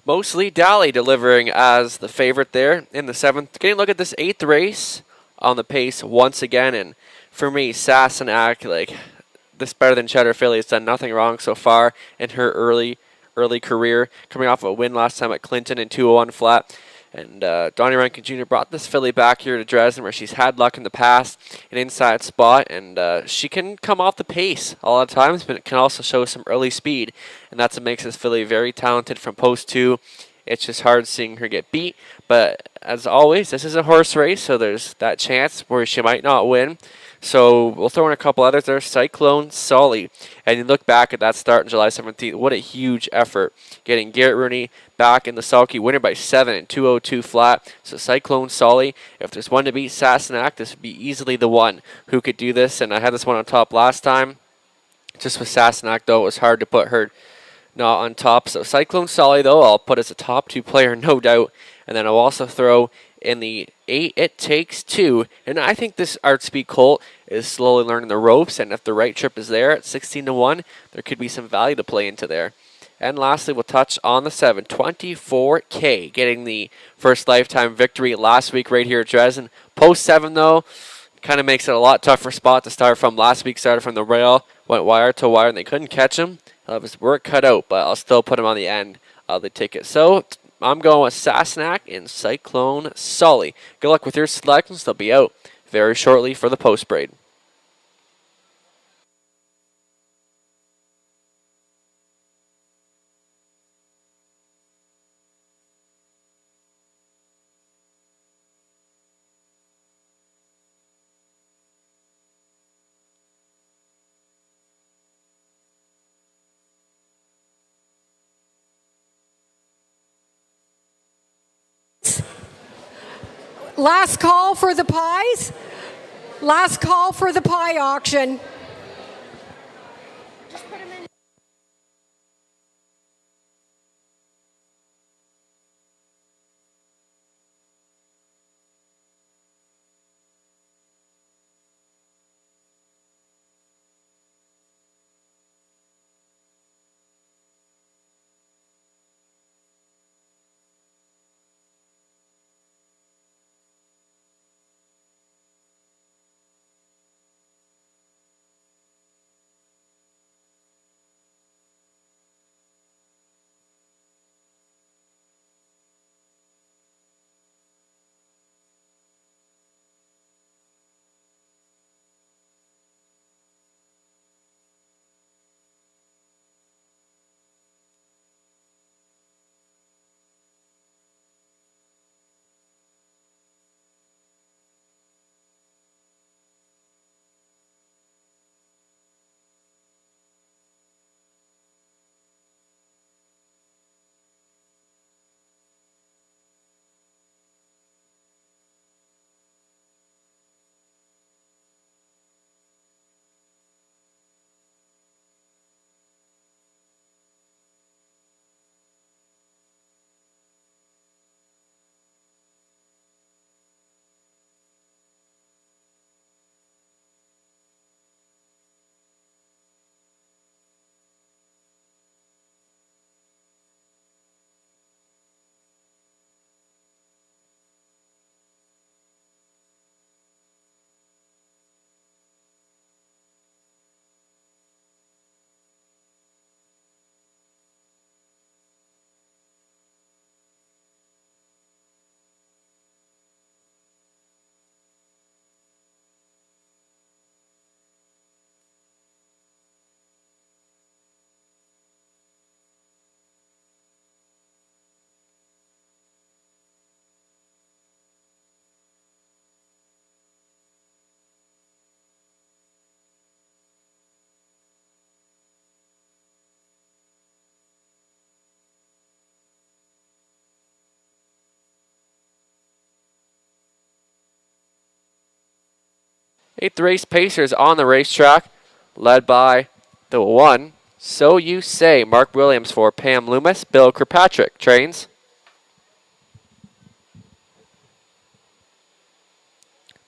Mostly Dally delivering as the favorite there in the 7th. Getting a look at this 8th race on the pace once again. And for me, Sassenach, like, this better than Cheddar Philly, has done nothing wrong so far in her early career. Coming off a win last time at Clinton in 201 flat. And Donnie Rankin Jr. brought this filly back here to Dresden, where she's had luck in the past, an inside spot, and she can come off the pace a lot of times, but it can also show some early speed, and that's what makes this filly very talented from post 2. It's just hard seeing her get beat, but as always, this is a horse race, so there's that chance where she might not win. So we'll throw in a couple others there. Cyclone Sully. And you look back at that start on July 17th. What a huge effort. Getting Garrett Rooney back in the sulky. Winner by 7 in 202 flat. So Cyclone Sully. If there's one to beat Sassenach, this would be easily the one who could do this. And I had this one on top last time. Just with Sassenach, though, it was hard to put her not on top. So Cyclone Sully, though, I'll put as a top 2 player, no doubt. And then I'll also throw in the 8 It Takes 2. And I think this Art Speed Colt is slowly learning the ropes. And if the right trip is there at 16-1, there could be some value to play into there. And lastly, we'll touch on the 7, 24K, getting the first lifetime victory last week right here at Dresden. Post 7, though, kind of makes it a lot tougher spot to start from. Last week started from the rail, went wire to wire, and they couldn't catch him. He'll have his work cut out, but I'll still put him on the end of the ticket. So I'm going with Sassenach and Cyclone Sully. Good luck with your selections. They'll be out very shortly for the post braid.
Last call for the pies. Last call for the pie auction.
Eighth race Pacers on the racetrack, led by the 1, So You Say, Mark Williams for Pam Loomis, Bill Kirkpatrick trains.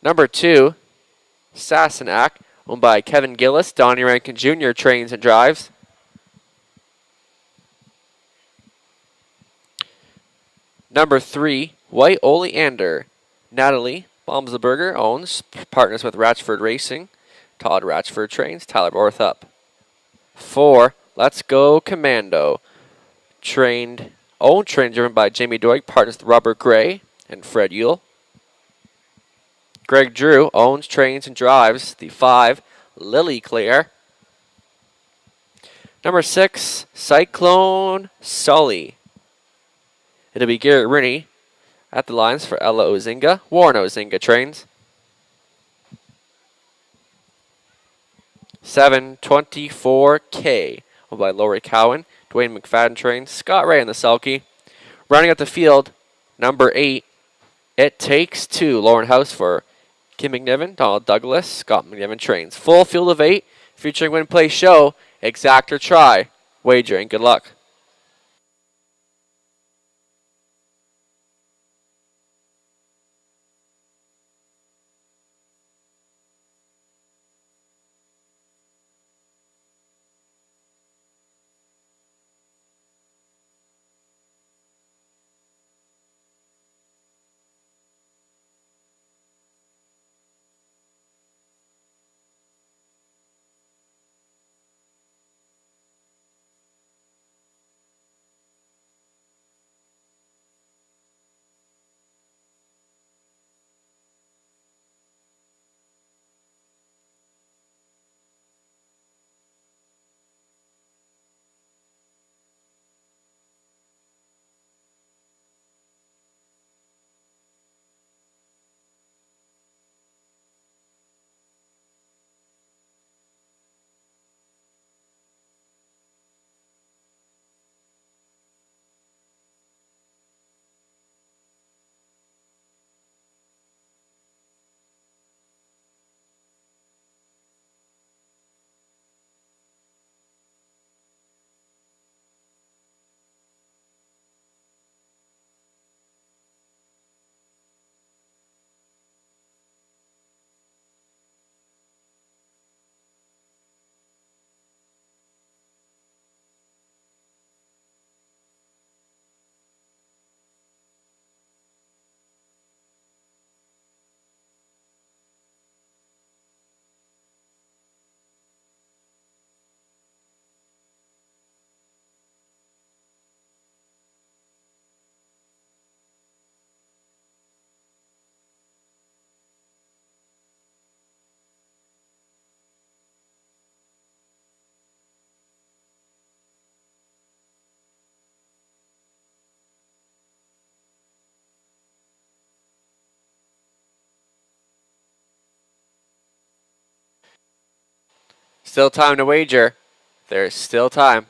Number 2, Sassenach, owned by Kevin Gillis, Donnie Rankin Jr. trains and drives. Number 3, White Oleander. Natalie Baumsberger owns, partners with Ratchford Racing. Todd Ratchford trains, Tyler Borthup. 4, Let's Go Commando. Trained driven by Jamie Doig, partners with Robert Gray and Fred Yule. Greg Drew owns, trains, and drives the 5, Lily Clear. Number 6, Cyclone Sully. It'll be Garrett Rooney at the lines for Ella Ozinga. Warren Ozinga trains. 7, 24K, owned by Lori Cowan. Dwayne McFadden trains. Scott Ray in the sulky. Running up the field, number 8, It Takes Two. Lauren House for Kim McNiven, Donald Douglas, Scott McNiven trains. Full field of 8, featuring Win Play Show, Exact or Try. Wagering, good luck. Still time to wager. There's still time.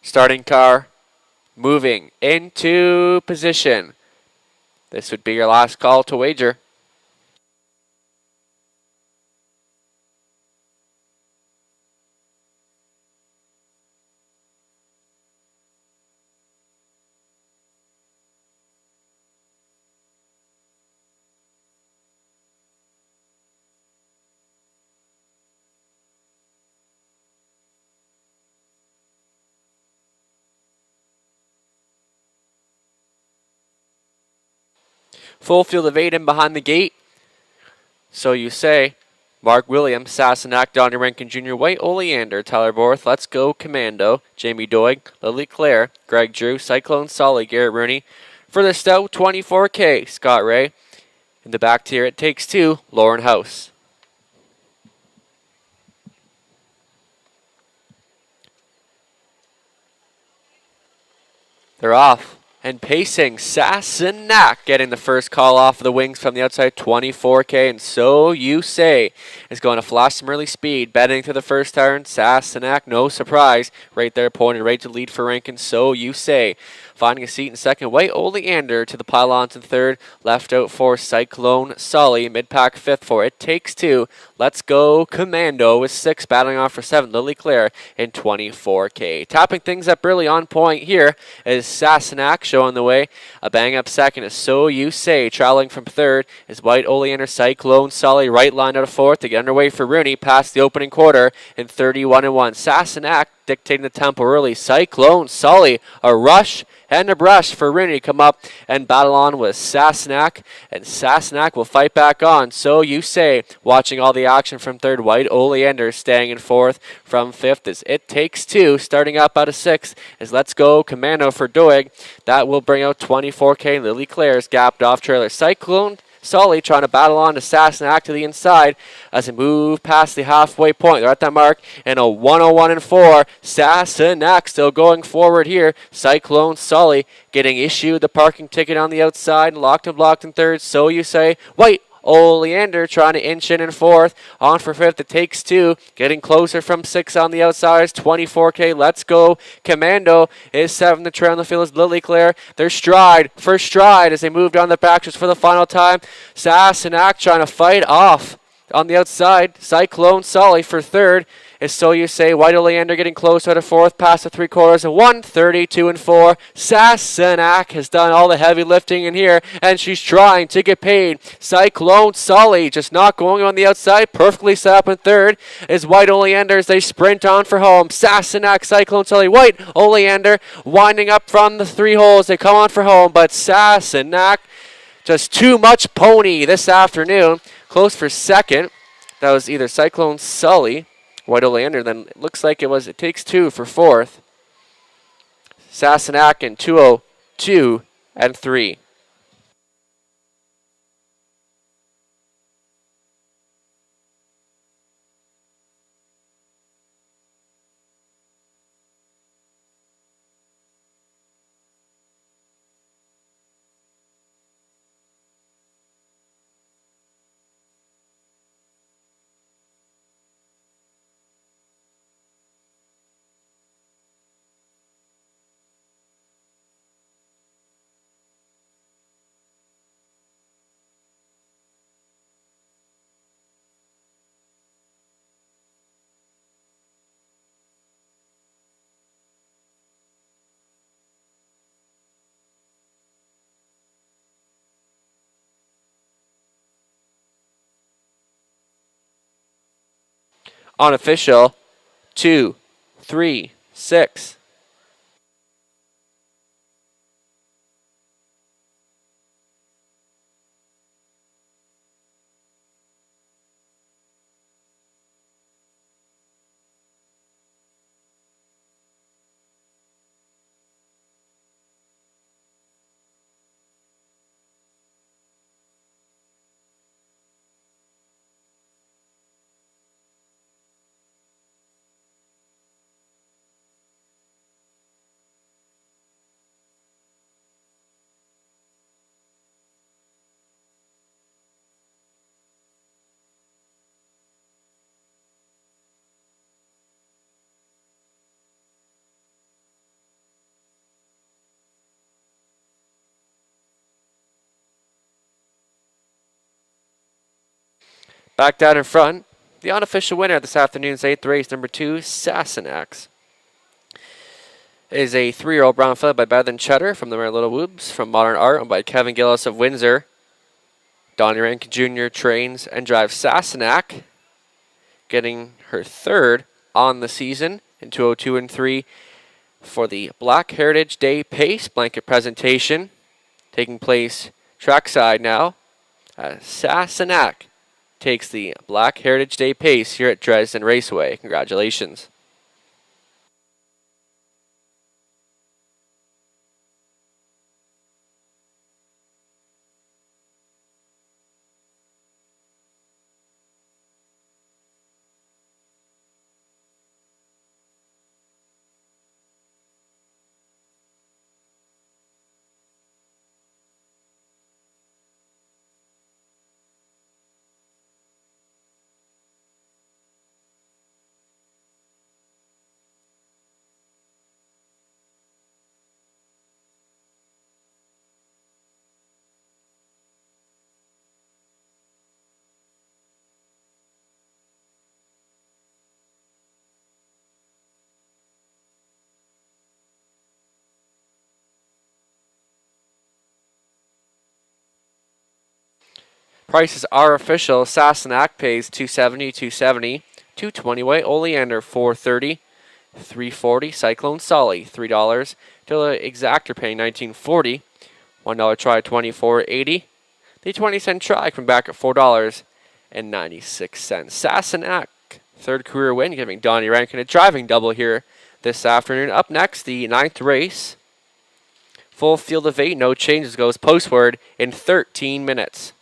Starting car moving into position. This would be your last call to wager. Full field of 8 in behind the gate. So you say. Mark Williams, Sassenach, Donnie Rankin Jr., White Oleander, Tyler Borth, Let's Go Commando, Jamie Doig, Lily Claire, Greg Drew, Cyclone Solly, Garrett Rooney. For the stout, 24K, Scott Ray. In the back tier, It Takes Two, Lauren House. They're off. And pacing, Sassenach getting the first call off of the wings from the outside, 24K, and So You Say is going to flash some early speed, betting to the first turn. Sassenach, no surprise, right there, pointed right to lead for Rankin, So You Say. Finding a seat in second, White Oleander to the pylons in third, left out for Cyclone Sully, mid-pack fifth for It Takes Two. Let's Go Commando with 6, battling off for 7, Lily Claire in 24K. Tapping things up early on point here is Sassenach showing the way. A bang-up second is So You Say. Traveling from third is White Oleander, Cyclone Sully, right line out of fourth to get underway for Rooney past the opening quarter in 31-1. Sassenach dictating the tempo early. Cyclone Sully, a rush and a brush for Rooney to come up and battle on with Sassenach, and Sassenach will fight back on. So You Say, watching all the action from third, White Oleander staying in fourth. From fifth is It Takes Two, starting up out of sixth is Let's Go Commando for Doig. That will bring out 24K. Lily Claire's gapped off trailer. Cyclone Sully trying to battle on to Sassenach to the inside as they move past the halfway point. They're at that mark in a 101-4. Sassenach still going forward here. Cyclone Sully getting issued the parking ticket on the outside. Locked and blocked in third. So You Say. White Oleander trying to inch in fourth. On for fifth, It Takes Two. Getting closer from six on the outside. 24K. Let's Go Commando is seventh. The trail in the field is Lily Claire. Their first stride as they move down the backstretch for the final time. Sassenach trying to fight off on the outside. Cyclone Sully for third is So You Say. White Oleander getting close out of fourth, past the three quarters, and 1:32-4. Sassenach has done all the heavy lifting in here, and she's trying to get paid. Cyclone Sully just not going on the outside, perfectly set up in third is White Oleander as they sprint on for home. Sassenach, Cyclone Sully, White Oleander winding up from the three holes. They come on for home, but Sassenach just too much pony this afternoon. Close for second. That was either Cyclone Sully, White Oleander, then it looks like It Takes Two for fourth. Sassenach in 2:02 and 3. Unofficial 2, 3, 6. Back down in front, the unofficial winner of this afternoon's 8th race, number 2, Sassenach, is a 3-year-old brown fed by Better Than Cheddar from the Mary Little Woobs, from Modern Art, owned by Kevin Gillis of Windsor. Donnie Rankin Jr. trains and drives Sassenach, getting her third on the season in 2:02 and 3 for the Black Heritage Day Pace blanket presentation, taking place Trackside now. Sassenach takes the Black Heritage Day pace here at Dresden Raceway. Congratulations. Prices are official. Sassenach pays $270, $270. 220 weight Oleander $430, $340. Cyclone Solly $3. Dilla Exactor paying $19.40. $1 try $24.80. The 20-cent try come back at $4.96. Sassenach, third career win, giving Donnie Rankin a driving double here this afternoon. Up next, the 9th race. Full field of 8, no changes, goes postward in 13 minutes.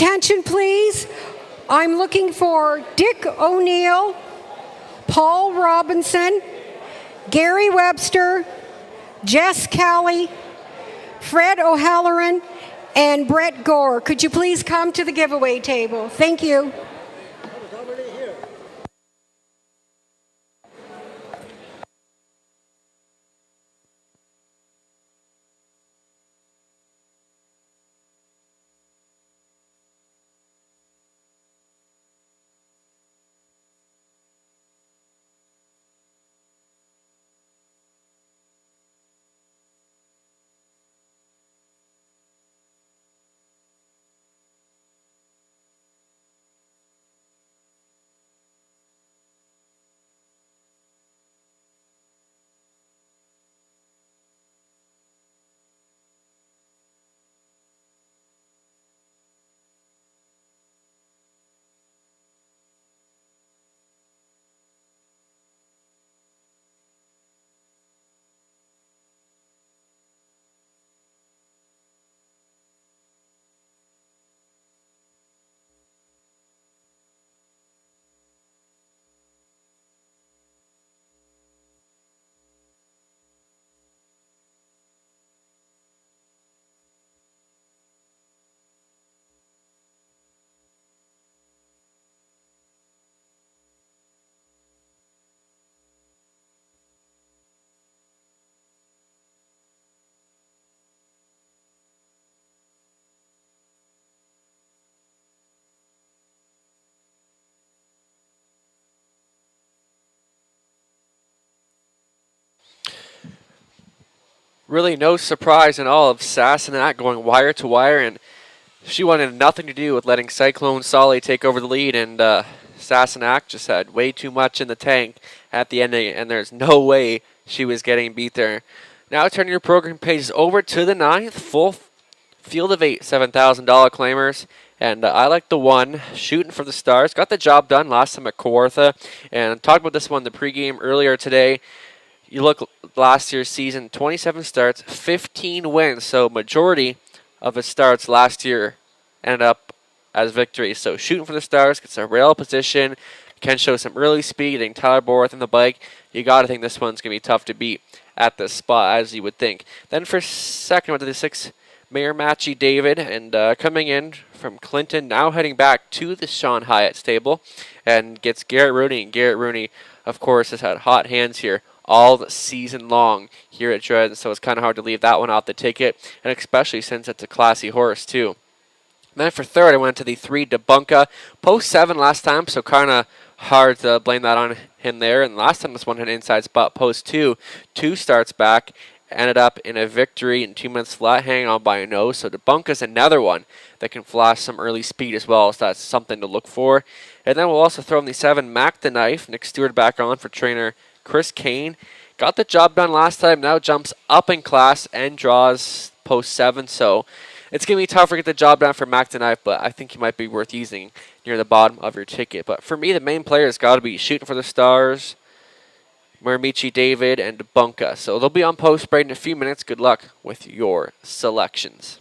Attention, please. I'm looking for Dick O'Neill, Paul Robinson, Gary Webster, Jess Kelly, Fred O'Halloran, and Brett Gore. Could you please come to the giveaway table? Thank you.
I was already here.
Really no surprise in all of Sassenach going wire to wire, and she wanted nothing to do with letting Cyclone Solly take over the lead, and Sassenach just had way too much in the tank at the end, and there's no way she was getting beat there. Now turning your program pages over to the 9th, full field of 8 $7,000 claimers. And I like the one, Shooting for the Stars. Got the job done last time at Kawartha. And talked about this one in the pregame earlier today. You look last year's season, 27 starts, 15 wins. So majority of his starts last year ended up as victories. So Shooting for the Stars gets a rail position. Can show some early speed, getting Tyler Borth on the bike. You got to think this one's going to be tough to beat at this spot, as you would think. Then for second, went to the 6, Mayor Matchy David, and coming in from Clinton, now heading back to the Sean Hyatt stable, and gets Garrett Rooney. And Garrett Rooney, of course, has had hot hands here all season long here at Dresden, so it's kind of hard to leave that one off the ticket, and especially since it's a classy horse, too. And then for third, I went to the 3, Debunka. Post 7 last time, so kind of hard to blame that on him there. And last time this one had an inside spot. Post 2, 2 starts back, ended up in a victory in 2 minutes flat, hanging on by a nose. So Debunka's another one that can flash some early speed as well, so that's something to look for. And then we'll also throw in the 7, Mac the Knife. Nick Stewart back on for trainer Chris Kane. Got the job done last time, now jumps up in class and draws post 7, so it's going to be tough to get the job done for Mac tonight, but I think he might be worth using near the bottom of your ticket. But for me, the main player has got to be Shooting for the Stars, Miramichi David, and Debunka. So they'll be on post right in a few minutes. Good luck with your selections.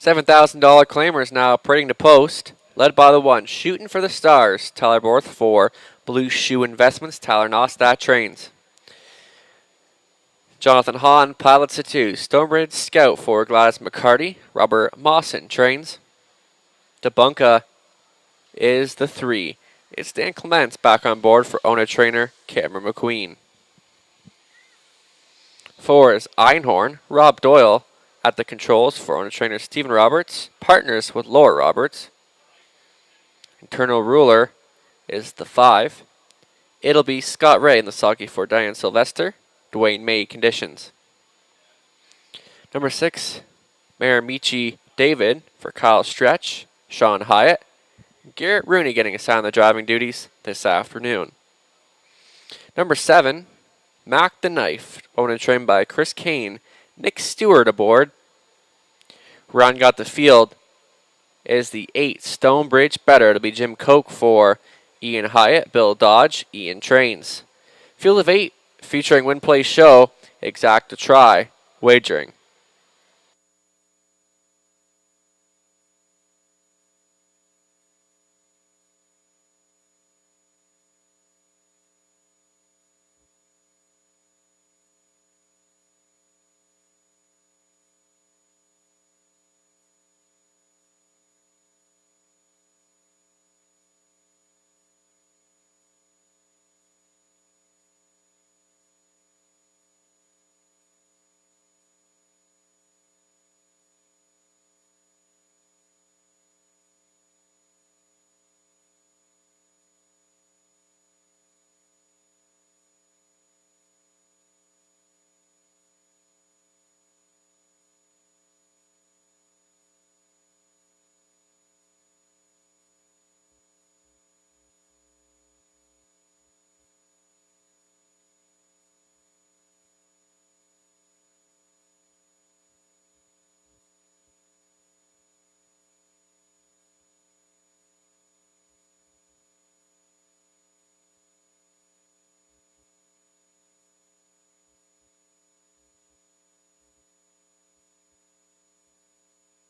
$7,000 claimers now parading to post, led by the 1, Shooting for the Stars, Tyler Borth. 4, Blue Shoe Investments, Tyler Nostat trains. Jonathan Hahn pilots the 2, Stonebridge Scout. 4, Gladys McCarty, Robert Mawson trains. Debunka is the 3. It's Dan Clements back on board for owner trainer Cameron McQueen. 4 is Einhorn, Rob Doyle at the controls for owner trainer Stephen Roberts, partners with Laura Roberts. Internal ruler is the 5. It'll be Scott Ray in the sulky for Diane Sylvester, Dwayne May conditions. Number 6, Maramichi David for Kyle Stretch, Sean Hyatt. Garrett Rooney getting assigned the driving duties this afternoon. Number 7, Mac the Knife, owned and trained by Chris Kane, Nick Stewart aboard. Round got the field is the 8, Stonebridge Better. It'll be Jim Koch for Ian Hyatt, Bill Dodge, Ian Trains. Field of 8 featuring Win Play Show, Exact a Try, wagering.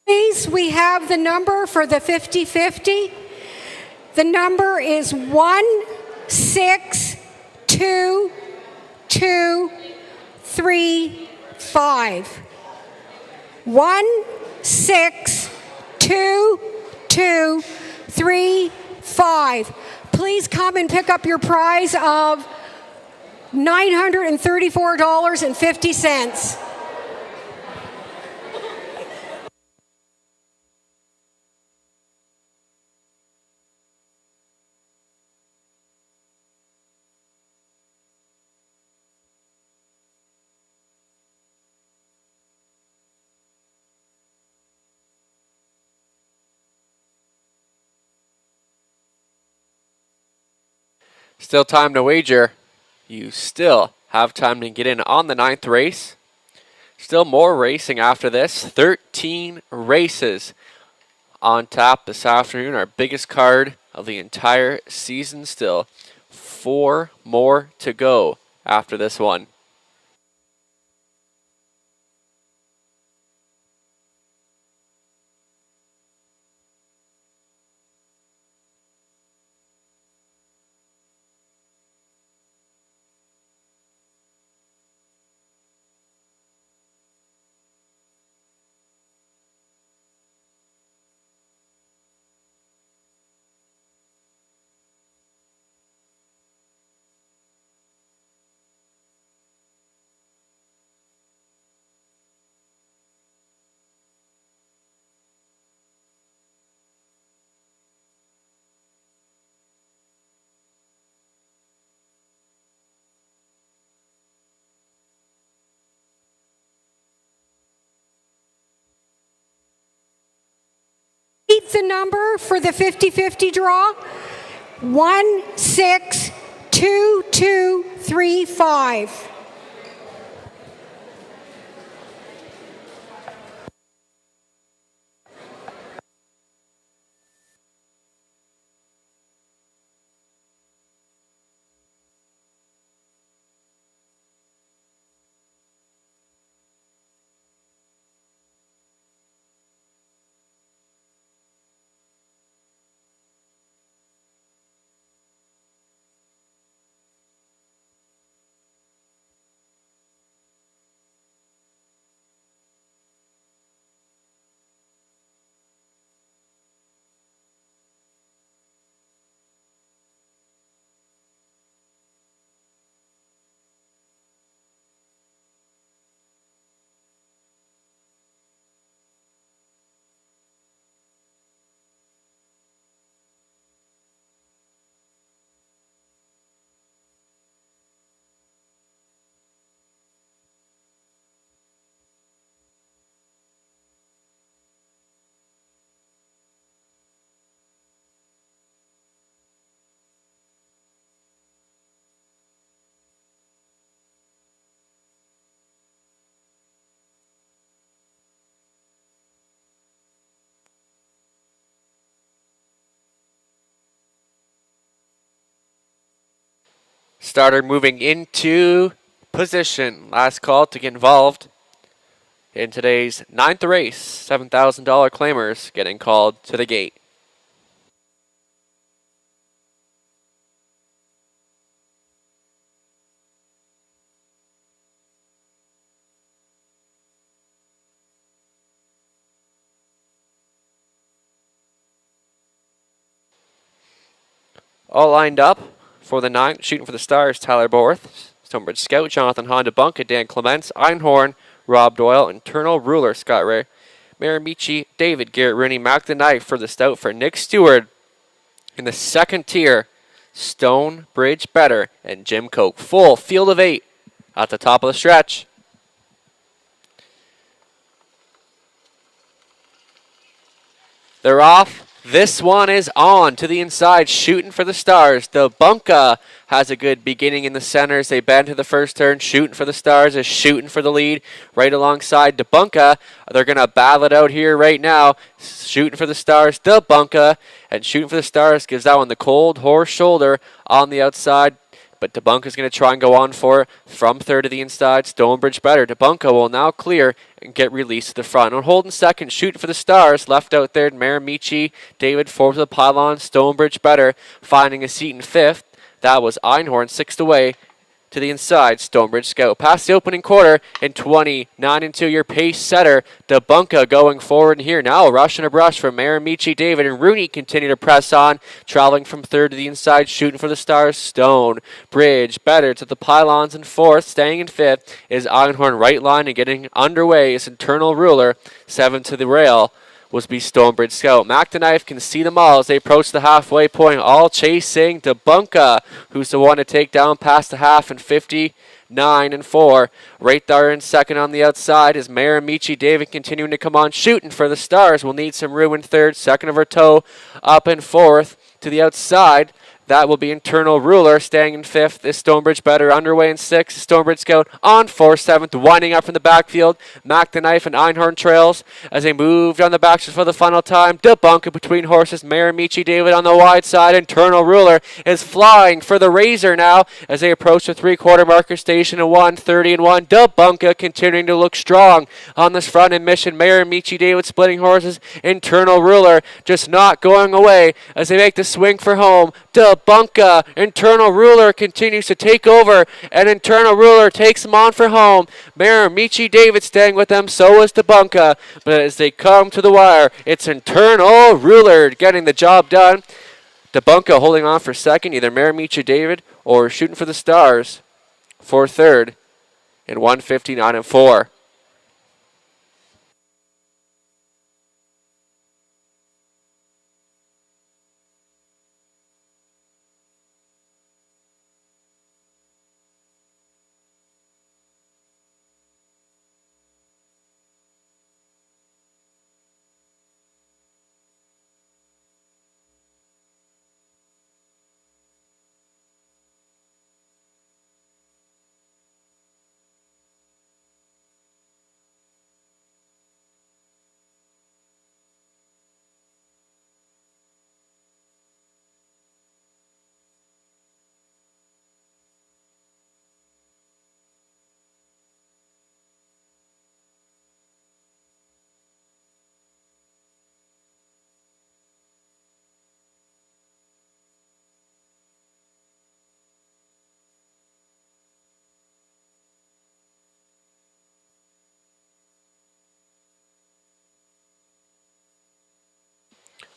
Please, we have the number for the 50-50. The number is 1622235. 1622235. Please come and pick up your prize of $934.50.
Still time to wager. You still have time to get in on the 9th race. Still more racing after this. 13 races on tap this afternoon. Our biggest card of the entire season still. 4 more to go after this one.
The number for the 50-50 draw, 162235.
Starter moving into position. Last call to get involved in today's 9th race. $7,000 claimers getting called to the gate. All lined up for the 9th, shooting for the stars, Tyler Borth, Stonebridge Scout, Jonathan Honda Bunka, Dan Clements, Einhorn, Rob Doyle, Internal Ruler, Scott Ray, Maramichi, David, Garrett Rooney, Mac the Knife for the Stout for Nick Stewart. In the 2nd tier, Stonebridge Better and Jim Coke. Full field of 8 at the top of the stretch. They're off. This one is on to the inside, shooting for the stars. Bunka has a good beginning in the center as they bend to the first turn. Shooting for the stars is shooting for the lead right alongside Bunka. They're going to battle it out here right now. Shooting for the stars, Bunka. And shooting for the stars gives that one the cold horse shoulder on the outside. But DeBunka's going to try and go on for it from 3rd to the inside. Stonebridge Better. DeBunka will now clear and get released to the front. On holding 2nd, shooting for the stars. Left out there, Maramichi, David, 4th to the pylon. Stonebridge Better finding a seat in 5th. That was Einhorn, 6th away to the inside. Stonebridge Scout. Past the opening quarter in 29-2, your pace setter. DeBunka going forward here. Now a rush and a brush from Maramichi, David, and Rooney continue to press on. Traveling from 3rd to the inside, shooting for the stars. Stonebridge Better to the pylons in 4th. Staying in 5th is Einhorn, right line, and getting underway is Internal Ruler. 7th to the rail was be Stonebridge Scout. Mac the Knife can see them all as they approach the halfway point, all chasing DeBunka, who's the one to take down past the half in 59-4. Right there in 2nd on the outside is Maramichi, David continuing to come on, shooting for the stars. We'll need some room in 3rd, 2nd of her toe up in 4th to the outside. That will be Internal Ruler. Staying in 5th is Stonebridge Better. Underway in 6th. Stonebridge Scout on 4th, 7th. Winding up from the backfield. Mac the Knife and Einhorn trails as they move down the backstretch for the final time. DeBunka between horses. Maramichi, David on the wide side. Internal Ruler is flying for the Razor now as they approach the 3/4 marker station at 1:30-1. DeBunka continuing to look strong on this front in mission. Maramichi, David splitting horses. Internal Ruler just not going away as they make the swing for home. DeBunka, Internal Ruler continues to take over, and Internal Ruler takes them on for home. Maramichi, David staying with them, so is DeBunka. But as they come to the wire, it's Internal Ruler getting the job done. DeBunka holding on for 2nd, either Maramichi, David, or shooting for the stars for 3rd in 1:59-4.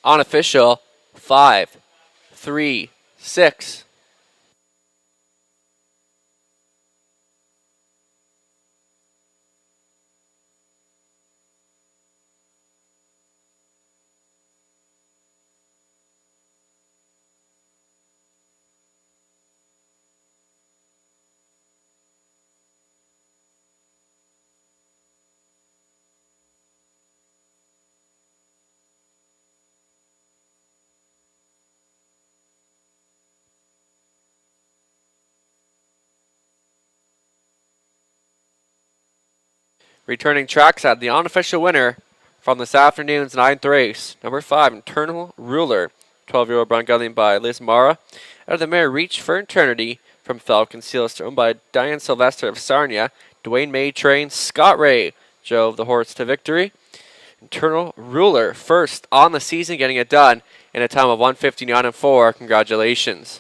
Unofficial 5, 3, 6. Returning trackside, the unofficial winner from this afternoon's 9th race, number 5, Internal Ruler, 12-year-old Bronc by Liz Mara. Out of the mare, Reach for Eternity From Falcon Seals, owned by Diane Sylvester of Sarnia, Dwayne May trained Scott Ray drove the horse to victory. Internal Ruler, first on the season, getting it done in a time of 1:59.4. Congratulations.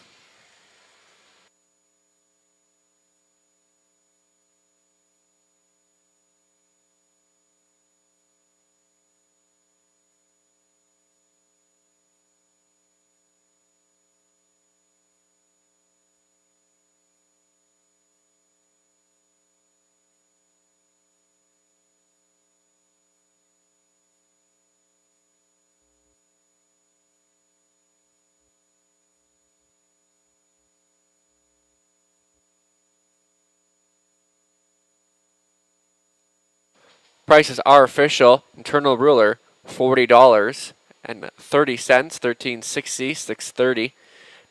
Prices are official. Internal Ruler, $40.30, $13.60, $6.30.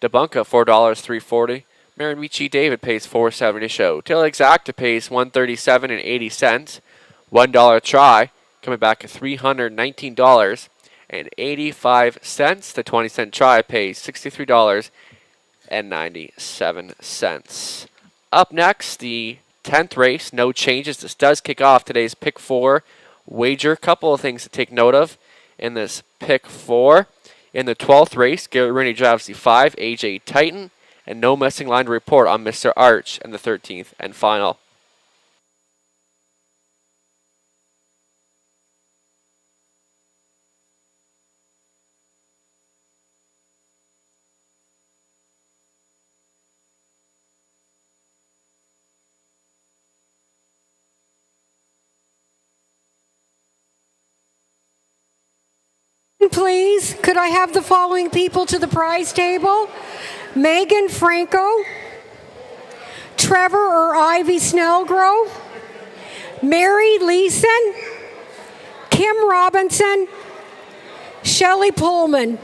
Debunka, $4.340. Marimichi David pays $4.70 to show. Tail Exacta pays $137.80. $1 try, coming back at $319.85. The 20-cent try pays $63.97. Up next, the 10th race, no changes. This does kick off today's Pick 4 wager. Couple of things to take note of in this Pick 4. In the 12th race, Garrett Rooney drives the 5, AJ Titan, and no missing line to report on Mr. Arch in the 13th and final.
Please, could I have the following people to the prize table? Megan Franco, Trevor or Ivy Snellgrove, Mary Leeson, Kim Robinson, Shelley Pullman.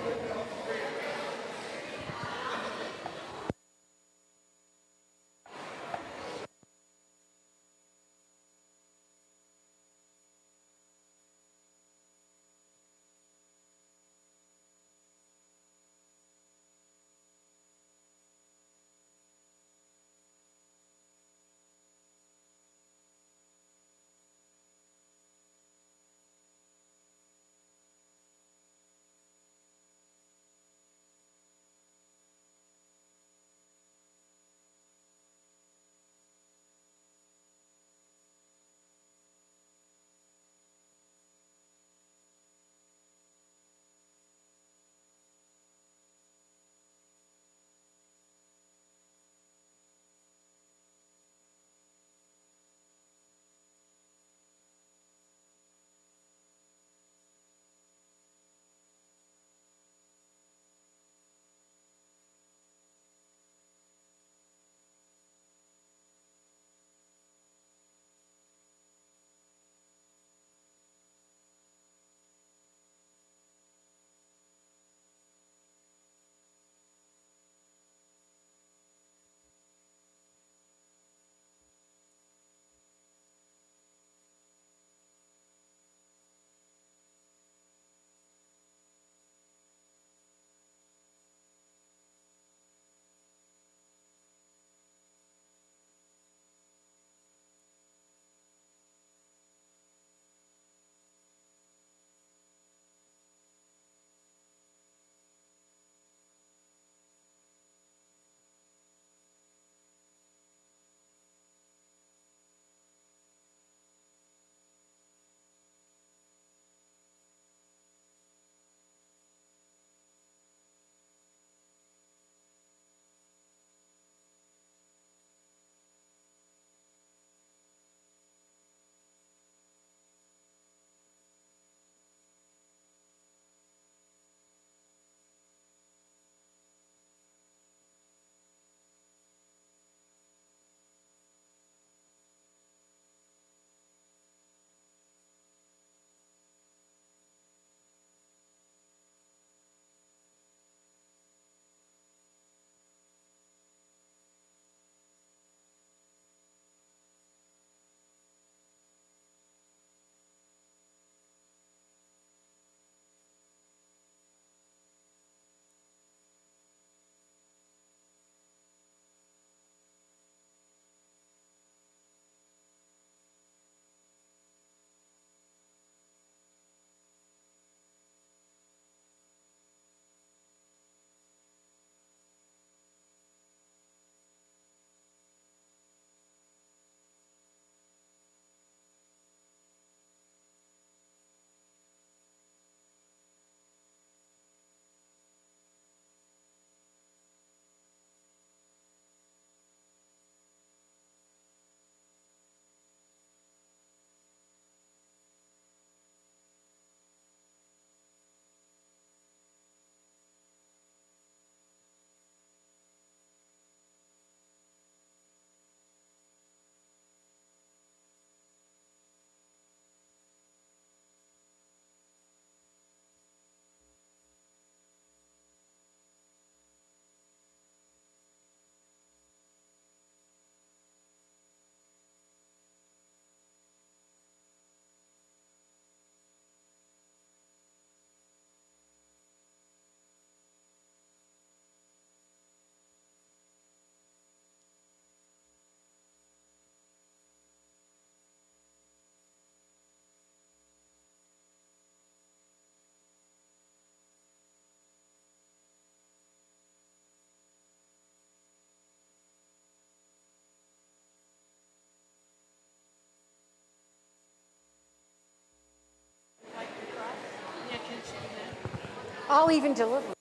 I'll even deliver. Was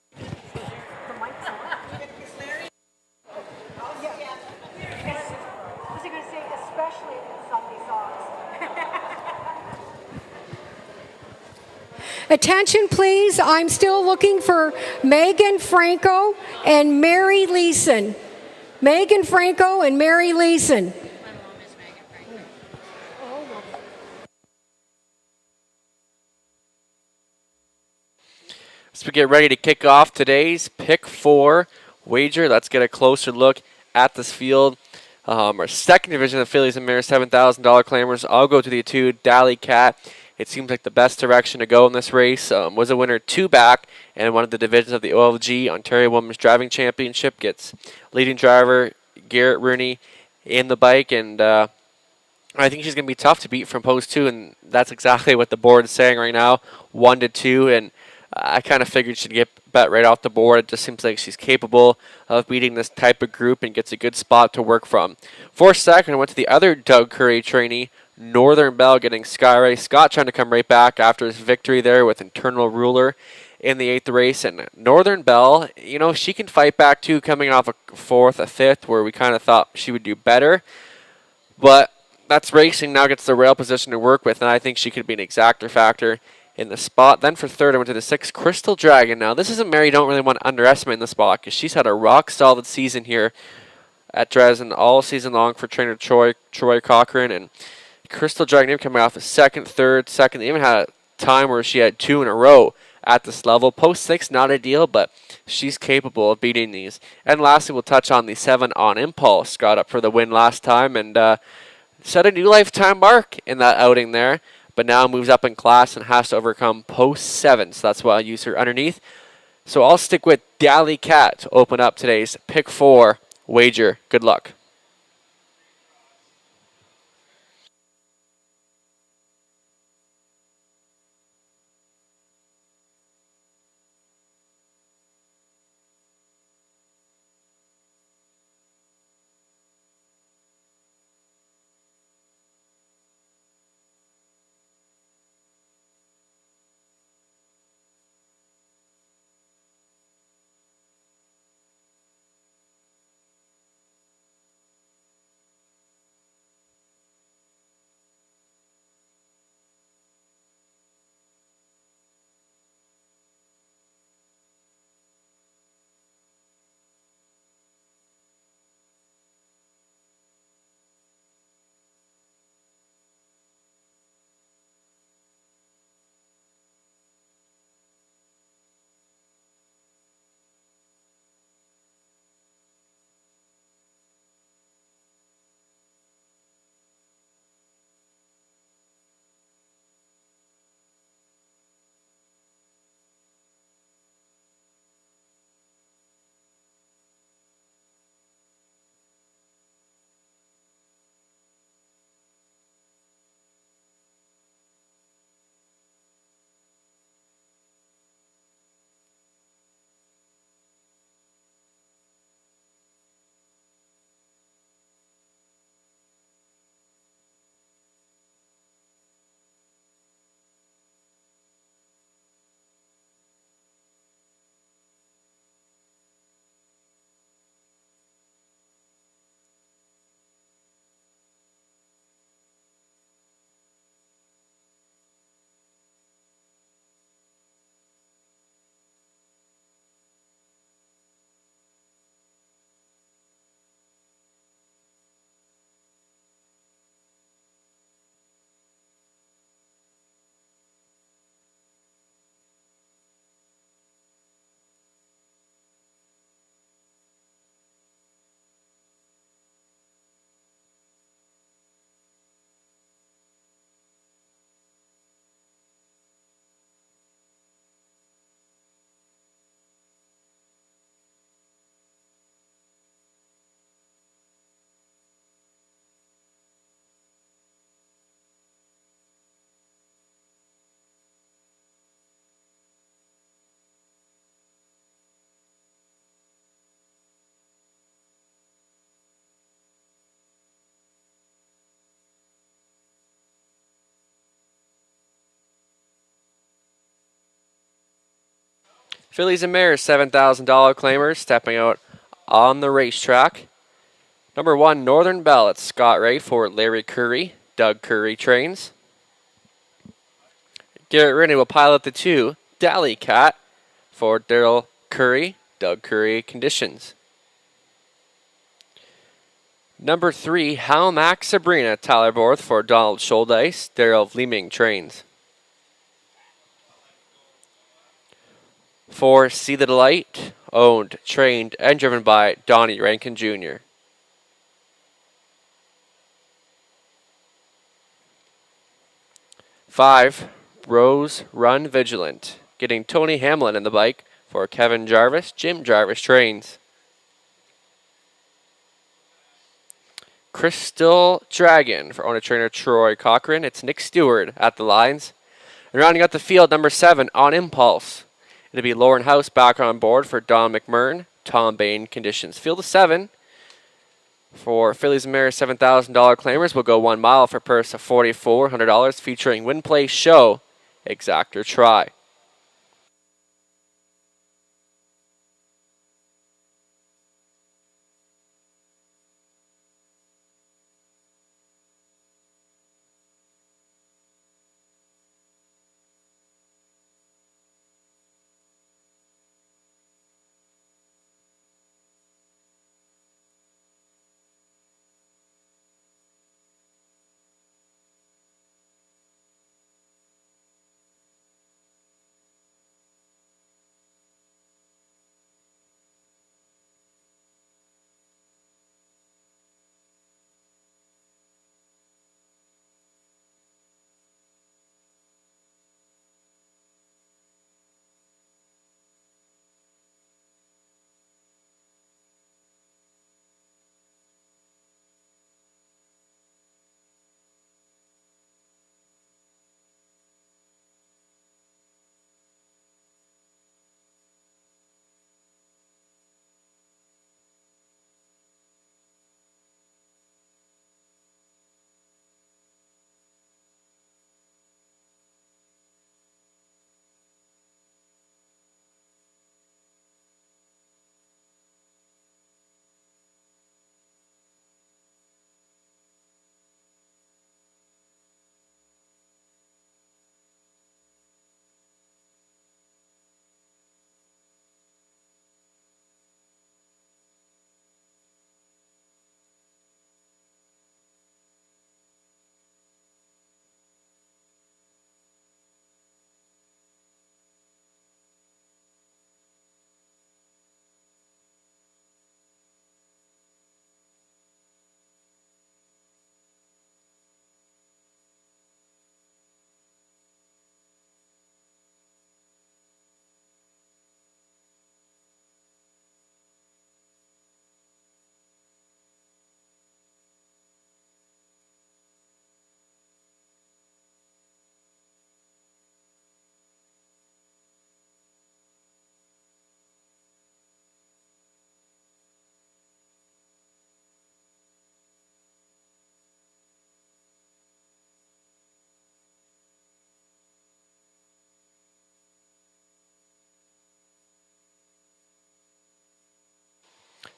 I going to say, especially Sunday socks? Attention, please. I'm still looking for Megan Franco and Mary Leeson. Megan Franco and Mary Leeson.
As we get ready to kick off today's Pick 4 wager, let's get a closer look at this field. Our second division of fillies and mares, $7,000 claimers. I'll go to the 2, Dally Cat. It seems like the best direction to go in this race. Was a winner 2 back and one of the divisions of the OLG Ontario Women's Driving Championship. Gets leading driver Garrett Rooney in the bike, and I think she's going to be tough to beat from post 2, and that's exactly what the board is saying right now, 1-2, and I kind of figured she'd get bet right off the board. It just seems like she's capable of beating this type of group and gets a good spot to work from. For second, I went to the other Doug Curry trainee, Northern Bell, getting Skyray. Scott trying to come right back after his victory there with Internal Ruler in the 8th race. And Northern Bell, you know, she can fight back too, coming off a 4th, a 5th, where we kind of thought she would do better. But that's racing, now gets the rail position to work with, and I think she could be an exactor factor in the spot. Then for third, I went to the 6, Crystal Dragon. Now, this is a mare you don't really want to underestimate in the spot because she's had a rock-solid season here at Dresden all season long for trainer Troy Cochran. And Crystal Dragon coming off a second. They even had a time where she had 2 in a row at this level. Post 6, not ideal, but she's capable of beating these. And lastly, we'll touch on the 7 On Impulse. Got up for the win last time and set a new lifetime mark in that outing there, but now moves up in class and has to overcome post 7. So that's why I use her underneath. So I'll stick with Dally Cat to open up today's Pick 4 wager. Good luck. Fillies and Mares, $7,000 claimers stepping out on the racetrack. Number 1, Northern Belle at Scott Ray for Larry Curry. Doug Curry trains. Garrett Rennie will pilot the 2, Dally Cat for Daryl Curry. Doug Curry conditions. Number 3, Hal Mac Sabrina Tyler Borth for Donald Scholdice. Daryl Vleeming trains. For See the Delight, owned, trained, and driven by Donnie Rankin Jr. Five, Rose Run Vigilant, getting Tony Hamlin in the bike for Kevin Jarvis. Jim Jarvis trains. Crystal Dragon for owner trainer Troy Cochran. It's Nick Stewart at the lines. And rounding out the field, number 7, On Impulse. It'll be Lauren House back on board for Don McMurn. Tom Bain conditions. Field of 7 for Fillies and Mares $7,000 claimers. Will go 1 mile for purse of $4,400 featuring Win Play Show Exactor Try.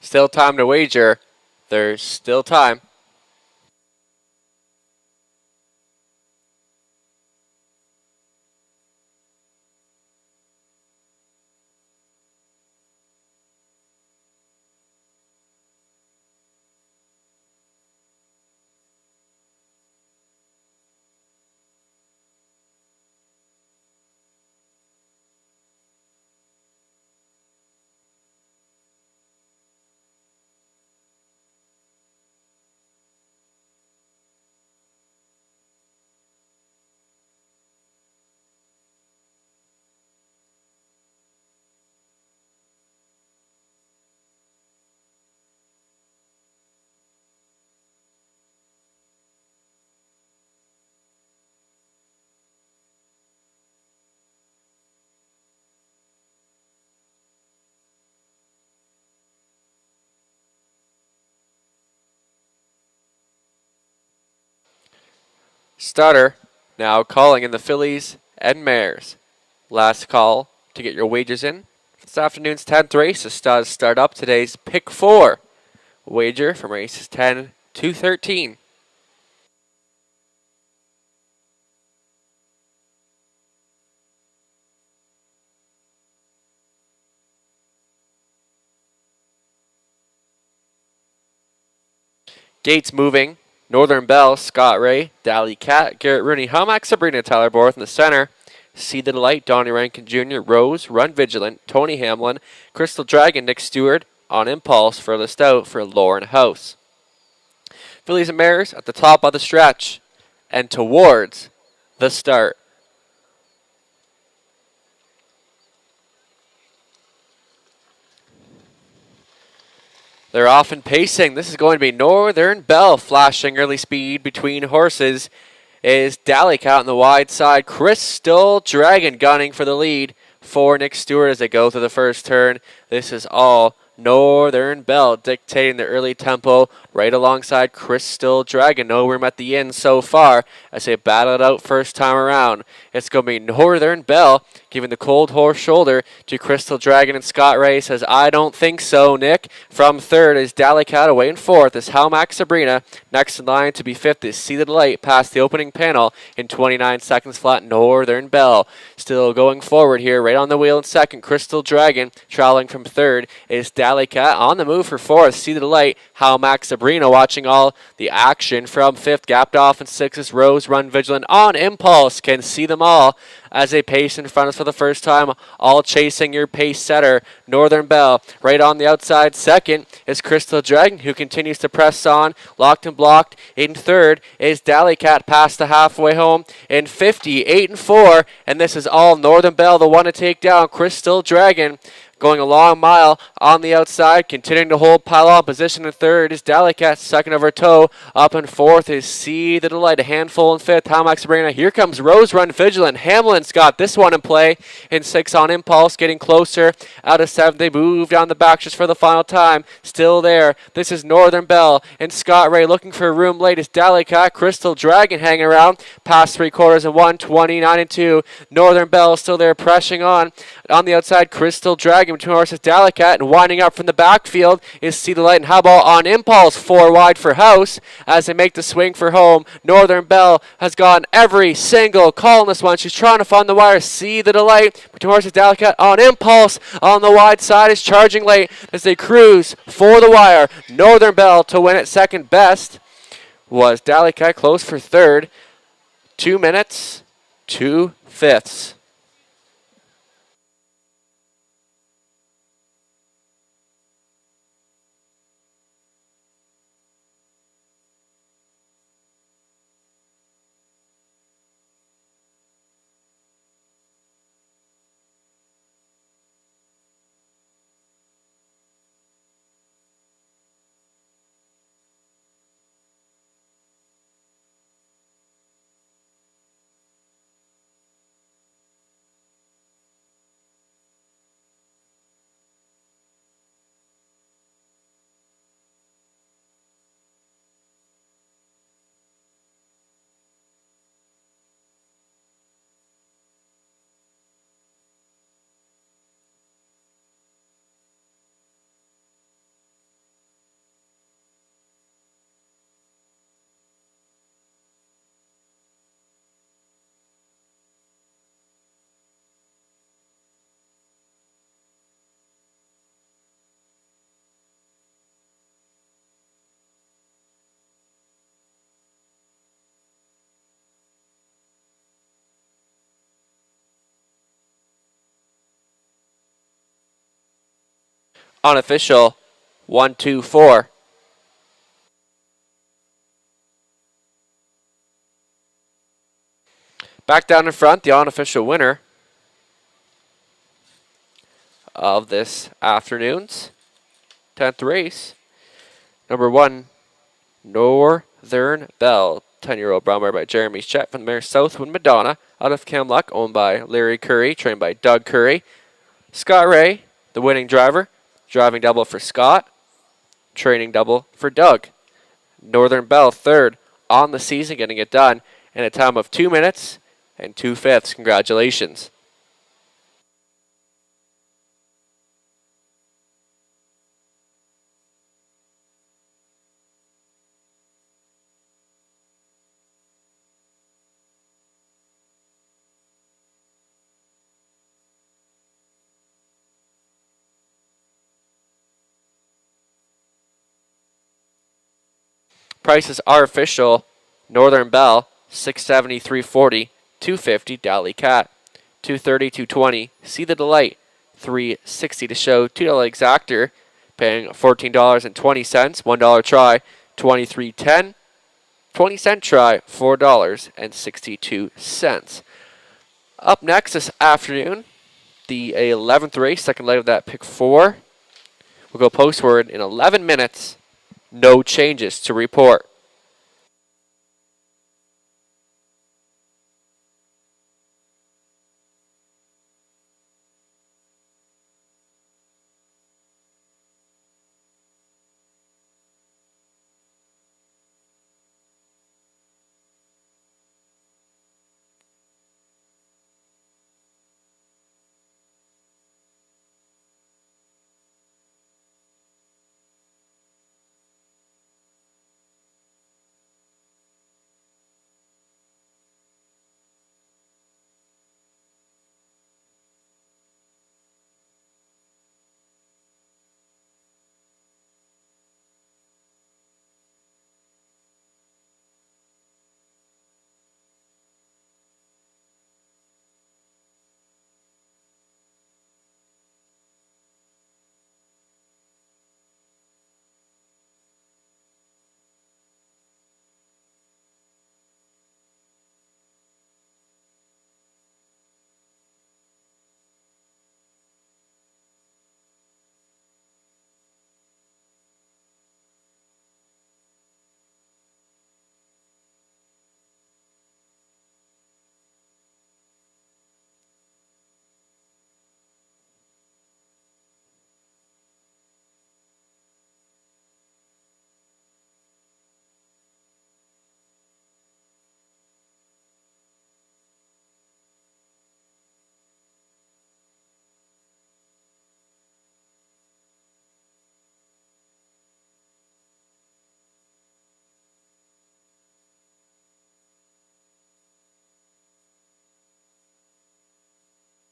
Still time to wager. There's still time. Starter now calling in the Fillies and Mares. Last call to get your wagers in. This afternoon's 10th race is to start up today's Pick 4 wager from races 10 to 13. Gates moving. Northern Belle, Scott Ray, Dally Cat, Garrett Rooney, Helmack, Sabrina, Tyler Borth in the center. See the Delight, Donnie Rankin Jr., Rose, Run Vigilant, Tony Hamlin, Crystal Dragon, Nick Stewart, On Impulse, furthest out for Lauren House. Fillies and Mares at the top of the stretch and towards the start. They're off and pacing. This is going to be Northern Belle flashing early speed between horses. Is Dally Cat on the wide side. Crystal Dragon gunning for the lead for Nick Stewart as they go through the first turn. This is all Northern Belle dictating the early tempo right alongside Crystal Dragon. No room at the end so far as they battle it out first time around. It's going to be Northern Belle giving the cold horse shoulder to Crystal Dragon, and Scott Ray says, I don't think so, Nick. From third is Dally Cat. Away in fourth is Helmack Sabrina. Next in line to be fifth is See the Light past the opening panel in 29 seconds flat. Northern Belle still going forward here, right on the wheel in second. Crystal Dragon traveling from third is Dally Cat on the move for fourth. See the Light. Helmack Sabrina watching all the action from fifth. Gapped off in sixth is Rose, Run Vigilant. On Impulse can see them all as they pace in front of us for the first time, all chasing your pace setter, Northern Belle. Right on the outside, second is Crystal Dragon, who continues to press on, locked and blocked. In third is Dally Cat past the halfway home in 58 and 4, and this is all Northern Belle, the one to take down Crystal Dragon. Going a long mile on the outside, continuing to hold pylon position in third is Dally Cat, second of her toe. Up in fourth is See the Delight, a handful in fifth. Helmack Sabrina. Here comes Rose, Run Vigilant. Hamlin's got this one in play. In sixth On Impulse, getting closer. Out of seventh, they move down the back just for the final time. Still there. This is Northern Belle and Scott Ray looking for a room late. Is Dally Cat, Crystal Dragon hanging around. Past three quarters and 1:29 and 2. Northern Belle still there, pressing on. On the outside, Crystal Dragon between horses Dally Cat, and winding up from the backfield is See the Light and How About On Impulse, 4 wide for House as they make the swing for home. Northern Belle has gotten every single call in this one. She's trying to find the wire. See the Delight between horses Dally Cat. On Impulse on the wide side is charging late as they cruise for the wire. Northern Belle to win it. Second best was Dally Cat, close for third. 2 minutes, 2/5. Unofficial 1-2-4. Back down in front, the unofficial winner of this afternoon's 10th race. Number 1, Northern Belle. 10-year-old brown mare by Jeremy Chet from the mare Southwind Madonna out of Camluck, owned by Larry Curry, trained by Doug Curry. Scott Ray, the winning driver, driving double for Scott, training double for Doug. Northern Belle, third on the season, getting it done in a time of 2 minutes and 2/5. Congratulations. Prices are official. Northern Belle, $670, $340, $250, Dally Cat, $230, $220. See the Delight, $360 to show, $2 Exactor, paying $14.20, $1 try, $23.10, 20-cent try, $4.62. Up next this afternoon, the 11th race, second leg of that pick 4. We'll go postward in 11 minutes. No changes to report.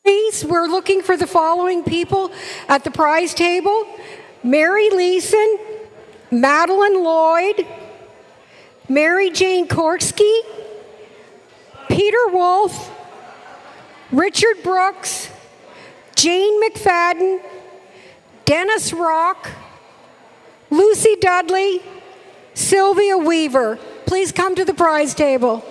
Please, we're looking for the following people at the prize table: Mary Leeson, Madeline Lloyd, Mary Jane Korski, Peter Wolf, Richard Brooks, Jane McFadden, Dennis Rock, Lucy Dudley, Sylvia Weaver. Please come to the prize table.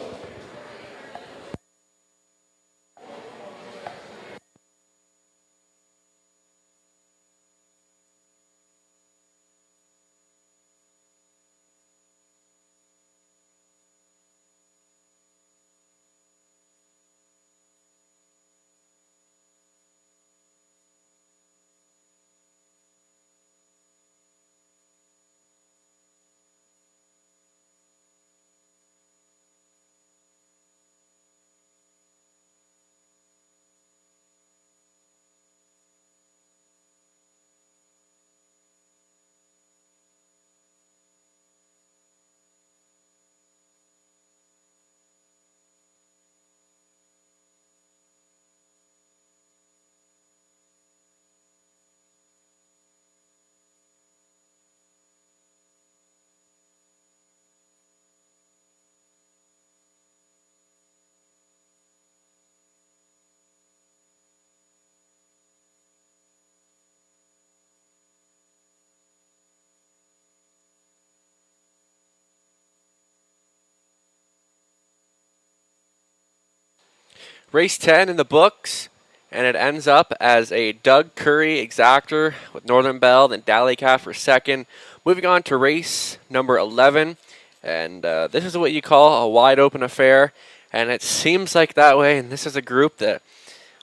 Race 10 in the books, and it ends up as a Doug Curry Exactor with Northern Belle, then Dally Cat for second. Moving on to race number 11, and this is what you call a wide open affair, and it seems like that way, and this is a group that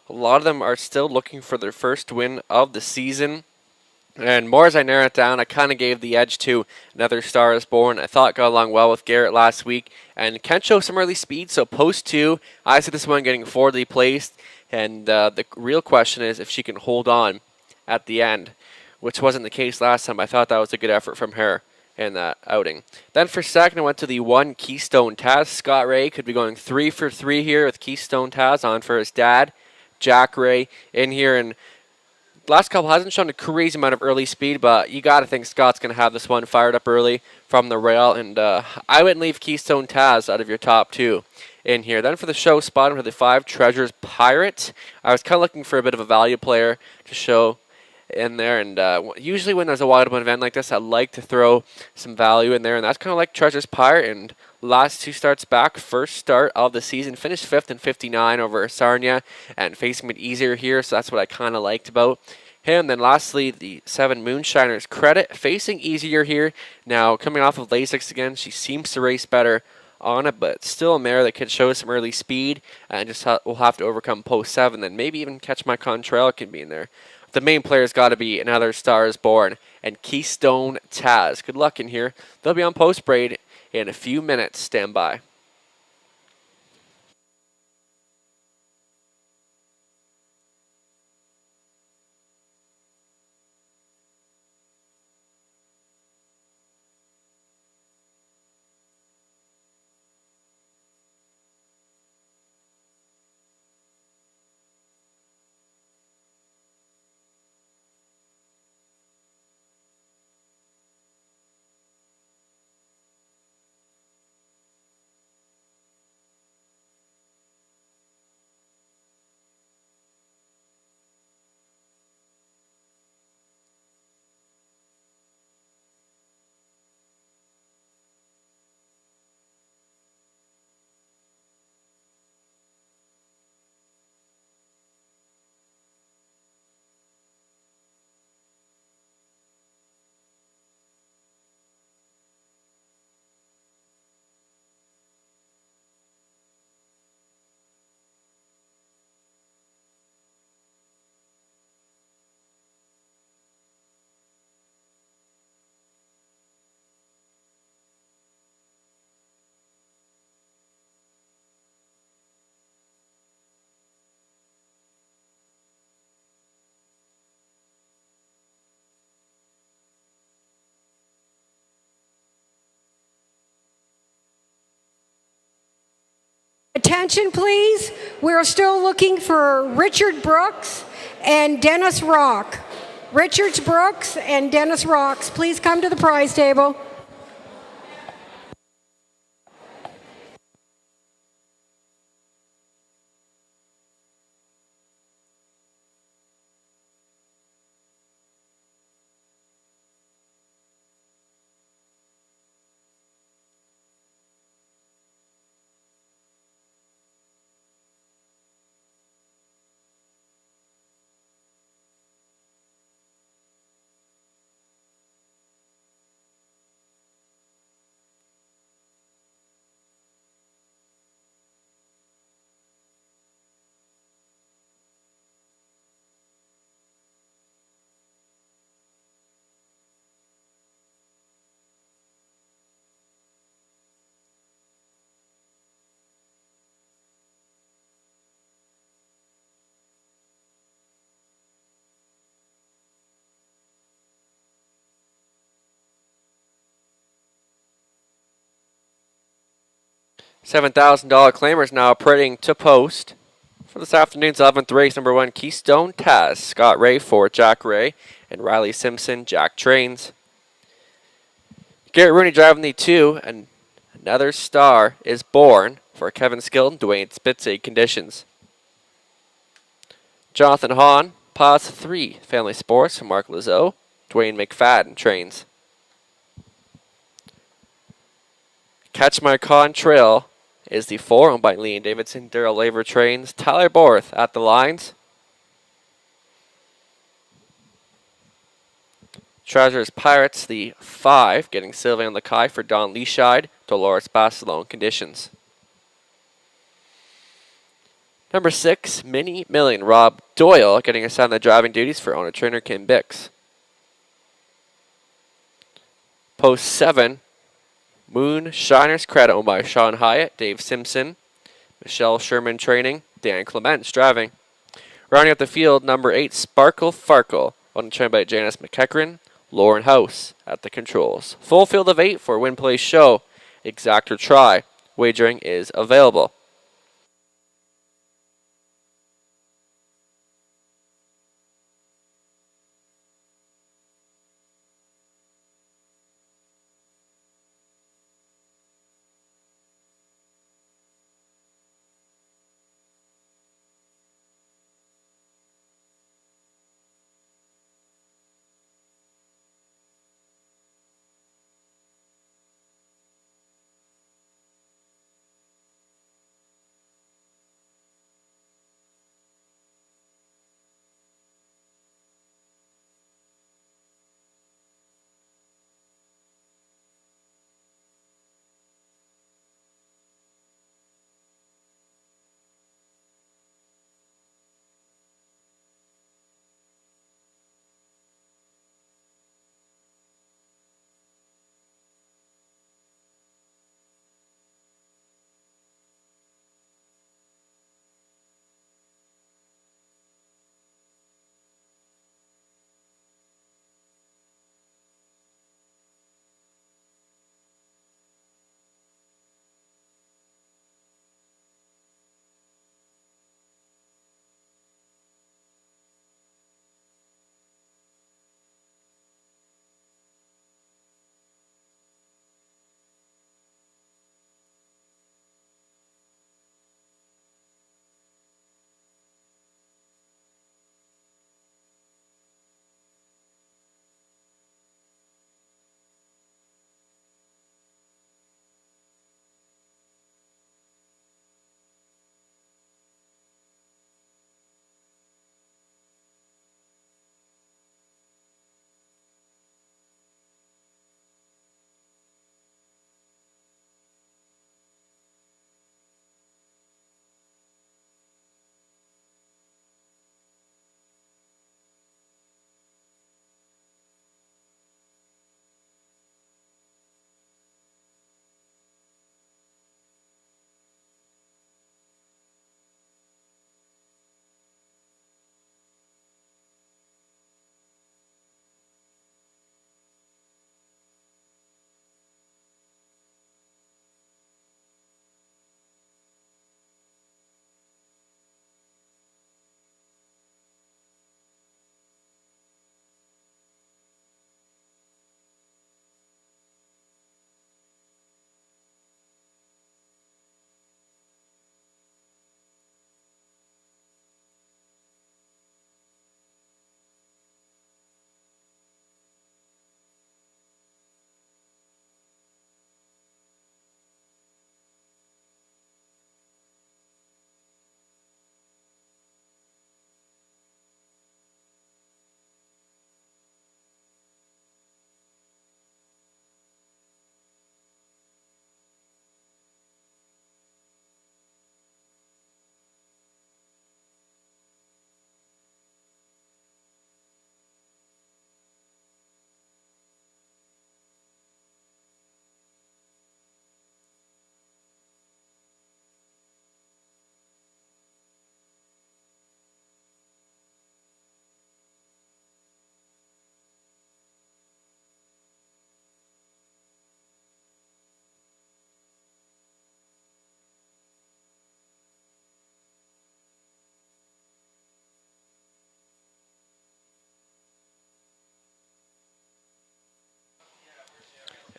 a lot of them are still looking for their first win of the season. And more as I narrow it down, I kind of gave the edge to Another Star Is Born. I thought got along well with Garrett last week and can show some early speed. So post 2, I see this one getting forwardly placed. And the real question is if she can hold on at the end, which wasn't the case last time. I thought that was a good effort from her in that outing. Then for second, I went to the 1 Keystone Taz. Scott Ray could be going 3 for 3 here with Keystone Taz on for his dad, Jack Ray, in here. And last couple hasn't shown a crazy amount of early speed, but you got to think Scott's going to have this one fired up early from the rail. And I wouldn't leave Keystone Taz out of your top 2 in here. Then for the show spot for the 5, Treasures Pirate. I was kind of looking for a bit of a value player to show in there. And usually when there's a wide open event like this, I like to throw some value in there. And that's kind of like Treasures Pirate. And last 2 starts back, first start of the season, finished 5th and 59 over Sarnia and facing it easier here, so that's what I kind of liked about him. Then lastly, the 7 Moonshiner's Credit, facing easier here. Now coming off of Lasix again, she seems to race better on it, but still a mare that could show some early speed and just will have to overcome post 7, then maybe even Catch My Contrail can be in there. The main player's got to be Another Star Is Born and Keystone Taz. Good luck in here. They'll be on post braid in a few minutes. Stand by.
Attention, please. We're still looking for Richard Brooks and Dennis Rock. Richard Brooks and Dennis Rocks, please come to the prize table.
$7,000 claimers now operating to post for this afternoon's 11th race. Number 1, Keystone Taz, Scott Ray for Jack Ray, and Riley Simpson, Jack Trains. Garrett Rooney driving the 2, and Another Star Is Born for Kevin Skilton, Dwayne Spitz, conditions. Jonathan Hahn, Pause 3, Family Sports for Mark Lazo, Dwayne McFadden, Trains. Catch My Contrail is the 4, owned by Leon Davidson, Daryl Laver, Trains. Tyler Borth at the lines. Treasures Pirates, the 5, getting Sylvain Lacaille for Don Leashide, Dolores Basilone, conditions. Number 6, Mini Million, Rob Doyle, getting assigned the driving duties for owner trainer Kim Bix. Post 7, Moonshiner's Credit, owned by Sean Hyatt, Dave Simpson, Michelle Sherman training, Dan Clements driving. Rounding out the field, number 8, Sparkle Farkle, owned and trained by Janice McEachran, Lauren House at the controls. Full field of 8 for Win Play Show. Exact or try. Wagering is available.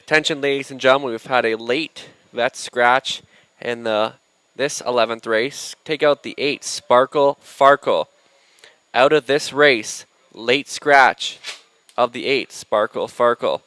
Attention, ladies and gentlemen, we've had a late vet scratch in this 11th race. Take out the 8, Sparkle Farkle. Out of this race, late scratch of the 8, Sparkle Farkle.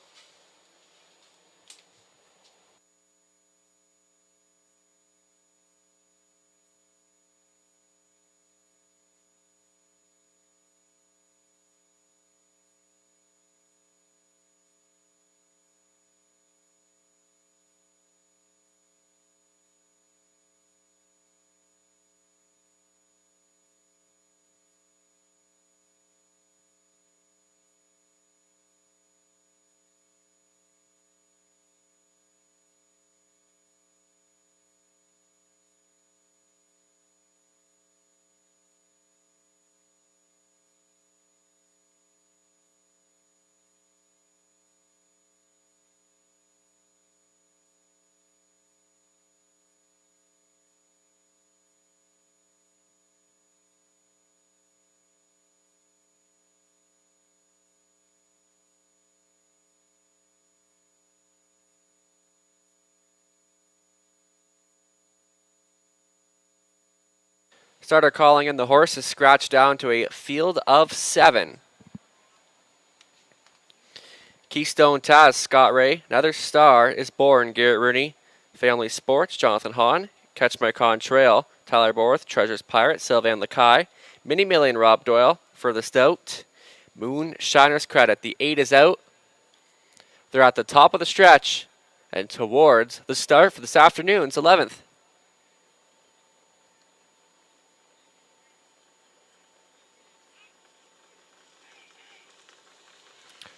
Starter calling in the horses scratched down to a field of 7. Keystone Taz, Scott Ray. Another Star is Born, Garrett Rooney. Family Sports, Jonathan Hahn. Catch My Contrail, Tyler Borth. Treasures Pirate, Sylvain Lacaille. Mini Million, Rob Doyle. Furthest out, Moon Shiner's Credit. The 8 is out. They're at the top of the stretch and towards the start for this afternoon's 11th.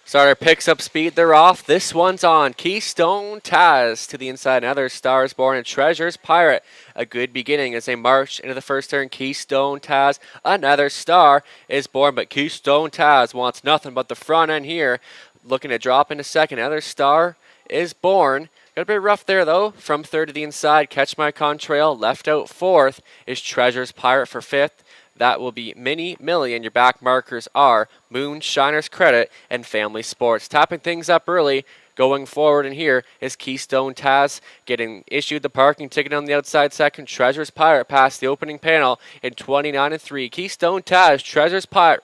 Starter picks up speed, they're off. This one's on. Keystone Taz to the inside. Another Stars Born and Treasures Pirate. A good beginning as they march into the first turn. Keystone Taz, another Star is Born, but Keystone Taz wants nothing but the front end here. Looking to drop into second. Another Star is Born. Got a bit rough there, though. From third to the inside, Catch My Contrail. Left out fourth is Treasures Pirate for fifth. That will be Mini Million. Your back markers are Moon, Shiner's Credit, and Family Sports. Tapping things up early. Going forward in here is Keystone Taz getting issued the parking ticket on the outside second. Treasures Pirate past the opening panel in 29-3. Keystone Taz, Treasures Pirate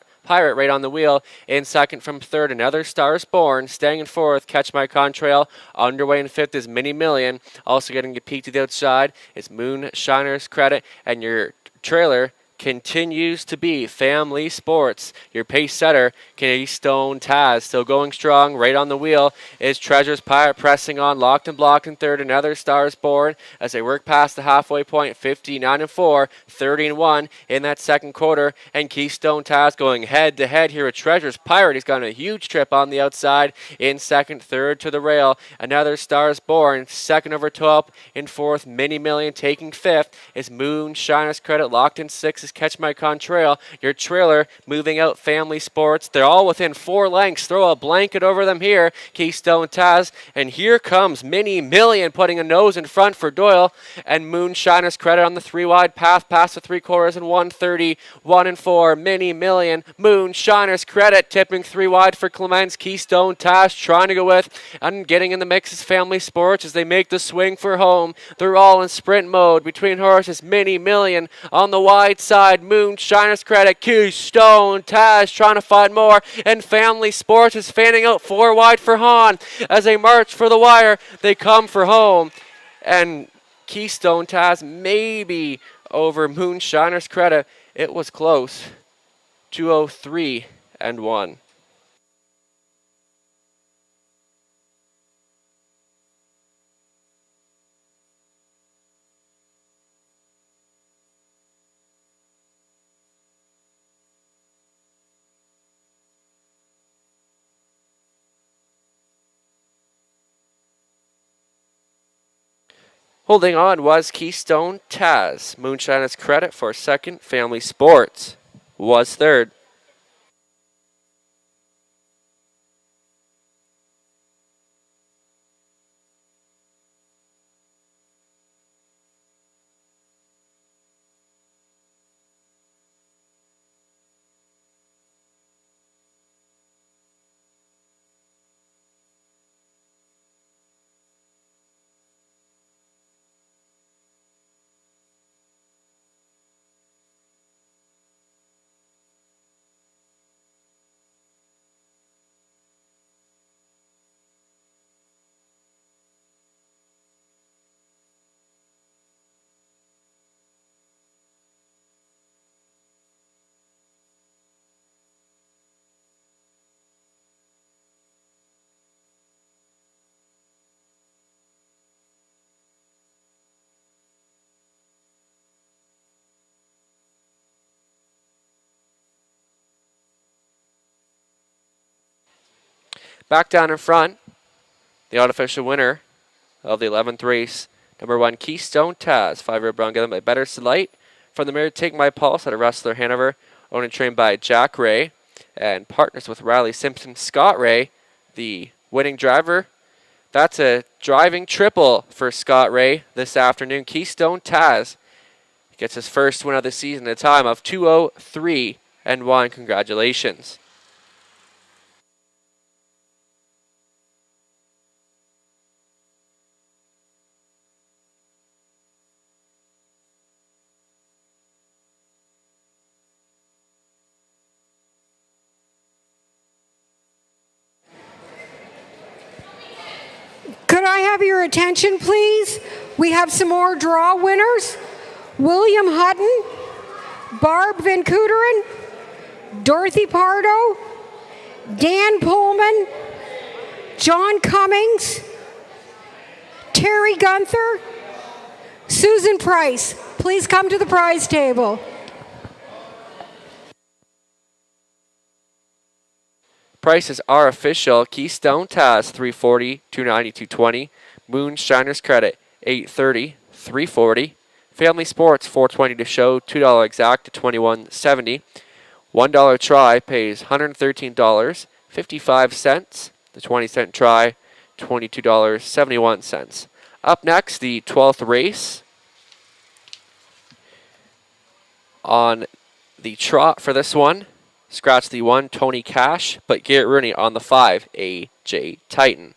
right on the wheel. In second from third, another Stars Born. Staying in fourth, Catch My Contrail. Underway in fifth is Mini Million. Also getting a peek to the outside is Moon, Shiner's Credit, and your trailer continues to be Family Sports. Your pace setter, Keystone Taz, still going strong. Right on the wheel is Treasures Pirate pressing on, locked and blocked in third. Another Stars Born as they work past the halfway point. 59-4, 30-1 in that second quarter. And Keystone Taz going head to head here with Treasures Pirate. He's got a huge trip on the outside in second, third to the rail. Another Stars Born, second over top. In fourth, Mini Million taking fifth is Moon, Shiner's Credit locked in sixth. Catch My Contrail. Your trailer moving out Family Sports. They're all within 4 lengths. Throw a blanket over them here. Keystone Taz. And here comes Mini Million putting a nose in front for Doyle. And Moon Shiner's Credit on the 3-wide path past the 3/4 and 1:30. 1-4. Mini Million. Moon Shiner's Credit tipping 3-wide for Clements. Keystone Taz trying to go with and getting in the mix is Family Sports as they make the swing for home. They're all in sprint mode between horses. Mini Million on the wide side. Moon, Shiner's Credit, Keystone Taz trying to find more, and Family Sports is fanning out 4 wide for Hahn. As they march for the wire, they come for home, and Keystone Taz maybe over Moon, Shiner's Credit. It was close. 203-1. Holding on was Keystone Taz. Moonshiner's Credit for second. Family Sports was third. Back down in front, the unofficial winner of the 11th race, number 1 Keystone Taz, 5-year brown given by Better Light. From the mirror, Take My Pulse at a Wrestler Hanover, owned and trained by Jack Ray, and partners with Riley Simpson. Scott Ray, the winning driver. That's a driving triple for Scott Ray this afternoon. Keystone Taz gets his first win of the season at a time of 2:03.1. Congratulations.
Could I have your attention, please? We have some more draw winners. William Hutton, Barb Van Kooteren, Dorothy Pardo, Dan Pullman, John Cummings, Terry Gunther, Susan Price. Please come to the prize table.
Prices are official. Keystone Taz, $340, $290, $220. Moonshiner's Credit, $830, $340. Family Sports, $420 to show, $2 exact to $21.70. $1 try pays $113.55. The 20-cent try, $22.71. Up next, the 12th race. On the trot for this one, scratch the 1, Tony Cash, but Garrett Rooney on the 5, A.J. Titan.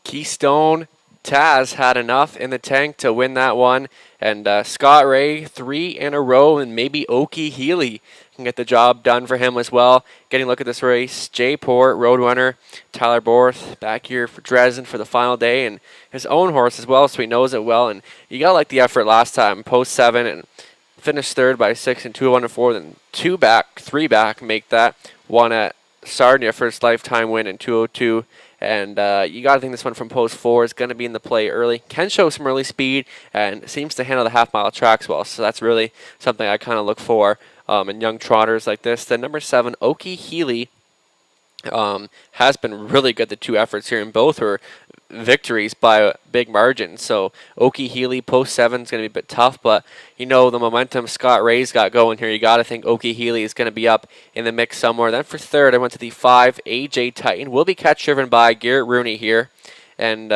Keystone Taz had enough in the tank to win that one. And Scott Ray, 3 in a row, and maybe Okie Healy can get the job done for him as well. Getting a look at this race, Jay Port, Roadrunner, Tyler Borth back here for Dresden for the final day, and his own horse as well, so he knows it well. And you got to like the effort last time, post 7 and finished third by 6 and 2 1 and 4, then 2 back, 3 back, make that one at Sarnia for his lifetime win in 202. And you got to think this one from post 4 is going to be in the play early. Can show some early speed and seems to handle the half-mile tracks well. So that's really something I kind of look for in young trotters like this. Then number 7, Oki Healy, has been really good the 2 efforts here, and both were victories by a big margin. So Oki Healy post 7 is going to be a bit tough, but you know the momentum Scott Ray's got going here. You got to think Oki Healy is going to be up in the mix somewhere. Then for third, I went to the 5 AJ Titan. Will be catch driven by Garrett Rooney here, and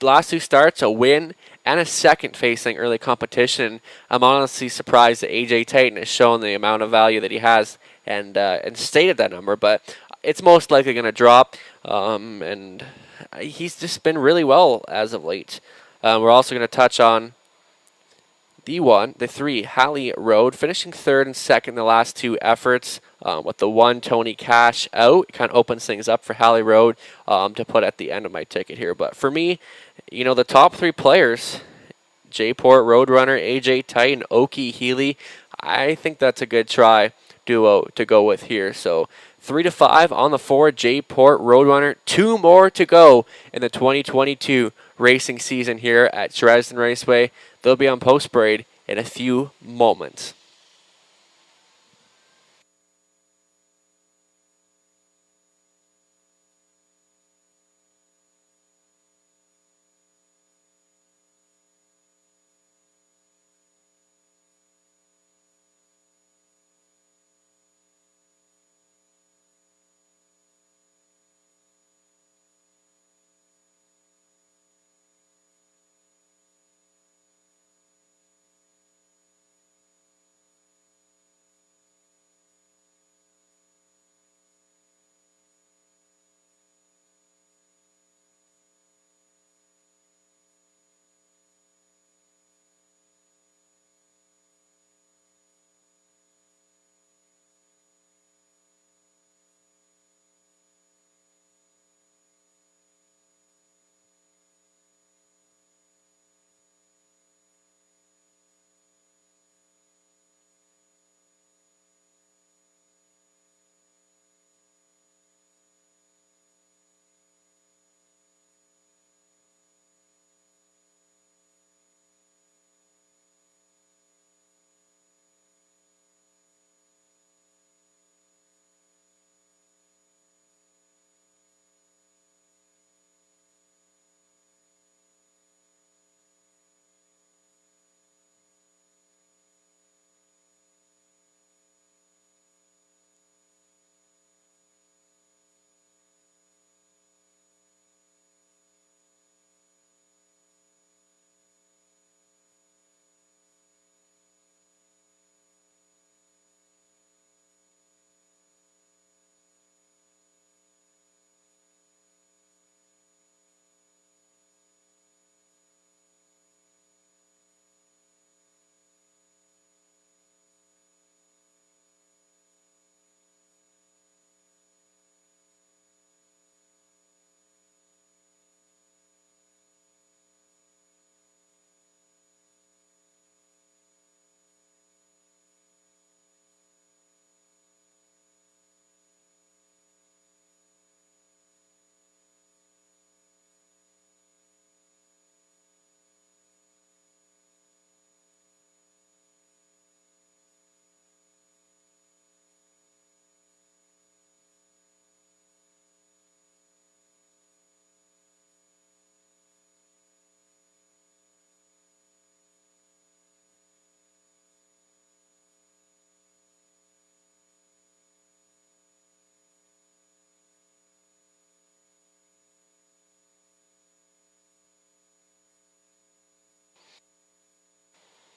last 2 starts, a win and a second facing early competition. I'm honestly surprised that AJ Titan has shown the amount of value that he has and stated that number, but it's most likely going to drop, and he's just been really well as of late. We're also going to touch on the 3, Halley Road, finishing third and second the last 2 efforts. With the 1, Tony Cash out, it kind of opens things up for Halley Road to put at the end of my ticket here. But for me, you know, the top 3 players, J Port, Roadrunner, AJ Titan, Oki Healy, I think that's a good try duo to go with here. So 3 to 5 on the 4, J Port, Roadrunner. 2 more to go in the 2022 racing season here at Dresden Raceway. They'll be on post parade in a few moments.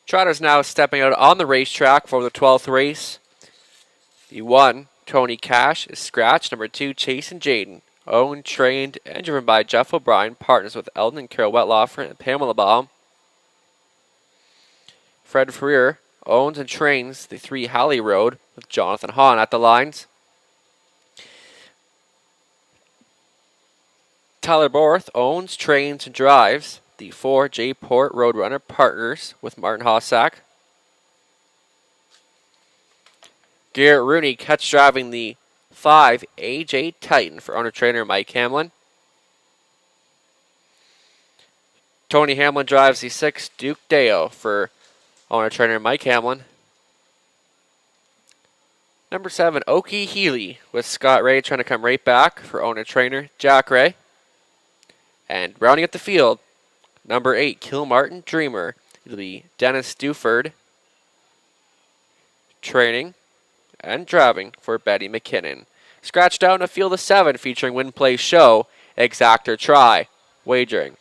Trotters now stepping out on the racetrack for the 12th race. The 1, Tony Cash, is scratched. Number 2, Chase and Jaden, owned, trained, and driven by Jeff O'Brien, partners with Eldon and Carol Wetlaufer and Pamela Baum. Fred Freer owns and trains the 3 Halley Road with Jonathan Hahn at the lines. Tyler Borth owns, trains, and drives the 4 J-Port Roadrunner Partners with Martin Hossack. Garrett Rooney catch driving the 5 AJ Titan for owner-trainer Mike Hamlin. Tony Hamlin drives the 6 Duke Deo for owner-trainer Mike Hamlin. Number 7, Okie Healy with Scott Ray trying to come right back for owner-trainer Jack Ray. And rounding up the field, number 8, Kilmartin Dreamer, it'll be Dennis Duford, training and driving for Betty McKinnon. Scratched out in a field of 7 featuring Win Play Show, Exact or Try, wagering.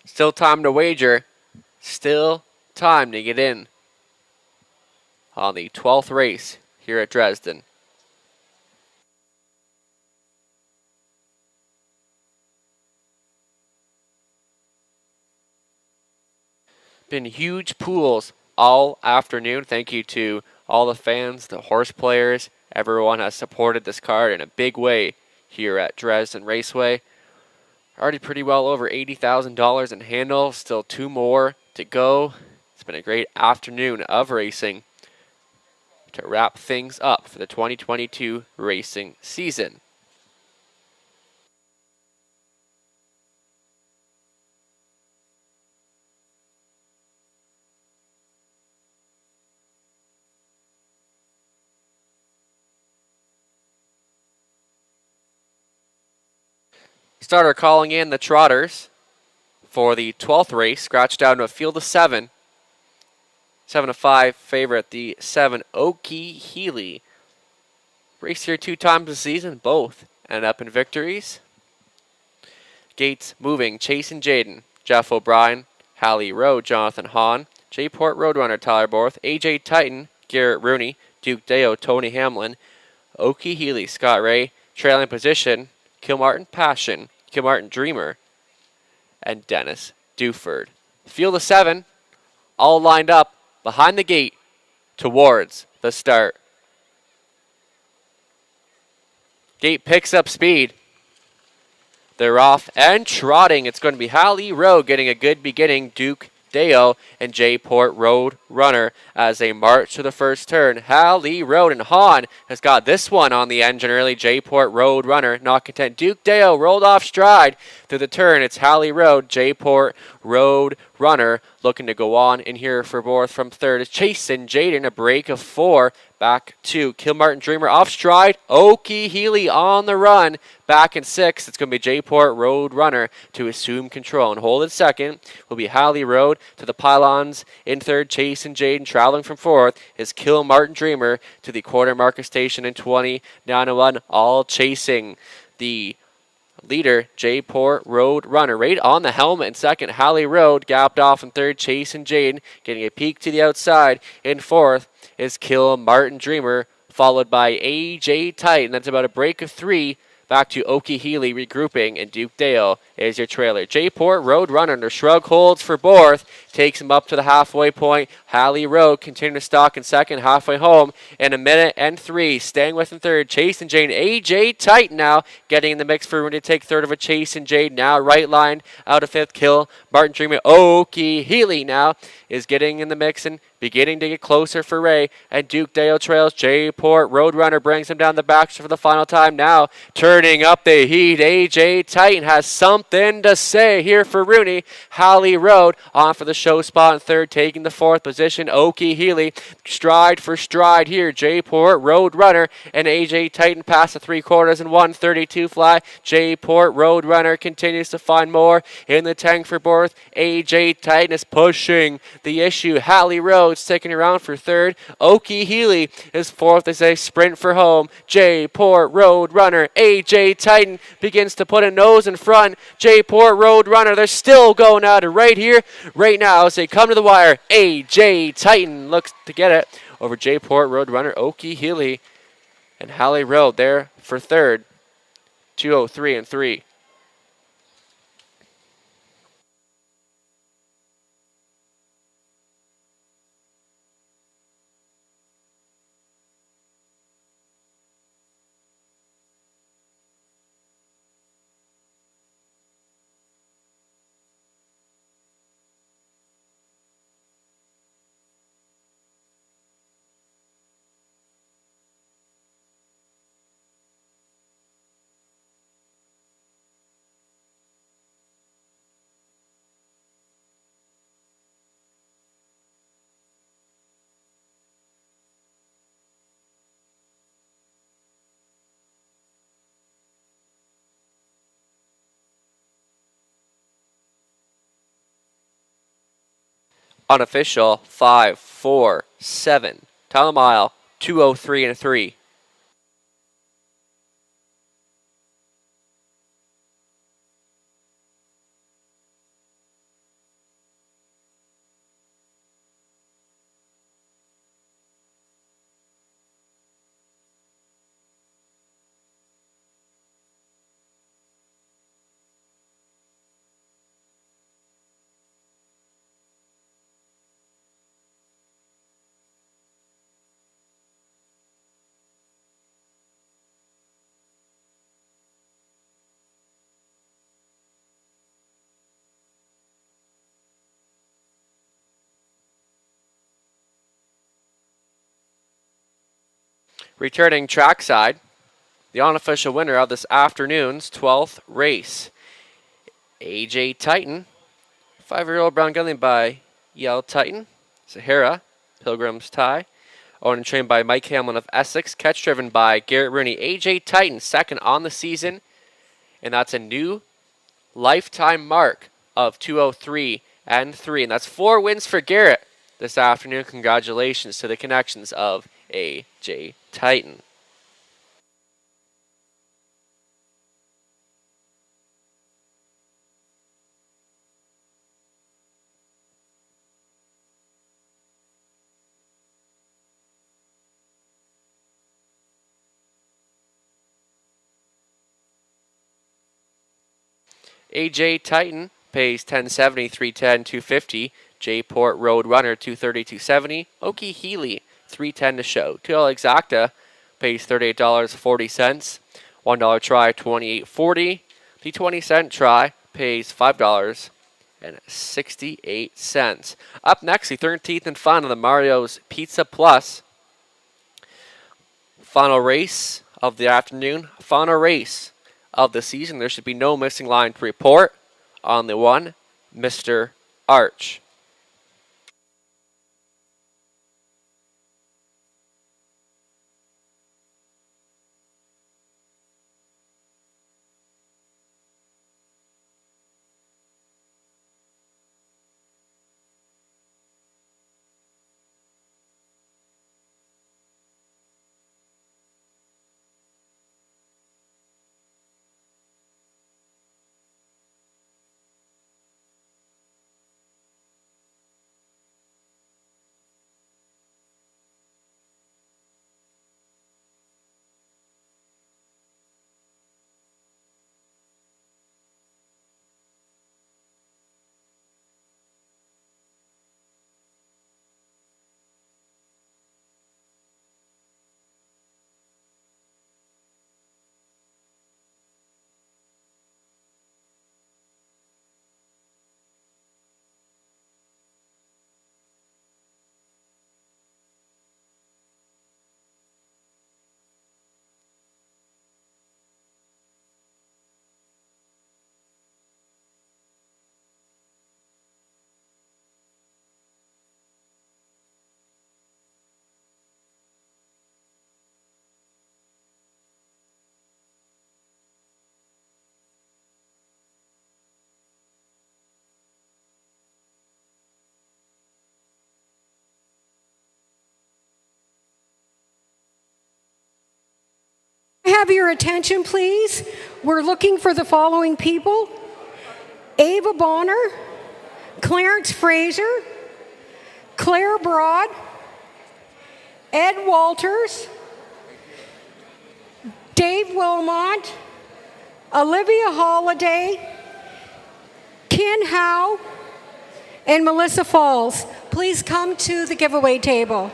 Still time to wager. Still time to get in on the 12th race here at Dresden. Been huge pools all afternoon. Thank you to all the fans, the horse players. Everyone has supported this card in a big way here at Dresden Raceway. Already pretty well over $80,000 in handle. Still 2 more to go. It's been a great afternoon of racing to wrap things up for the 2022 racing season. Starter calling in the Trotters for the 12th race. Scratched down to a field of 7. 7-5 favorite, the 7 Okie Healy. Raced here 2 times this season. Both ended up in victories. Gates moving, Chase and Jaden. Jeff O'Brien, Halley Road, Jonathan Hahn. J-Port Roadrunner, Tyler Borth. AJ Titan, Garrett Rooney. Duke Deo, Tony Hamlin. Okie Healy, Scott Ray. Trailing position, Kilmartin Passion, Kilmartin Dreamer, and Dennis Duford. Field of 7, all lined up behind the gate towards the start. Gate picks up speed. They're off and trotting. It's going to be Halley Road getting a good beginning. Duke Deo and J-Port Road Runner as they march to the first turn. Halley Road and Hahn has got this one on the engine early. J-Port Road Runner not content. Duke Deo rolled off stride through the turn. It's Halley Road, J-Port Road Runner looking to go on in here for fourth from third. Is Chasen Jaden, a break of 4. Back to Kilmartin Dreamer off stride. Okie Healy on the run. Back in 6th. It's going to be J-Port Road Runner to assume control. And hold in second will be Halley Road to the pylons. In third, Chase and Jaden traveling from 4th is Kilmartin Dreamer to the quarter marker station in 20. 901 all chasing the leader, J-Port Road Runner. Right on the helmet in second. Halley Road gapped off in third. Chase and Jaden getting a peek to the outside. In 4th is Kilmartin Dreamer, followed by AJ Titan. That's about a break of 3. Back to Okie Healy regrouping, and Duke Dale is your trailer. J-Port Road Runner under shrug holds for Borth. Takes him up to the halfway point. Halley Road continuing to stalk in second, halfway home in 1 minute and 3. Staying with in third, Chase and Jane. AJ Titan now getting in the mix for room to take third of a Chase and Jade. Now right line out of 5th. Kilmartin Dreamer. Okie Healy now is getting in the mix and beginning to get closer for Ray, and Duke Dale trails. J-Port Road Runner brings him down the back for the final time. Now turning up the heat. AJ Titan has something to say here for Rooney. Halley Road on for the show spot in third, taking the 4th position. Okie Healy stride for stride here. J-Port Road Runner and AJ Titan past the 3/4 and 132 fly. J-Port Road Runner continues to find more in the tank for Borth. AJ Titan is pushing the issue. Halley Road sticking around for third. Okie Healy is 4th as they sprint for home. J-Port Road Runner. AJ Titan begins to put a nose in front. J-Port Road Runner, they're still going at it right here, right now as they come to the wire. AJ Titan looks to get it over J-Port Road Runner. Okie Healy and Halley Road there for third. 2:03 and 3. Unofficial 5:47. Time of mile 2:03 and 3. Returning trackside, the unofficial winner of this afternoon's 12th race, AJ Titan, 5-year-old brown gelding by Yell Titan, Sahara, Pilgrim's Tie, owned and trained by Mike Hamlin of Essex, catch driven by Garrett Rooney. AJ Titan, second on the season, and that's a new lifetime mark of 2:03 and 3, and that's 4 wins for Garrett this afternoon. Congratulations to the connections of AJ Titan. AJ Titan pays $10.70, $310, $250. J-Port Road Runner $230, $270. Okie Healy $310 to show. TL Exacta pays $38.40. $1 try $28.40. The 20-cent try pays $5 $1.68. Up next, the 13th and final, the Mario's Pizza Plus. Final race of the afternoon, final race of the season. There should be no missing line to report on the one, Mr. Arch.
Have your attention, please. We're looking for the following people: Ava Bonner, Clarence Fraser, Claire Broad, Ed Walters, Dave Wilmot, Olivia Holliday, Ken Howe, and Melissa Falls. Please come to the giveaway table.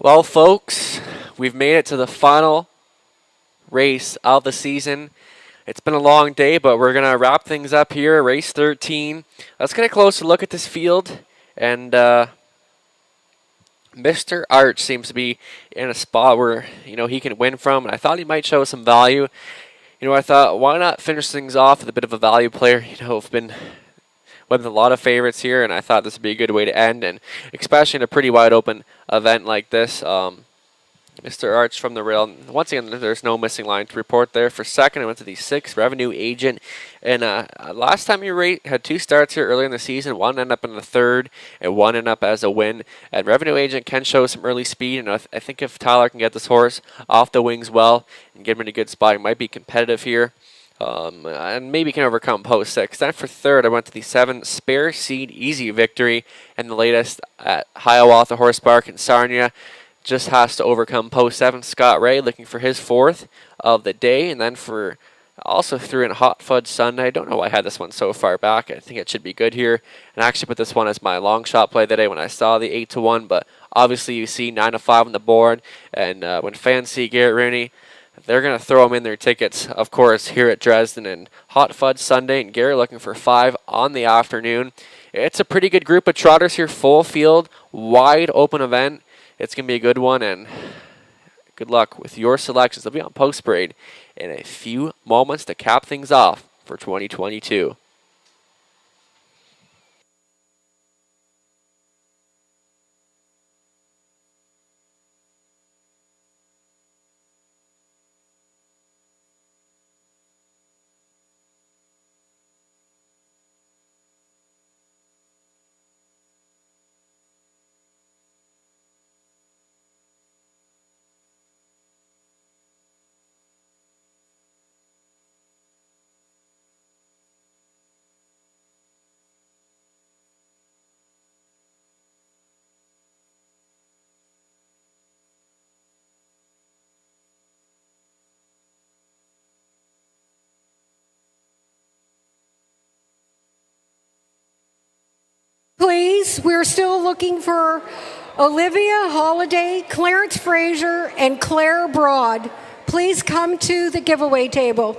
Well, folks, we've made it to the final race of the season. It's been a long day, but we're going to wrap things up here. Race 13. Let's get a closer look at this field. And Mr. Arch seems to be in a spot where, he can win from. And I thought he might show some value. I thought, why not finish things off with a bit of a value player? I've been with a lot of favorites here, and I thought this would be a good way to end, and especially in a pretty wide open event like this. Mr. Arch from the rail. Once again, there's no missing line to report there. For second, I went to the 6th, Revenue Agent. And last time he had 2 starts here early in the season. One ended up in the 3rd, and one ended up as a win. And Revenue Agent can show some early speed. And I think if Tyler can get this horse off the wings well and get him in a good spot, he might be competitive here. And maybe can overcome post 6. Then for 3rd, I went to the 7, Spare Seed Easy Victory. And the latest at Hiawatha Horse Park in Sarnia. Just has to overcome post 7. Scott Ray looking for his 4th of the day. And then for also threw in Hot Fudge Sunday. I don't know why I had this one so far back. I think it should be good here. And I actually put this one as my long shot play today when I saw the 8-1. But obviously you see 9-5 on the board. And when fans see Garrett Rooney, they're going to throw them in their tickets, of course, here at Dresden. And Hot Fudge Sunday, and Gary looking for 5 on the afternoon. It's a pretty good group of trotters here, full field, wide open event. It's going to be a good one, and good luck with your selections. They'll be on Post Parade in a few moments to cap things off for 2022.
Please, we're still looking for Olivia Holiday, Clarence Fraser, and Claire Broad. Please come to the giveaway table.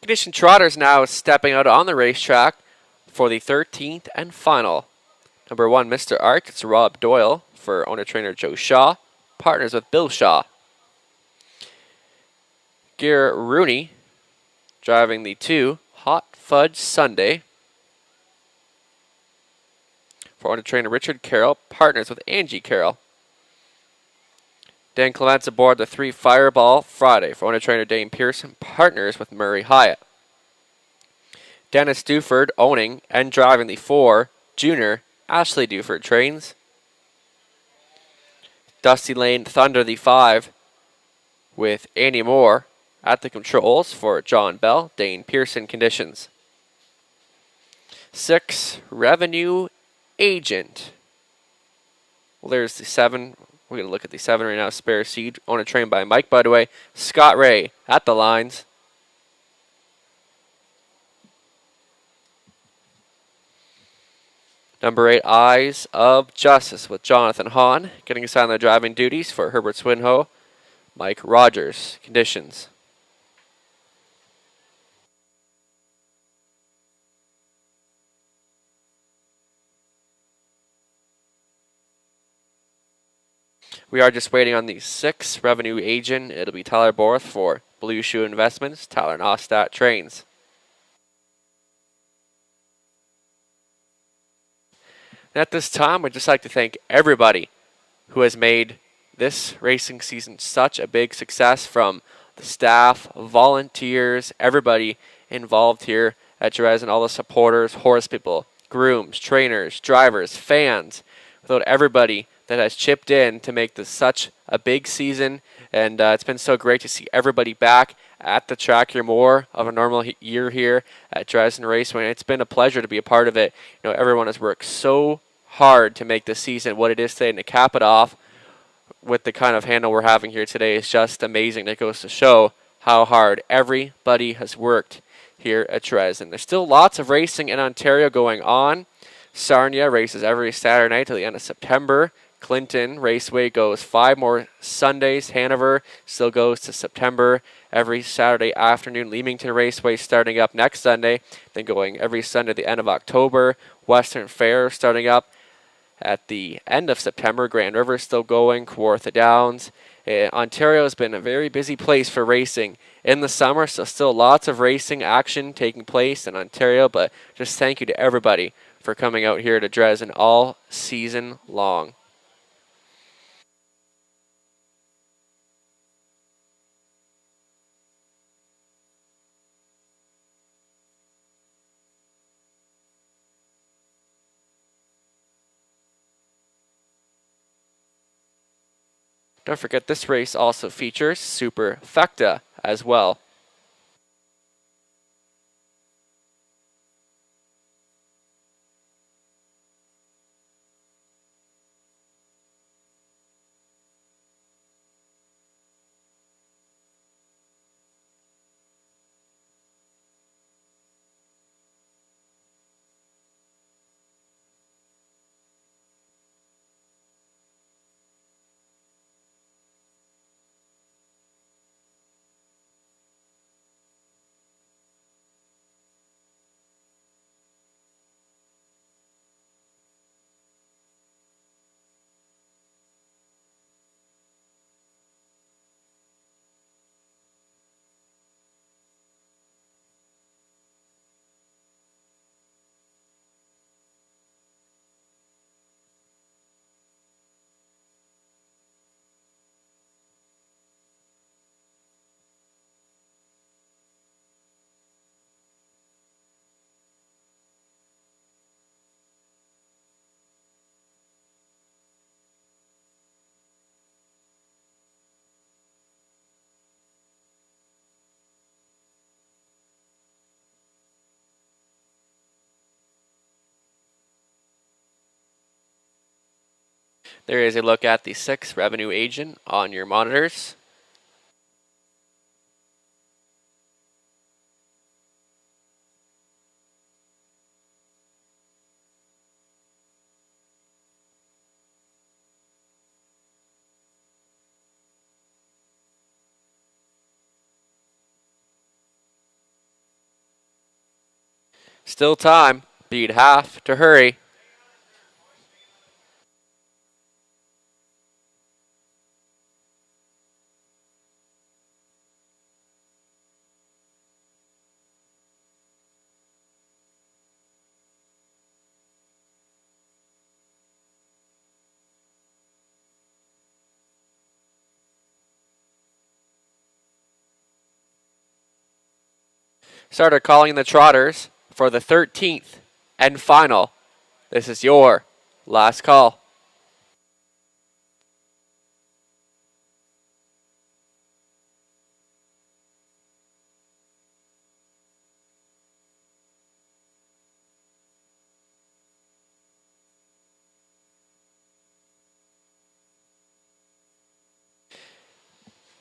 Conditioned trotters now stepping out on the racetrack for the 13th and final. Number 1, Mr. Arch. It's Rob Doyle for owner-trainer Joe Shaw. Partners with Bill Shaw. Gear Rooney driving the 2, Hot Fudge Sunday. For owner-trainer Richard Carroll. Partners with Angie Carroll. Dan Clements aboard the 3, Fireball Friday for owner-trainer Dane Pearson. Partners with Murray Hyatt. Dennis Duford owning and driving the 4, Junior Ashley Duford trains. Dusty Lane Thunder the 5 with Annie Moore at the controls for John Bell, Dane Pearson conditions. 6, Revenue Agent. Well, there's the 7. We're going to look at the 7 right now. Spare Seed, owner trained by Mike, by the way. Scott Ray at the lines. Number 8, Eyes of Justice with Jonathan Hahn. Getting assigned the driving duties for Herbert Swinhoe. Mike Rogers, conditions. We are just waiting on the 6, Revenue Agent. It'll be Tyler Borth for Blue Shoe Investments. Tyler Nostat trains. And at this time, we'd just like to thank everybody who has made this racing season such a big success, from the staff, volunteers, everybody involved here at Dresden, all the supporters, horse people, grooms, trainers, drivers, fans. Without everybody that has chipped in to make this such a big season, and it's been so great to see everybody back at the track here, more of a normal year here at Dresden Raceway, and it's been a pleasure to be a part of it. You know, everyone has worked so hard to make this season what it is today, and to cap it off with the kind of handle we're having here today is just amazing. It goes to show how hard everybody has worked here at Dresden. There's still lots of racing in Ontario going on. Sarnia races every Saturday night till the end of September. Clinton Raceway goes 5 more Sundays. Hanover still goes to September every Saturday afternoon. Leamington Raceway starting up next Sunday, then going every Sunday at the end of October. Western Fair starting up at the end of September. Grand River still going. Kawartha Downs. Ontario has been a very busy place for racing in the summer, so still lots of racing action taking place in Ontario, but just thank you to everybody for coming out here to Dresden all season long. Don't forget this race also features Super Fecta as well. There is a look at the 6th revenue agent on your monitors. Still time, but you'd have to hurry. Started calling the trotters for the 13th and final. This is your last call.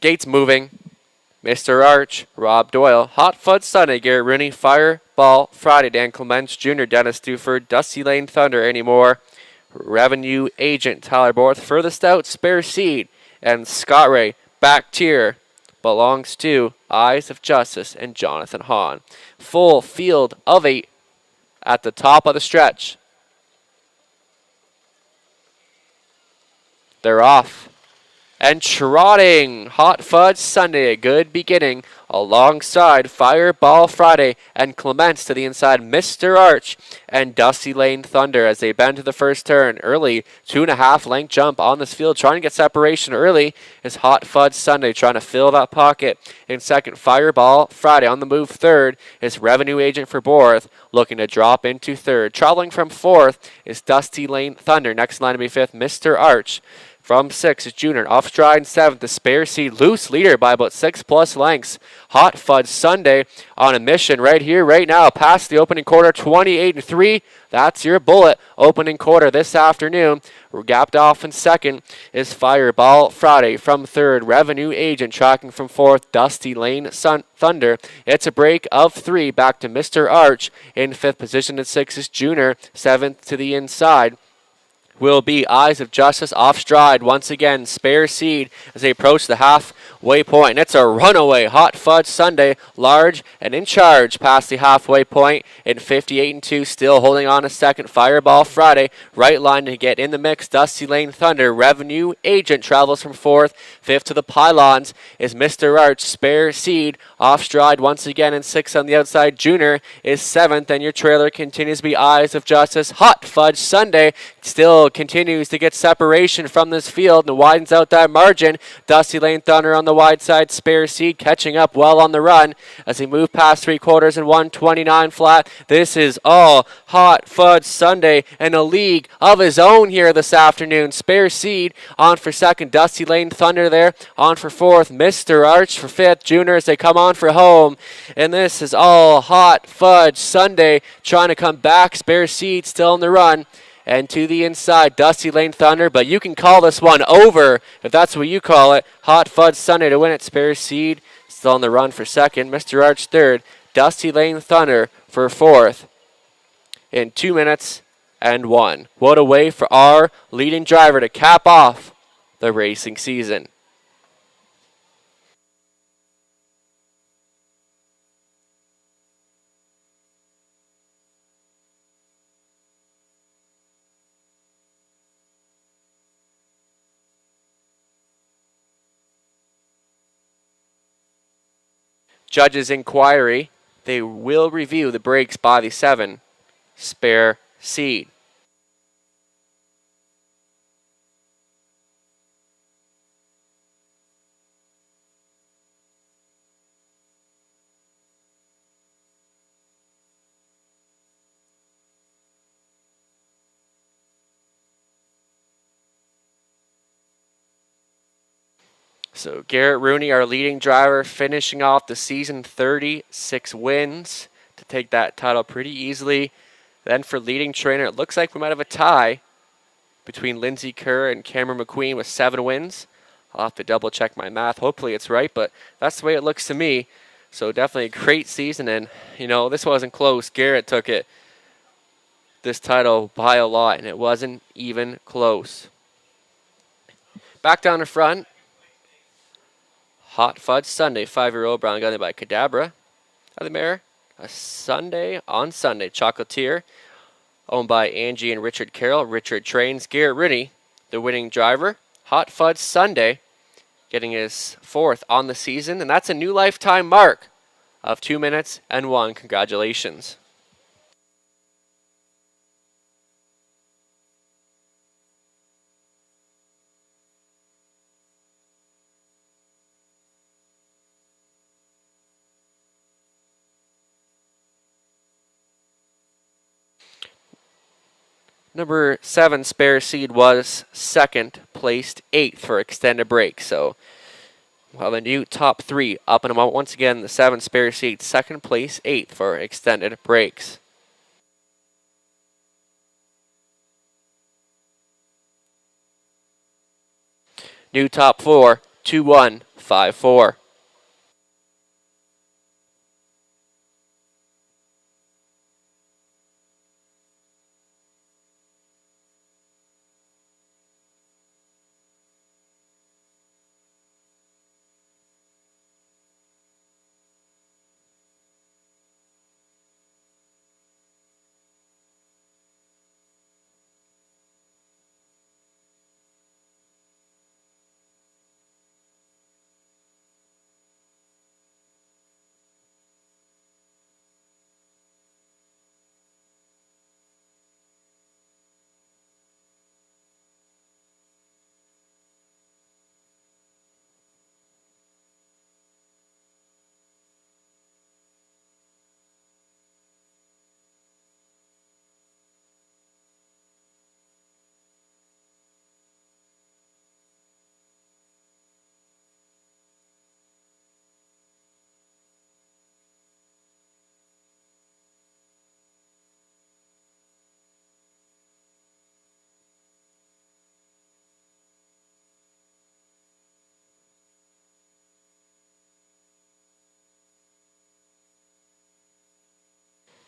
Gates moving. Mr. Arch, Rob Doyle, Hot Fudge Sunday, Garrett Rooney, Fireball Friday, Dan Clements Jr., Dennis Duford, Dusty Lane Thunder, anymore. Revenue Agent, Tyler Borth, Furthest Out, Spare Seed, and Scott Ray, back tier, belongs to Eyes of Justice and Jonathan Hahn. Full field of 8 at the top of the stretch. They're off. And trotting, Hot Fudge Sunday, a good beginning, alongside Fireball Friday and Clements to the inside, Mr. Arch and Dusty Lane Thunder as they bend to the first turn. Early 2.5 length jump on this field, trying to get separation early is Hot Fudge Sunday, trying to fill that pocket. In second, Fireball Friday on the move. Third is Revenue Agent for Borth, looking to drop into third. Traveling from fourth is Dusty Lane Thunder. Next line to be fifth, Mr. Arch. From 6 is Junior. Off stride in 7th, the Spare Seed, loose leader by about 6+ lengths. Hot Fudge Sunday on a mission right here, right now, past the opening quarter, 28-3. That's your bullet. Opening quarter this afternoon. Gapped off in second is Fireball Friday. From third, Revenue Agent. Tracking from fourth, Dusty Lane Thunder. It's a break of 3 back to Mr. Arch. In fifth position at 6 is Junior. 7th to the inside. will be Eyes of Justice off stride. Once again, Spare Seed as they approach the halfway point. It's a runaway Hot Fudge Sunday, large and in charge past the halfway point in 58-2, still holding on a second. Fireball Friday, right line to get in the mix. Dusty Lane Thunder, Revenue Agent travels from fourth. Fifth to the pylons is Mr. Arch. Spare Seed off stride once again in sixth on the outside. Junior is seventh, and your trailer continues to be Eyes of Justice. Hot Fudge Sunday still continues to get separation from this field and widens out that margin. Dusty Lane Thunder on the wide side. Spare Seed catching up well on the run as they move past three quarters and 129 flat. This is all Hot Fudge Sunday and a league of his own here this afternoon. Spare Seed on for second. Dusty Lane Thunder there on for fourth. Mr. Arch for fifth. Junior as they come on for home. And this is all Hot Fudge Sunday trying to come back. Spare Seed still on the run. And to the inside, Dusty Lane Thunder, but you can call this one over if that's what you call it. Hot Fudge Sunday to win it. Spare Seed still on the run for second. Mr. Arch third. Dusty Lane Thunder for fourth in 2 minutes and 1. What a way for our leading driver to cap off the racing season. Judges' inquiry, they will review the brakes by the 7 Spare Seed. So Garrett Rooney, our leading driver, finishing off the season 36 wins to take that title pretty easily. Then for leading trainer, it looks like we might have a tie between Lindsey Kerr and Cameron McQueen with 7 wins. I'll have to double check my math. Hopefully it's right, but that's the way it looks to me. So definitely a great season, and you know, this wasn't close. Garrett took this title by a lot, and it wasn't even close. Back down the front. Hot Fudge Sunday, 5-year-old brown gunner by Cadabra. The mare, a Sunday on Sunday. Chocolatier, owned by Angie and Richard Carroll. Richard trains. Garrett Rooney, the winning driver. Hot Fudge Sunday, getting his 4th on the season, and that's a new lifetime mark of 2 minutes and 1. Congratulations. Number 7, Spare Seed, was second, placed 8th for extended break. So we'll have a new top 3 up in a moment. Once again, the 7, Spare Seed, second place, 8th for extended breaks. New top 4, 2-1, 5-4.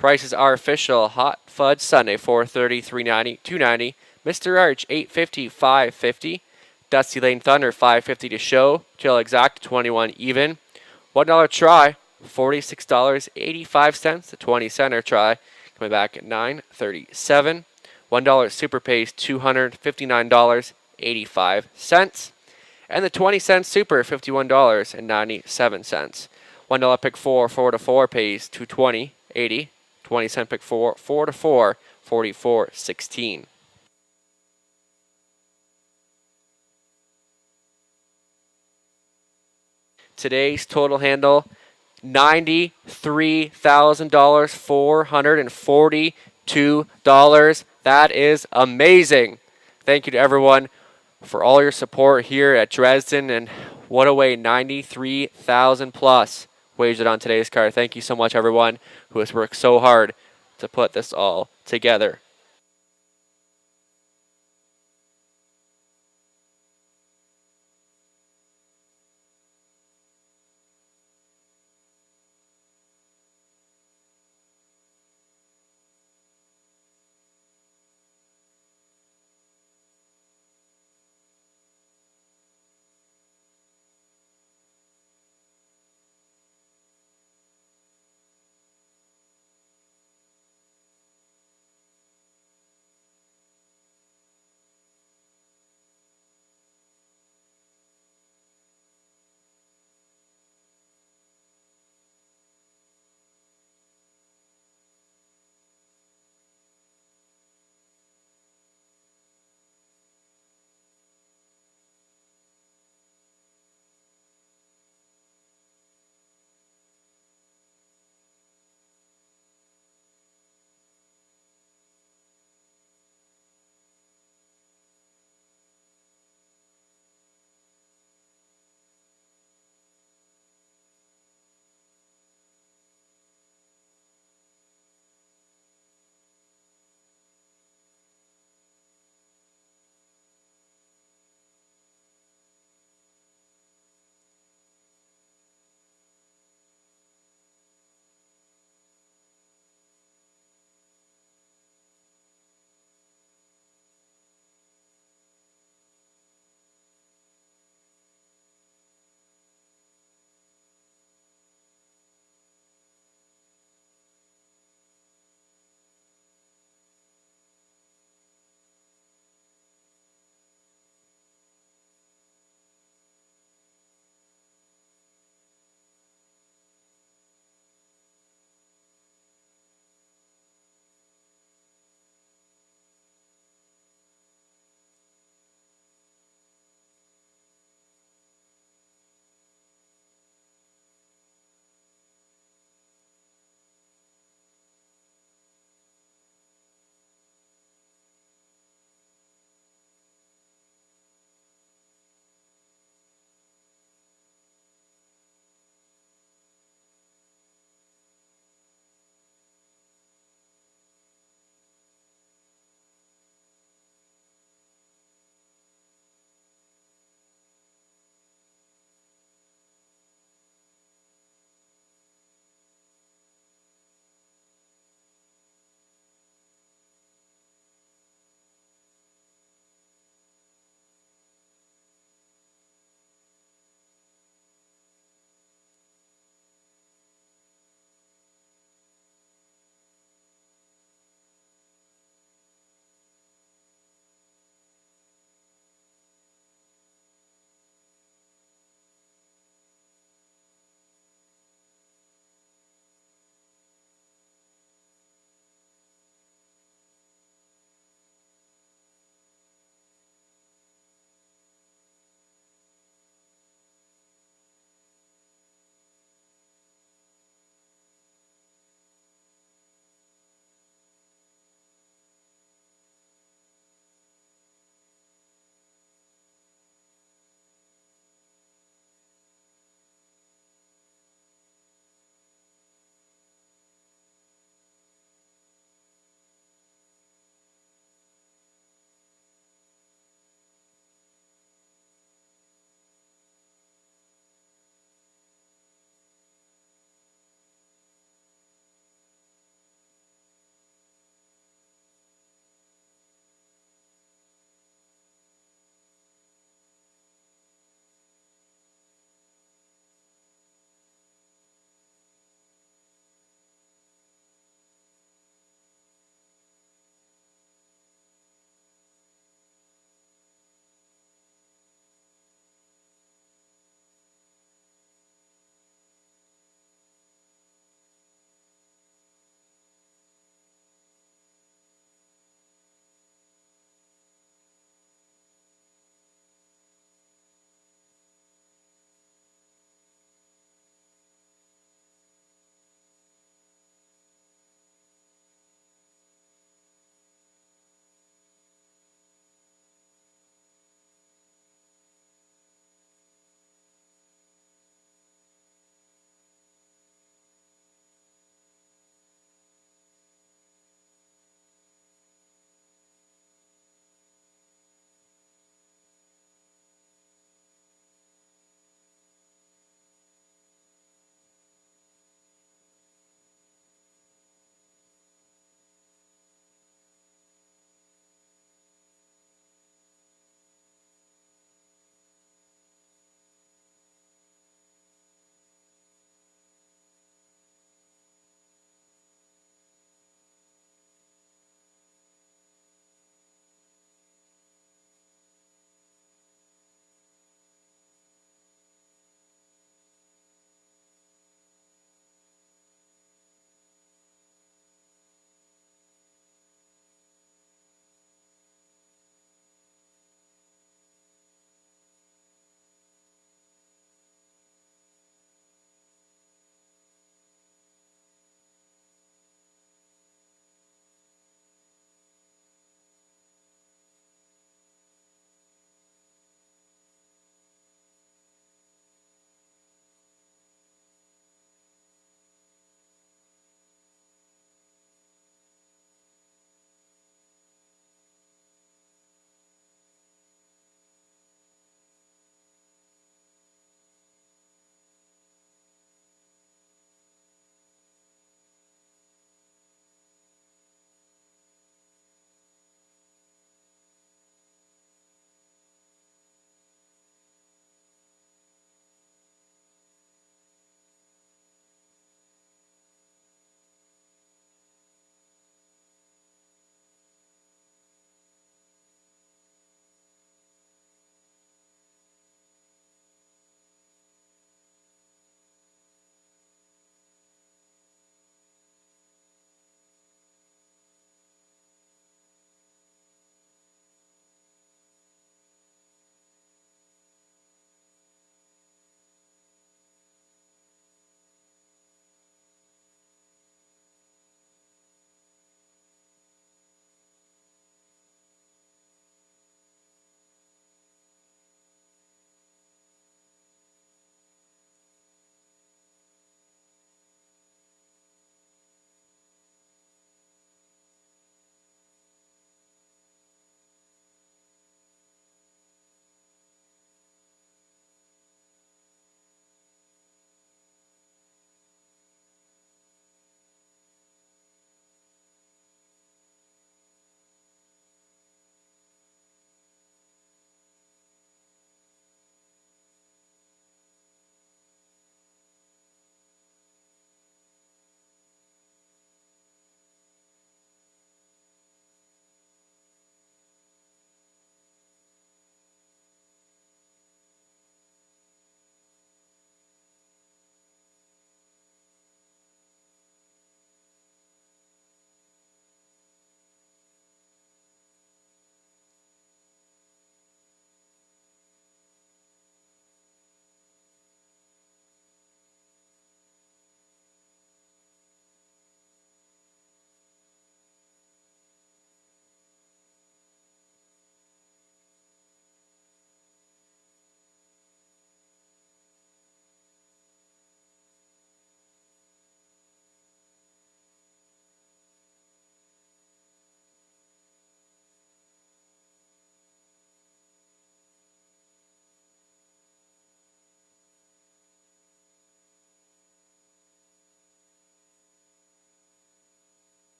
Prices are official. Hot Fudge Sunday, $4.30, $3.90, $2.90. Mr. Arch, $8.50, $5.50. Dusty Lane Thunder, $5.50 to show. Till exact, 21 even. $1 try, $46.85. The 20-center try coming back at $9.37. $1 super pays, $259.85. And the 20-cent super, $51.97. $1 pick 4, 4 to 4 pays $220.80. 20-cent pick 4, 4 to 4, $44.16. Today's total handle, $93,000, $442. That is amazing. Thank you to everyone for all your support here at Dresden, and what a way, 93,000 plus wagered on today's card. Thank you so much, everyone who has worked so hard to put this all together.